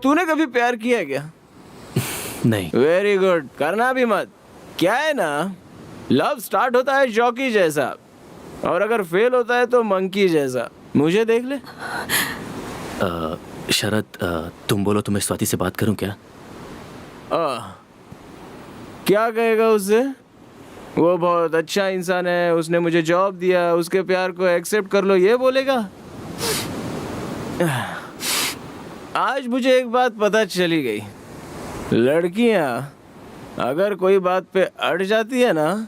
तूने कभी प्यार किया क्या? नहीं। वेरी गुड, करना भी मत। क्या है ना, लव स्टार्ट होता है जॉकी जैसा, और अगर फेल होता है तो मंकी जैसा। मुझे देख ले। शरद, तुम बोलो तो मैं स्वाति से बात करूं क्या? क्या कहेगा उससे? वो बहुत अच्छा इंसान है, उसने मुझे जॉब दिया, उसके प्यार को एक्सेप्ट कर लो, ये बोलेगा? आज मुझे एक बात पता चली गई, लड़कियां अगर कोई बात पे अड़ जाती है ना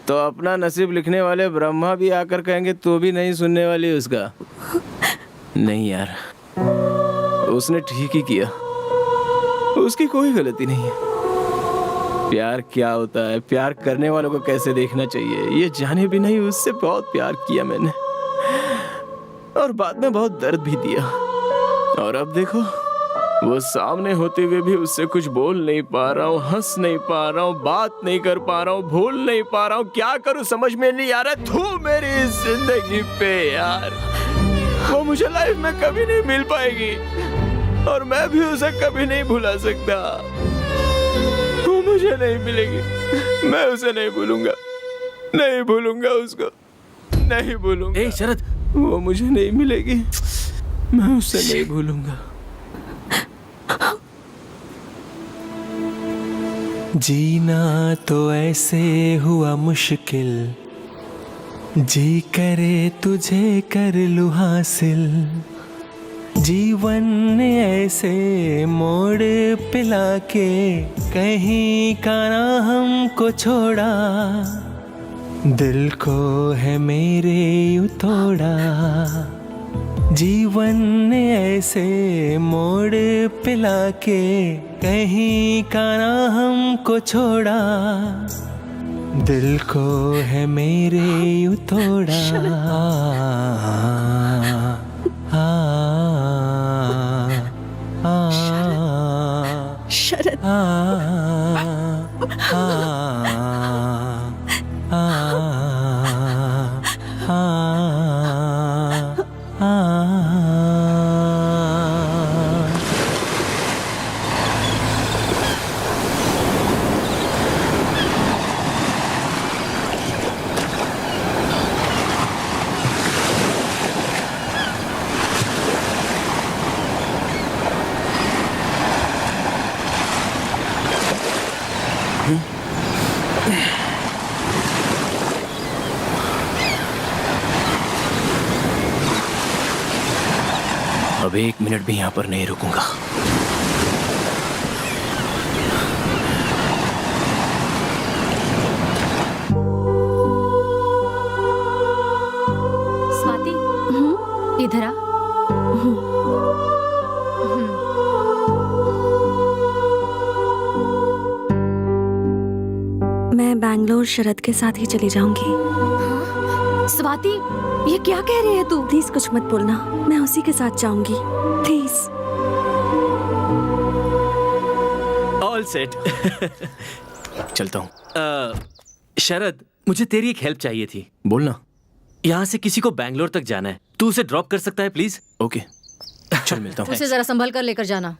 तो अपना नसीब लिखने वाले ब्रह्मा भी आकर कहेंगे तू भी नहीं सुनने वाली उसका। नहीं यार, उसने ठीक ही किया, उसकी कोई गलती नहीं है। प्यार क्या होता है, प्यार करने वालों को कैसे देखना चाहिए, ये जाने भी नहीं उससे बहुत प्यार किया मैंने, और बाद में बहुत दर्द भी दिया। और अब देखो, वो सामने होते हुए भी उससे कुछ बोल नहीं पा रहा हूँ, हंस नहीं पा रहा हूँ, बात नहीं कर पा रहा हूँ, भूल नहीं पा रहा हूँ। क्या करूँ समझ में नहीं आ रहा। तू मेरी जिंदगी पे यार, वो मुझे लाइफ में कभी नहीं मिल पाएगी और मैं भी उसे कभी नहीं भुला सकता। तू मुझे नहीं मिलेगी, मैं उसे नहीं भूलूंगा, नहीं भूलूंगा उसको, नहीं भूलूंगा। ए शरद, वो मुझे नहीं मिलेगी, मैं उससे नहीं भूलूंगा। जीना तो ऐसे हुआ मुश्किल, जी करे तुझे कर लूं हासिल। जीवन ने ऐसे मोड़ पिला के कहीं का ना हमको छोड़ा, दिल को है मेरे यूं तोड़ा। जीवन ने ऐसे मोड़ पिला के कहीं का ना हमको छोड़ा, दिल को है मेरे यूं तोड़ा। शरद, अब 1 मिनट भी यहाँ पर नहीं रुकूंगा। स्वाति, इधर आ। मैं बैंगलोर शरद के साथ ही चली जाऊंगी। स्वाति, ये क्या कह रही है तू? प्लीज कुछ मत बोलना, मैं उसी के साथ जाऊंगी, प्लीज। All set. चलता हूँ। शरद, मुझे तेरी एक हेल्प चाहिए थी। बोलना। यहाँ से किसी को बैंगलोर तक जाना है, तू उसे ड्रॉप कर सकता है प्लीज? ओके, चल मिलता हूँ। उसे जरा संभल कर लेकर जाना।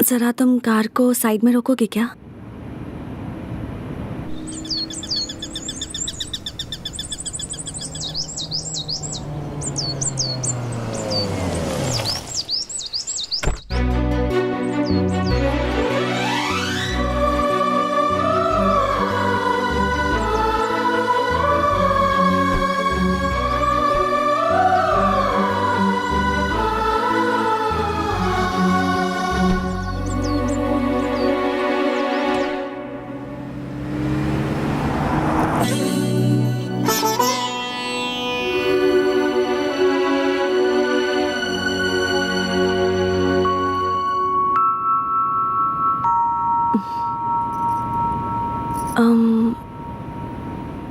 जरा तुम कार को साइड में रोकोगे क्या?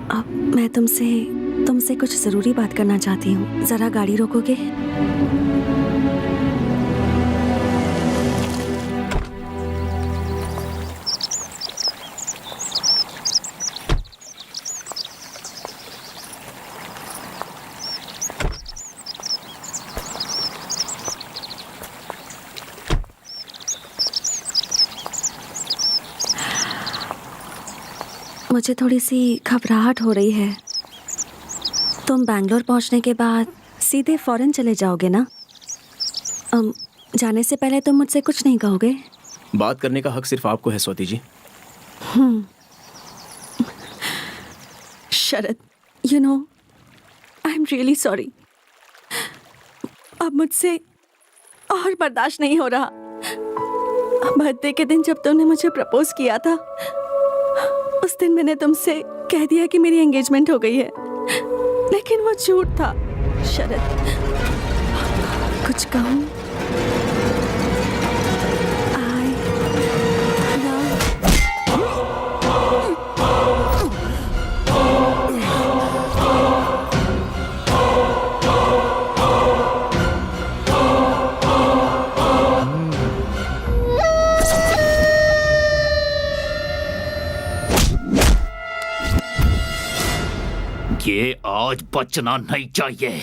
अब मैं तुमसे कुछ जरूरी बात करना चाहती हूँ। जरा गाड़ी रोकोगे? मुझे थोड़ी सी घबराहट हो रही है। तुम बैंगलोर पहुंचने के बाद सीधे फॉरेन चले जाओगे ना? जाने से पहले तुम मुझसे कुछ नहीं कहोगे? बात करने का हक सिर्फ आपको है Swati ji. Sharad, you know, I am really sorry. अब मुझसे और बर्दाश्त नहीं हो रहा। बर्थडे के दिन जब तुमने मुझे प्रपोज किया था, उस दिन मैंने तुमसे कह दिया कि मेरी एंगेजमेंट हो गई है, लेकिन वो झूठ था। शरद, कुछ कहूँ? ये आज बचना नहीं चाहिए।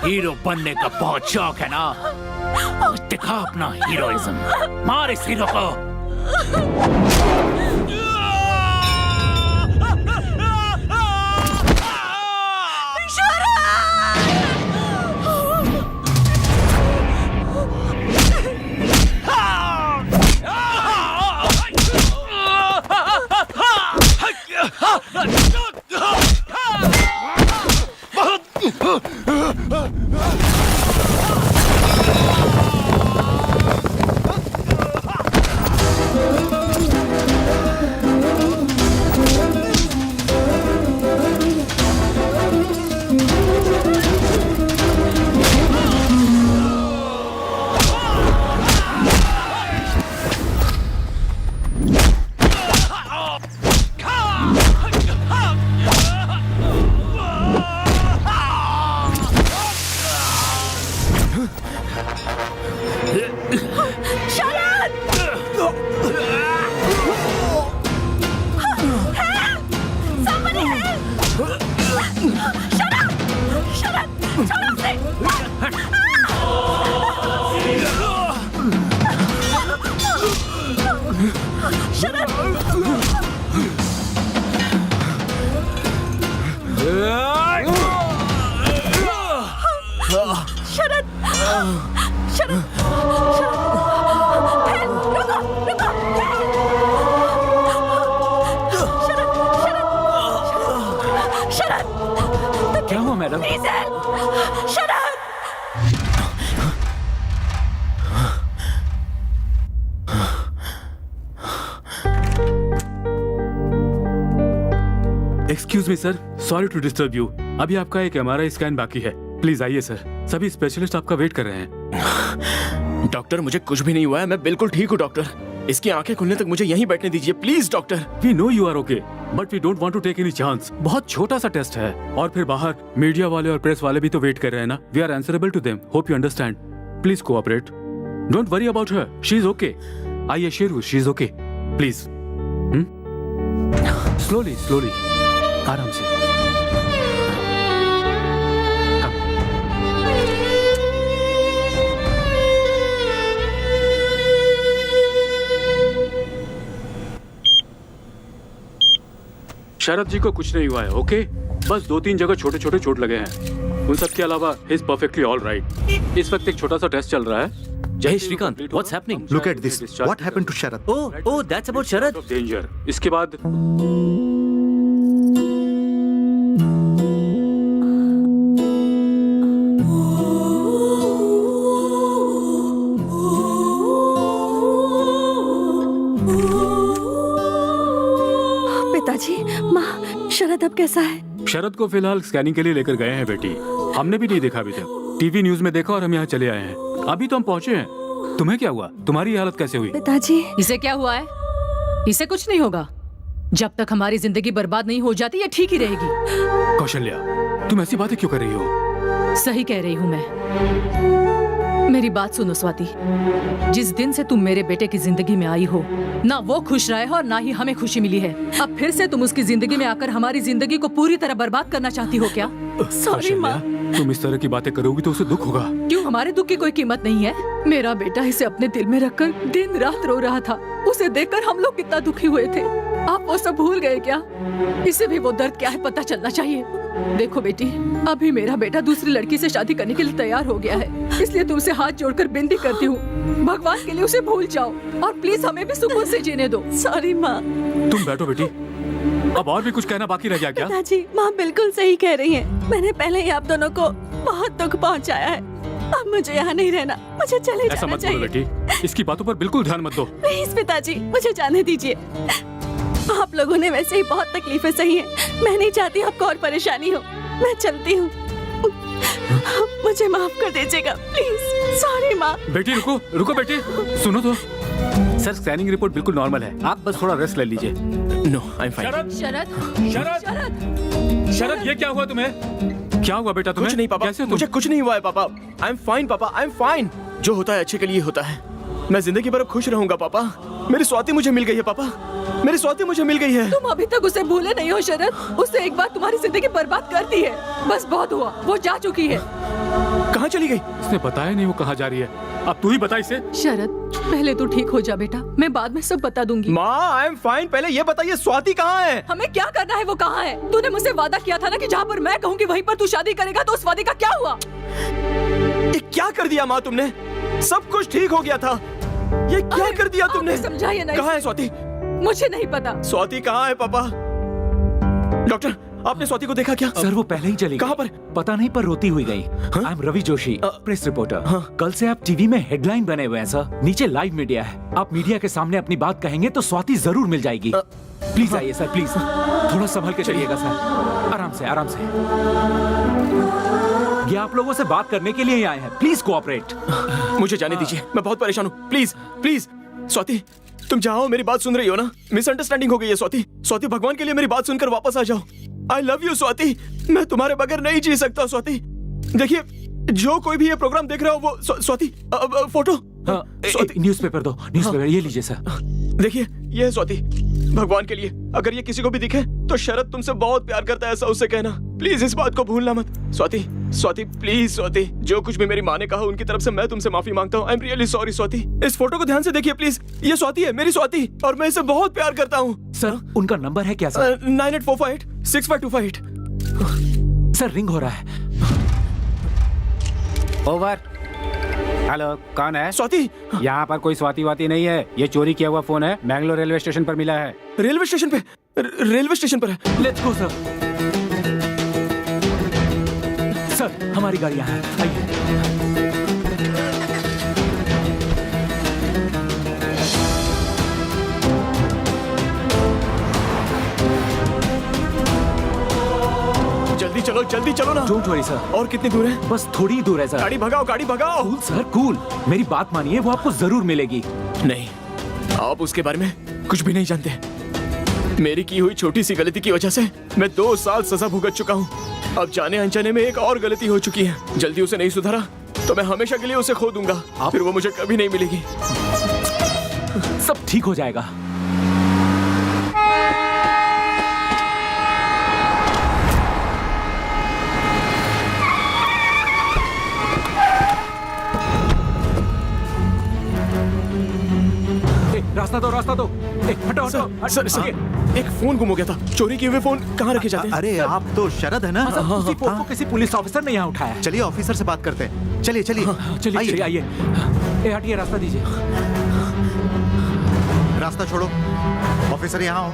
हीरो बनने का बहुत शौक है ना? दिखा अपना हीरोइज्म। मार इस हीरो को। क्या हुआ madam? Excuse me sir, sorry to disturb you. अभी आपका एक MRI स्कैन बाकी है, प्लीज आइए सर। सभी स्पेशलिस्ट आपका वेट कर रहे हैं। डॉक्टर मुझे कुछ भी नहीं हुआ है, मैं बिल्कुल ठीक हूँ डॉक्टर। इसकी आंखें खुलने तक मुझे यहीं बैठने दीजिए please doctor. We know you are okay, but we don't want to take any chance. बहुत छोटा सा टेस्ट है, और फिर बाहर मीडिया वाले और प्रेस वाले भी तो वेट कर रहे हैं ना। We are answerable to them, hope you understand. Please cooperate, don't worry about her, she is okay. I assure you she is okay. Please slowly slowly, आराम से। शरद जी को कुछ नहीं हुआ है, ओके? बस 2-3 जगह छोटे छोटे चोट लगे हैं। उन सब के अलावा he is perfectly all right. इस वक्त एक छोटा सा टेस्ट चल रहा है। Jai Shrikant, what's happening? Look at this. What happened to Sharad? Oh, that's about Sharad. Danger. इसके बाद पिताजी, माँ, शरद अब कैसा है? शरद को फिलहाल स्कैनिंग के लिए लेकर गए हैं बेटी। हमने भी नहीं देखा अभी तक, टीवी न्यूज में देखा और हम यहाँ चले आए हैं। अभी तो हम पहुँचे हैं। तुम्हें क्या हुआ? तुम्हारी हालत कैसे हुई? पिताजी, इसे क्या हुआ है? इसे कुछ नहीं होगा। जब तक हमारी जिंदगी बर्बाद नहीं हो जाती, ये ठीक ही रहेगी। कौशल्या, तुम ऐसी बातें क्यों कर रही हो? सही कह रही हूँ मैं। मेरी बात सुनो स्वाति, जिस दिन से तुम मेरे बेटे की जिंदगी में आई हो, ना वो खुश रहा है और ना ही हमें खुशी मिली है। अब फिर से तुम उसकी जिंदगी में आकर हमारी जिंदगी को पूरी तरह बर्बाद करना चाहती हो क्या? सॉरी माँ। तुम इस तरह की बातें करोगी तो उसे दुख होगा। क्यों, हमारे दुख की कोई कीमत नहीं है? मेरा बेटा इसे अपने दिल में रखकर दिन रात रो रहा था। उसे देखकर हम लोग कितना दुखी हुए थे। आप वो सब भूल गए क्या? इसे भी वो दर्द क्या है पता चलना चाहिए। देखो बेटी, अभी मेरा बेटा दूसरी लड़की से शादी करने के लिए तैयार हो गया है, इसलिए तुमसे हाथ जोड़कर विनती करती हूँ, भगवान के लिए उसे भूल जाओ और प्लीज हमें भी सुकून से जीने दो। सॉरी माँ। तुम बैठो बेटी। अब और भी कुछ कहना बाकी रह गया क्या? पिताजी, माँ बिल्कुल सही कह रही हैं। मैंने पहले ही आप दोनों को बहुत दुख पहुँचाया है। अब मुझे यहाँ नहीं रहना, मुझे चले ऐसा जाना मत बोलो चाहिए। बेटी, इसकी बातों पर बिल्कुल ध्यान मत दो। प्लीज पिताजी, मुझे जाने दीजिए। आप लोगों ने वैसे ही बहुत तकलीफें सही हैं। मैं नहीं चाहती आपको और परेशानी हो। मैं चलती हूँ। मुझे माफ कर दीजिएगा प्लीज। सॉरी माँ। बेटी रुको, रुको बेटी, सुनो तो। सर, स्कैनिंग रिपोर्ट बिल्कुल नॉर्मल है, आप बस थोड़ा रेस्ट ले लीजिए। No, I am fine. Sharad, Sharad, Sharad, Sharad, Sharad, ये क्या हुआ तुम्हें? क्या हुआ बेटा तुम्हें? कुछ नहीं पापा, कैसे हो मुझे तुम? कुछ नहीं हुआ है पापा। आई एम फाइन पापा, आई एम फाइन। जो होता है अच्छे के लिए होता है। मैं जिंदगी भर खुश रहूंगा पापा। मेरी स्वाति मुझे मिल गई है पापा, मेरी स्वाति मुझे मिल गई है। तुम अभी तक उसे भूले नहीं हो शरद। उसने एक बार तुम्हारी जिंदगी बर्बाद कर दी है। बस बहुत हुआ, वो जा चुकी है। कहाँ चली गई? इसने बताया नहीं वो कहाँ जा रही है। अब तू ही बता इसे। शरद, पहले तू ठीक हो जा बेटा, मैं बाद में सब बता दूंगी। माँ, आई एम फाइन। पहले ये बताइए स्वाति कहाँ है? हमें क्या करना है, वो कहाँ है? तूने मुझसे वादा किया था ना कि जहाँ पर मैं कहूँगी वहीं पर तू शादी करेगा, तो उस वादे का क्या हुआ? ये क्या कर दिया माँ तुमने? सब कुछ ठीक हो गया था, ये क्या कर दिया तुमने? समझाइए ना। कहाँ है स्वाति? मुझे नहीं पता। स्वाति कहाँ है पापा? डॉक्टर, आपने स्वाति को देखा क्या? सर, वो पहले ही चली गई। कहाँ पर? पता नहीं, पर रोती हुई गई। I am Ravi Joshi, press reporter. कल से आप टीवी में हेडलाइन बने हुए हैं सर। नीचे लाइव मीडिया है। आप मीडिया के सामने अपनी बात कहेंगे तो स्वाति जरूर मिल जाएगी। प्लीज आइए सर, प्लीज। थोड़ा संभल के चलिएगा सर। आराम से, आराम से। ये आप लोगों से बात करने के लिए ही आए हैं। Please cooperate. मुझे जाने दीजिए, मैं बहुत परेशान हूँ। Please, please. स्वाति, तुम जहाँ हो मेरी बात सुन रही हो ना? मिसअंडरस्टैंडिंग हो गई है स्वाति। स्वाति, भगवान के लिए मेरी बात सुनकर वापस आ जाओ। आई लव यू स्वाति। मैं तुम्हारे बगैर नहीं जी सकता स्वाति। देखिए, जो कोई भी ये प्रोग्राम देख रहा हो वो स्वाति, फोटो न्यूज़पेपर दो, न्यूज़पेपर ये लीजिए सर। देखिए ये है स्वाति, भगवान के लिए अगर ये किसी को भी दिखे तो शरद तुमसे बहुत प्यार करता है, ऐसा उससे कहना प्लीज। इस बात को भूलना मत स्वाति। स्वाति प्लीज स्वाति, जो कुछ भी मेरी माँ ने कहा उनकी तरफ से मैं तुमसे माफी मांगता हूँ। आई एम रियली सॉरी स्वाति। इस फोटो को ध्यान से देखिए प्लीज, ये स्वाति है, मेरी स्वाति, और मैं इसे बहुत प्यार करता हूँ। सर उनका नंबर है क्या सर? 9845865258। सर रिंग हो रहा है। ओवर। हेलो, कौन है? स्वाति। यहाँ पर कोई स्वाति वाती नहीं है, ये चोरी किया हुआ फोन है, मैंगलोर रेलवे स्टेशन पर मिला है। रेलवे स्टेशन पे? रेलवे स्टेशन पर है। Let's go sir. सर हमारी गाड़ी यहाँ है, आइए। जल्दी चलो ना। Don't worry sir. और कितनी दूर है? बस थोड़ी ही दूर है सर। गाड़ी भगाओ, गाड़ी भगाओ। कूल सर कूल, मेरी बात मानिए, वो आपको जरूर मिलेगी। नहीं, आप उसके बारे में कुछ भी नहीं जानते। मेरी की हुई छोटी सी गलती की वजह से मैं 2 साल सजा भुगत चुका हूँ। अब जाने अनजाने में एक और गलती हो चुकी है। जल्दी उसे नहीं सुधारा तो मैं हमेशा के लिए उसे खो दूंगा, फिर वो मुझे कभी नहीं मिलेगी। सब ठीक हो जाएगा। रास्ता दो। हटो। सर एक फोन गुम हो गया था। चोरी किए हुए फोन कहाँ रखे जाते हैं? अरे आप तो शरद है ना? उसी फोन को किसी पुलिस ऑफिसर ने यहाँ उठाया। चलिए ऑफिसर से बात करते हैं। चलिए आइए। हटिए, रास्ता दीजिए। रास्ता छोड़ो। ऑफिसर यहाँ हो।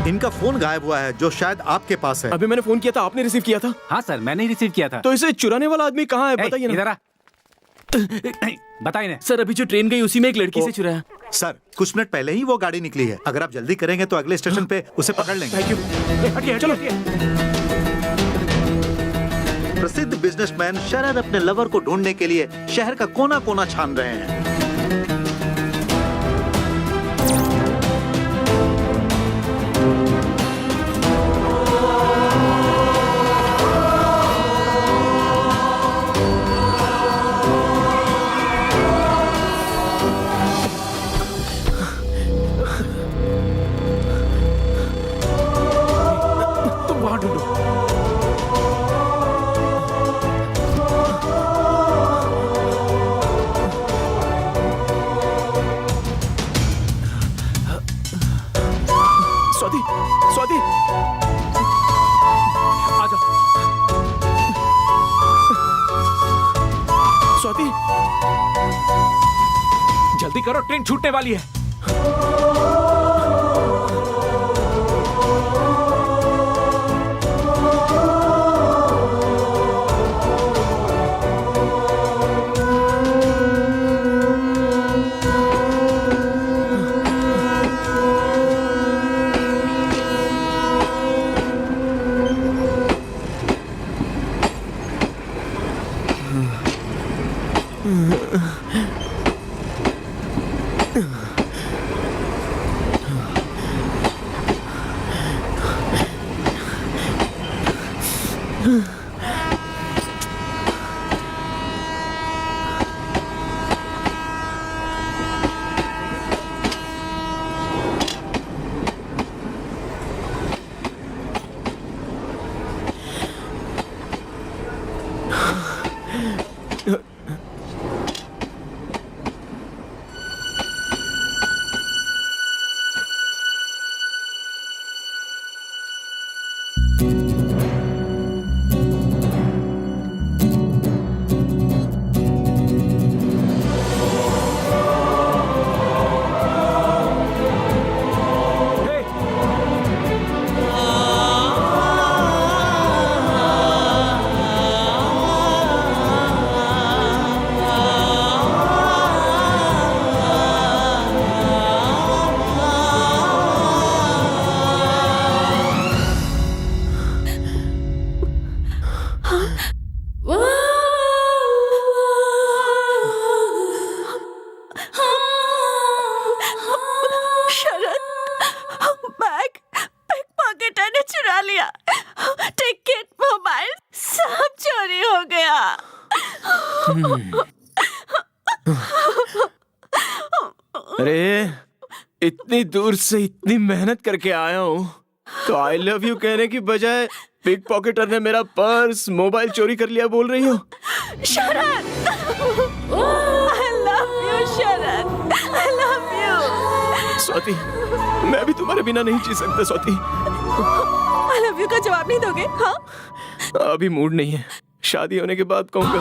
इनका फोन गायब हुआ है जो शायद आपके पास है। अभी मैंने फोन किया था, आपने रिसीव किया था? हाँ सर, मैंने ही रिसीव किया था। तो इसे चुराने वाला आदमी कहाँ है बताइए ना। बताइए ना सर, अभी जो ट्रेन गई उसी में एक लड़की से चुराया। सर कुछ मिनट पहले ही वो गाड़ी निकली है, अगर आप जल्दी करेंगे तो अगले स्टेशन पे उसे पकड़ लेंगे। Thank you. हटिए, चलो। प्रसिद्ध बिजनेसमैन शरद अपने लवर को ढूंढने के लिए शहर का कोना कोना छान रहे हैं। स्वाति आजा। स्वाति जल्दी करो, ट्रेन छूटने वाली है। टिकट, मोबाइल सब चोरी हो गया। अरे इतनी दूर से इतनी मेहनत करके आया हूँ तो आई लव यू कहने की बजाय पिक पॉकेटर ने मेरा पर्स मोबाइल चोरी कर लिया बोल रही हो। शरद, I love you, Sharad, I love you। Swati, मैं भी तुम्हारे बिना नहीं जी सकता स्वाति। I love you का जवाब नहीं दोगे? हाँ? अभी मूड नहीं है, शादी होने के बाद कहूँगा।